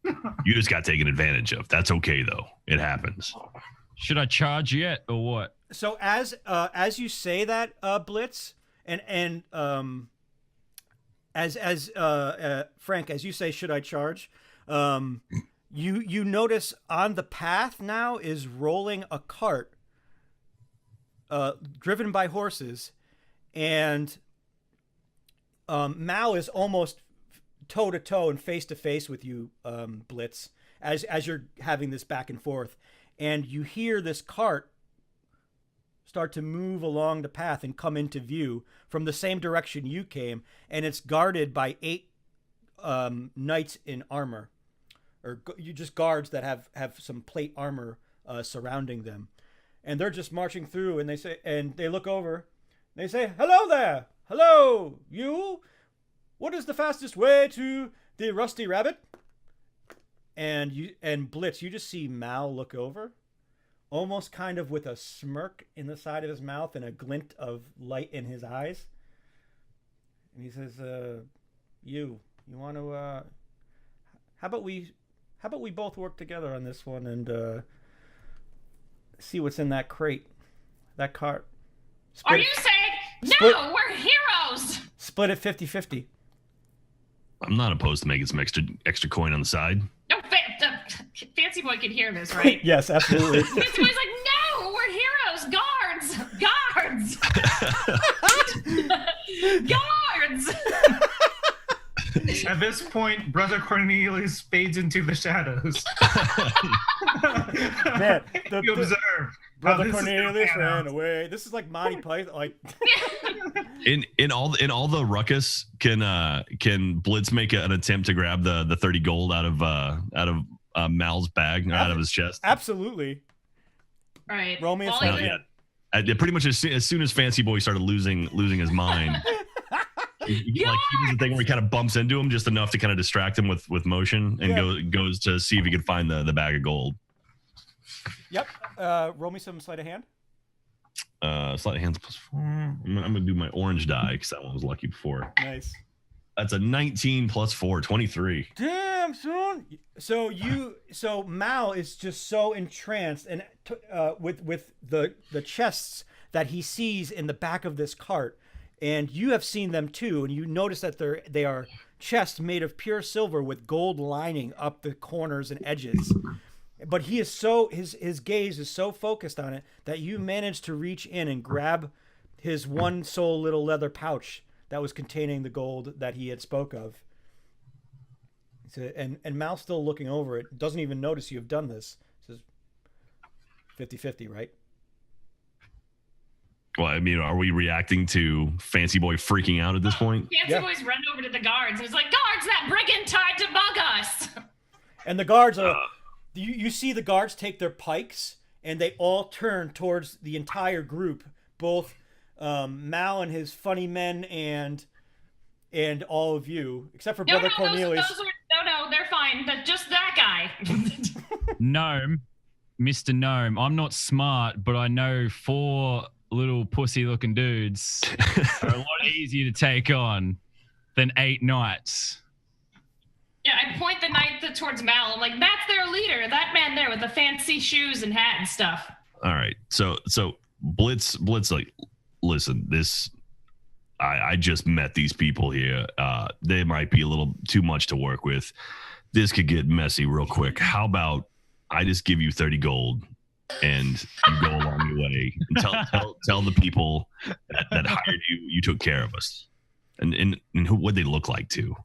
You just got taken advantage of. That's okay though. It happens. Should I charge yet or what? So as you say that, Blitz, and as Frank, as you say, should I charge? You notice on the path now is rolling a cart, driven by horses, and Mal is almost toe to toe and face to face with you, Blitz, as you're having this back and forth, and you hear this cart start to move along the path and come into view from the same direction you came, and it's guarded by 8 knights in armor, or you just guards that have some plate armor surrounding them, and they're just marching through, and they look over, and they say, "Hello there, hello, you. What is the fastest way to the Rusty Rabbit?" And Blitz, you just see Mal look over, almost kind of with a smirk in the side of his mouth and a glint of light in his eyes. And he says, you want to, how about we both work together on this one and see what's in that crate, that cart. Are you saying, no, we're heroes? Split it 50-50. I'm not opposed to making some extra coin on the side. No, Fancy Boy could hear this, right? Yes, absolutely. Fancy Boy's like, no, we're heroes. Guards. Guards. At this point, Brother Cornelius fades into the shadows. Man, you observe. Brother Cornelius ran away. This is like Monty Python. Like in all the ruckus, can Blitz make an attempt to grab the 30 gold out of Mal's bag, out of his chest? Absolutely. Right. Roll me a pretty much as soon as Fancy Boy started losing his mind. He does the thing where he kind of bumps into him just enough to kind of distract him with motion, and goes to see if he can find the bag of gold. Yep. Roll me some sleight of hand. Sleight of hand's +4. I'm gonna do my orange die because that one was lucky before. Nice. That's a 19 plus 4, 23. Damn, son. So Mal is just so entranced and with the chests that he sees in the back of this cart, and you have seen them too, and you notice that they are chests made of pure silver with gold lining up the corners and edges. But he is his gaze is so focused on it that you manage to reach in and grab his one sole little leather pouch that was containing the gold that he had spoke of. And Mal's still looking over it, doesn't even notice you have done this. Says 50-50, right? Well, I mean, are we reacting to Fancy Boy freaking out at this point? Fancy Boy's run over to the guards and he's like, guards, that brigand tried to bug us. And the guards are, you see the guards take their pikes and they all turn towards the entire group, both Mal and his funny men and all of you, except for Brother Cornelius. No, they're fine. Just that guy. Gnome, Mr. Gnome, I'm not smart, but I know 4 little pussy-looking dudes are a lot easier to take on than 8 knights. Yeah, I point the knight towards Mal. I'm like, that's their leader. That man there with the fancy shoes and hat and stuff. All right. So Blitz, like, listen, I just met these people here. They might be a little too much to work with. This could get messy real quick. How about I just give you 30 gold and you go along your way and tell the people that hired you took care of us, and what they look like too.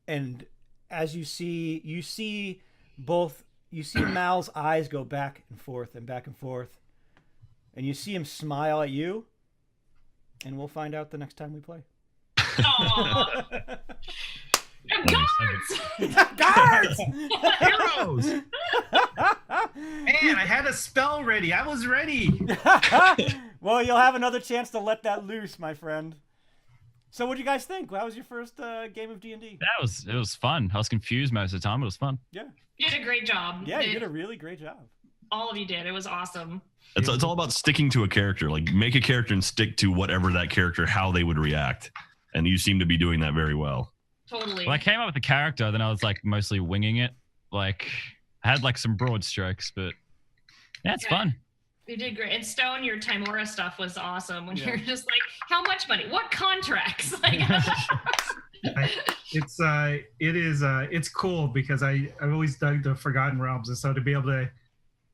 And as you see Mal's eyes go back and forth, and you see him smile at you, and we'll find out the next time we play. Aww. Guards! Guards! Heroes! Man, I had a spell ready. I was ready. Well, you'll have another chance to let that loose, my friend. So what do you guys think? How was your first game of D&D? It was fun. I was confused most of the time. It was fun. Yeah. You did a great job. Yeah, you did a really great job. All of you did. It was awesome. It's all about sticking to a character. Like, make a character and stick to whatever that character, how they would react. And you seem to be doing that very well. Totally. Well, I came up with the character, then I was like mostly winging it. Like, I had like some broad strokes, but yeah, it's fun. You did great. And Stone, your Timora stuff was awesome when you're just like, how much money? What contracts? Like, it's cool because I've always dug the Forgotten Realms, and so to be able to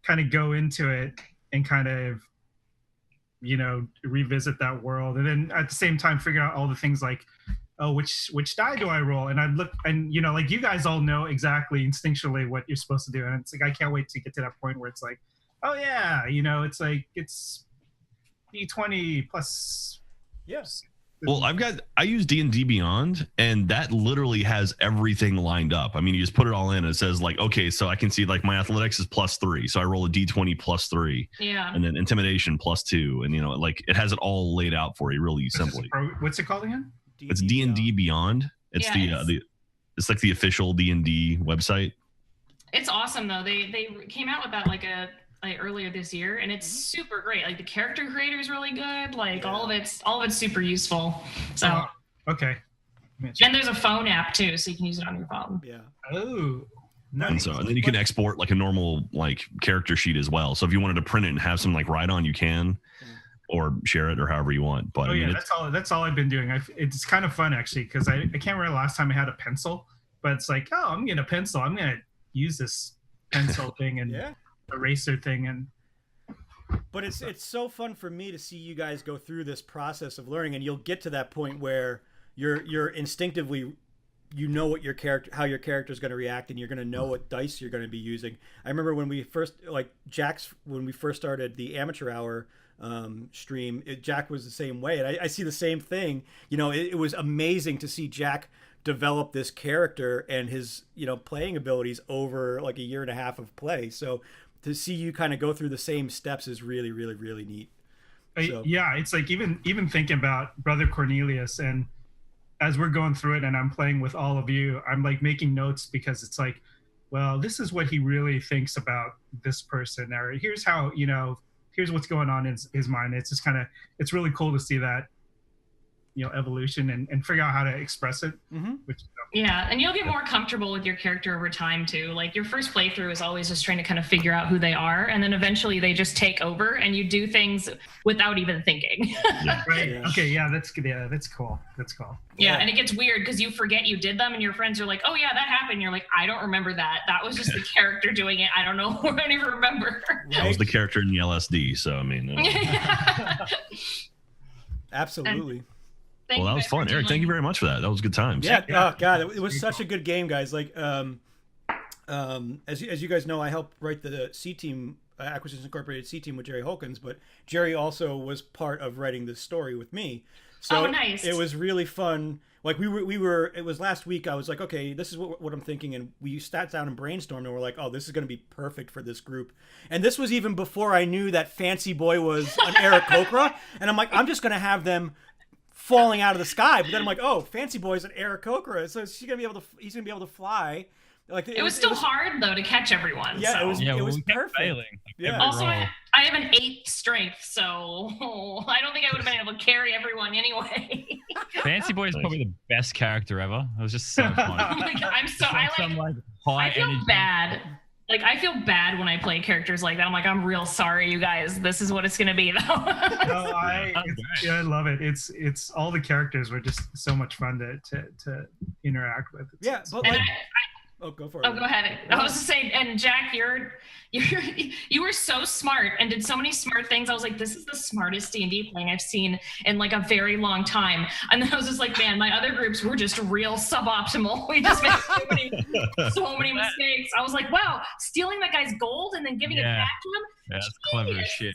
kind of go into it and kind of, you know, revisit that world, and then at the same time figure out all the things like, oh, which die do I roll? And I look, and you know, like you guys all know exactly instinctually what you're supposed to do, and it's like I can't wait to get to that point where it's like, oh yeah, you know, it's like it's D20 plus. Yes. Well, I use D&D Beyond, and that literally has everything lined up. I mean, you just put it all in, and it says like, okay, so I can see like my athletics is +3, so I roll a D20 +3, yeah, and then intimidation +2, and you know, like it has it all laid out for you really simply. What's it called again? It's D&D Beyond. It's it's like the official D&D website. It's awesome though. They came out with that like earlier this year, and it's super great. Like the character creator is really good. Like all of it's super useful. So okay. And there's a phone app too, so you can use it on your phone. Yeah. Oh. Nice. And then you can export like a normal like character sheet as well. So if you wanted to print it and have some like write on, you can, or share it or however you want. But that's all I've been doing. It's kind of fun actually because I can't remember the last time I had a pencil, but it's like, oh, I'm getting a pencil. I'm gonna use this pencil thing and eraser thing and. But it's so fun for me to see you guys go through this process of learning, and you'll get to that point where you're instinctively, you know what how your character is going to react, and you're going to know what dice you're going to be using. I remember when we first when we first started the amateur hour stream, Jack was the same way, and I see the same thing. You know, it was amazing to see Jack develop this character and his, you know, playing abilities over like a year and a half of play. So to see you kind of go through the same steps is really, really, really neat. So. Yeah, it's like even thinking about Brother Cornelius, and as we're going through it and I'm playing with all of you, I'm like making notes because it's like, well, this is what he really thinks about this person, or here's how, you know, here's what's going on in his mind. It's just kind of, it's really cool to see that, evolution and figure out how to express it. Mm-hmm. Yeah, and you'll get more comfortable with your character over time too. Like your first playthrough is always just trying to kind of figure out who they are, and then eventually they just take over, and you do things without even thinking. Right. Yeah. Okay. Yeah. That's cool. That's cool. Yeah, and it gets weird because you forget you did them, and your friends are like, "Oh yeah, that happened." You're like, "I don't remember that. That was just the character doing it. I don't know. I don't even remember." That was the character in the LSD. So I mean, Absolutely. well, that was fun, Eric. Thank you very much for that. That was good times. Yeah. Oh God, it was such a good game, guys. Like, as you guys know, I helped write the C Team Acquisitions Incorporated C Team with Jerry Holkins, but Jerry also was part of writing this story with me. So nice. It was really fun. Like we were. It was last week. I was like, okay, this is what I'm thinking, and we sat down and brainstormed, and we're like, oh, this is going to be perfect for this group. And this was even before I knew that Fancy Boy was an Eric Kokra, and I'm like, I'm just going to have them falling out of the sky. But then I'm like, oh, Fancy Boy's an Eric Kokra, so he's gonna be able to fly. Like it was still hard though to catch everyone. Yeah, so. it was we kept perfect. failing. Yeah. Also, I have an 8 strength, so I don't think I would have been able to carry everyone anyway. Fancy Boy is probably the best character ever. It was just so fun. Oh my God, I feel bad. Like I feel bad when I play characters like that. I'm like, I'm real sorry, you guys. This is what it's gonna be, though. No, I love it. It's all the characters were just so much fun to interact with. But like, go for it. Oh, go ahead. I was just saying, and Jack, you were so smart and did so many smart things. I was like, this is the smartest D&D playing I've seen in like a very long time. And then I was just like, man, my other groups were just real suboptimal. We just made so many mistakes. I was like, wow, stealing that guy's gold and then giving it back to him. Yeah, that's clever as shit.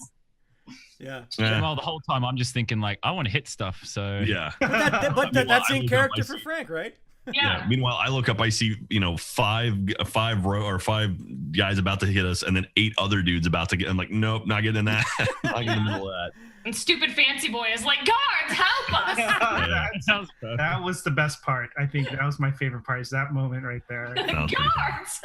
Yeah. Well, the whole time I'm just thinking like, I want to hit stuff. So Yeah. But that's in character for Frank, right? Yeah. Meanwhile, I look up, I see, five guys about to hit us, and then 8 other dudes about to get. I'm like, nope, not getting in that. Not getting in the middle of that. And stupid Fancy Boy is like, guards, help us! That was the best part. I think that was my favorite part. Is that moment right there. Guards!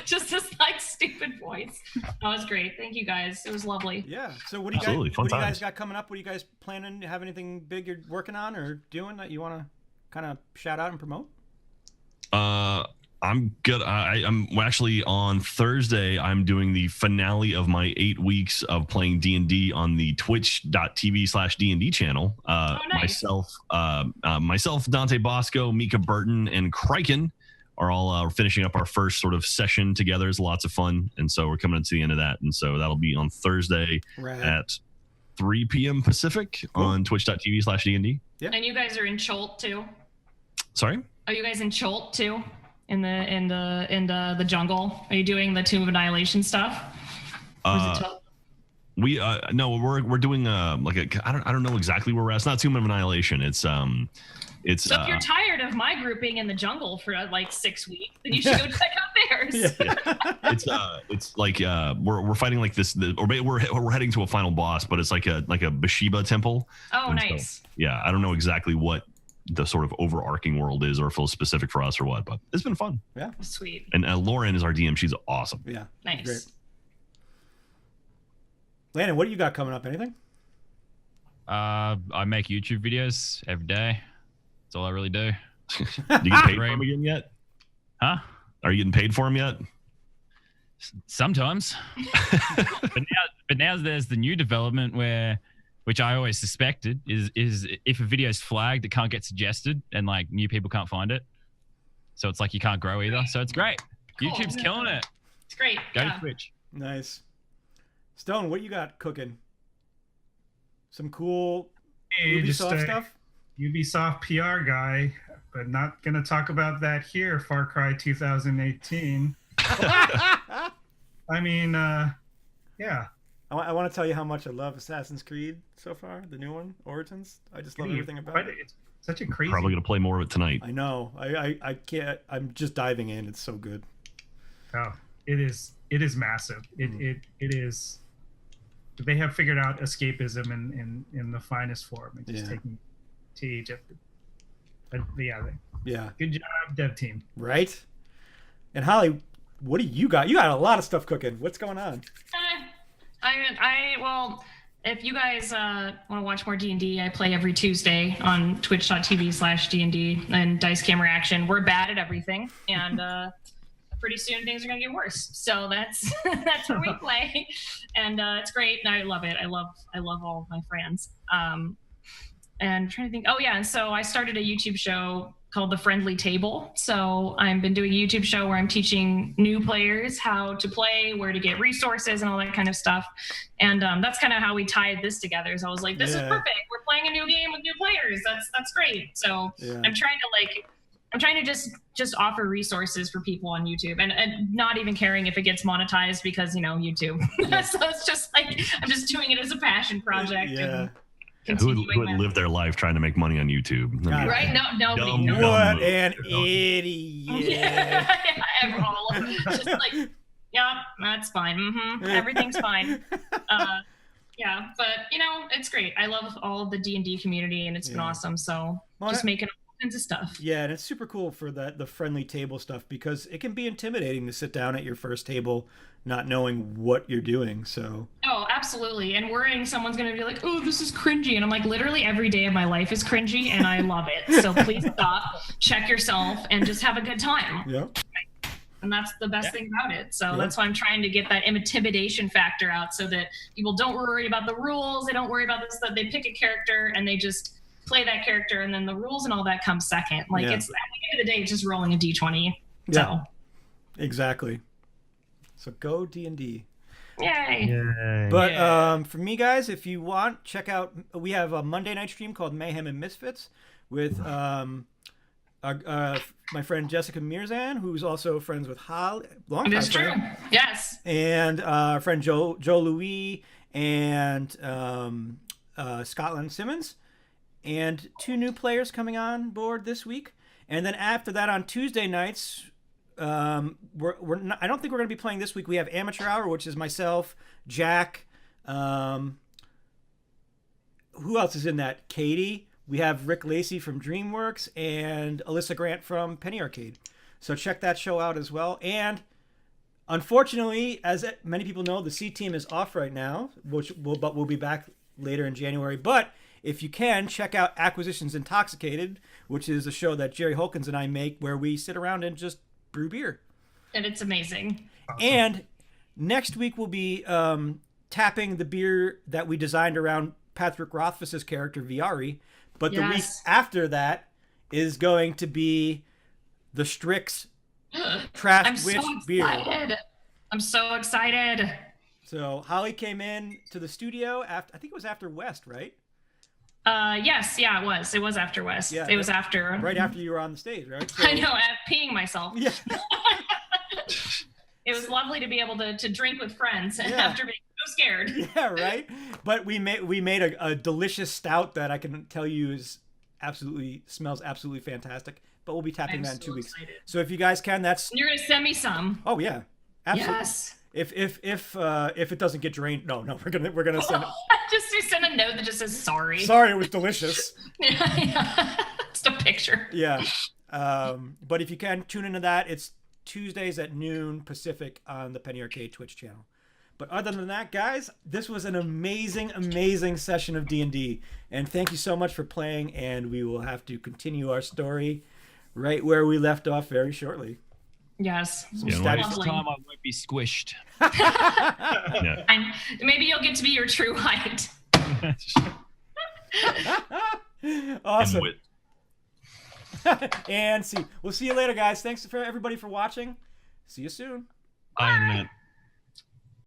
Just this like stupid voice. That was great. Thank you guys. It was lovely. Yeah. So what do you guys got coming up? What do you guys planning? Have anything big you're working on or doing that you want to kind of shout out and promote? I'm good. I'm actually on Thursday. I'm doing the finale of my 8 weeks of playing D&D on the twitch.tv/D&D channel. Nice. Myself, Dante Bosco, Mika Burton, and Kriken are all finishing up our first sort of session together. It's lots of fun, and so we're coming to the end of that, and so that'll be on Thursday at 3 p.m. Pacific on twitch.tv/D&D. Yeah. And you guys are in Cholt too. Sorry? Are you guys in Cholt too? In the jungle? Are you doing the Tomb of Annihilation stuff? Or is it Cholt? No, we're doing I don't know exactly where we're at. It's not Tomb of Annihilation. It's so if you're tired of my grouping in the jungle for like 6 weeks, then you should go check out theirs. It's like we're fighting like this, or we're heading to a final boss, but it's like a Bathsheba temple. Oh, and nice. So, yeah, I don't know exactly what the sort of overarching world is, or if it's specific for us or what, but it's been fun. Yeah, sweet. And Lauren is our DM. She's awesome. Yeah, nice. Great. Landon, what do you got coming up? Anything? I make YouTube videos every day. That's all I really do. Do you get paid for them again yet? Huh? Are you getting paid for them yet? Sometimes. but now there's the new development which I always suspected is if a video is flagged, it can't get suggested, and like new people can't find it. So it's like you can't grow either. So it's great. Cool. YouTube's killing it. It's great. Go to Twitch. Nice. Stone, what you got cooking? Some cool Ubisoft stuff? Ubisoft PR guy, but not going to talk about that here, Far Cry 2018. I mean, yeah. I want to tell you how much I love Assassin's Creed so far, the new one, Origins. I just love everything about it. It's such a crazy. Probably going to play more of it tonight. I know. I can't. I'm just diving in. It's so good. Oh, it is massive. It is. They have figured out escapism in the finest form and just taking to Egypt. But yeah. Good job, dev team. Right. And Holly, what do you got? You got a lot of stuff cooking. What's going on? if you guys want to watch more D&D, I play every Tuesday on twitch.tv/D&D and Dice Camera Action. We're bad at everything, and pretty soon things are gonna get worse. So that's where we play, and it's great, and I love it. I love all of my friends. And I'm trying to think. Oh yeah, and so I started a YouTube show called The Friendly Table. So I've been doing a YouTube show where I'm teaching new players how to play, where to get resources and all that kind of stuff. And that's kind of how we tied this together. So I was like, this is perfect. We're playing a new game with new players. That's great. So I'm trying to just offer resources for people on YouTube and not even caring if it gets monetized because, YouTube. So it's just like, I'm just doing it as a passion project. Yeah. Who would live their life trying to make money on YouTube? Right? No, nobody. What an idiot. Yeah, all of them. Just like, yeah, that's fine. Everything's fine. Yeah, but it's great. I love all of the D&D community, and it's been awesome. So just making all kinds of stuff. Yeah, and it's super cool for the friendly table stuff because it can be intimidating to sit down at your first table not knowing what you're doing. So absolutely, and worrying someone's gonna be like, oh, this is cringy, and I'm like, literally every day of my life is cringy, and I love it. So please stop, check yourself, and just have a good time. And that's the best thing about it. So that's why I'm trying to get that intimidation factor out so that people don't worry about the rules, they don't worry about this, that they pick a character and they just play that character, and then the rules and all that comes second. Like it's at the end of the day, it's just rolling a d20. So exactly. So go D&D. Yay. But for me, guys, if you want, check out, we have a Monday night stream called Mayhem and Misfits with my friend Jessica Mirzan, who's also friends with Hal. It is true. Yes. And our friend Joe Louis and Scotland Simmons. And 2 new players coming on board this week. And then after that, on Tuesday nights, we're not, I don't think we're going to be playing this week. We have Amateur Hour, which is myself, Jack. Who else is in that? Katie. We have Rick Lacey from DreamWorks and Alyssa Grant from Penny Arcade. So check that show out as well. And unfortunately, as many people know, the C team is off right now, but we'll be back later in January. But if you can, check out Acquisitions Intoxicated, which is a show that Jerry Holkins and I make where we sit around and just brew beer. And it's amazing. And next week we'll be tapping the beer that we designed around Patrick Rothfuss's character Viari. But the week after that is going to be the Strix Trash Witch beer. I'm so excited. So Holly came in to the studio after, I think it was after West, right? Yes, yeah, it was. It was after West. Yeah, it was after. Right after you were on the stage, right? So, I know, I'm peeing myself. Yeah. It was lovely to be able to drink with friends after being so scared. Yeah, right. But we made a delicious stout that I can tell you smells absolutely fantastic. But we'll be tapping that in 2 weeks. Excited. So if you guys can, you're gonna send me some. Oh yeah, absolutely. Yes. If it doesn't get drained, no, we're gonna send it. Just send a note that just says sorry. Sorry, it was delicious. Yeah. Just a picture. Yeah. But if you can tune into that, it's Tuesdays at noon Pacific on the Penny Arcade Twitch channel. But other than that, guys, this was an amazing session of D&D, and thank you so much for playing. And we will have to continue our story right where we left off very shortly. Yes. Next time I won't be squished. And maybe you'll get to be your true height. Awesome. And we'll see you later, guys. Thanks for everybody for watching. See you soon. Bye, Internet.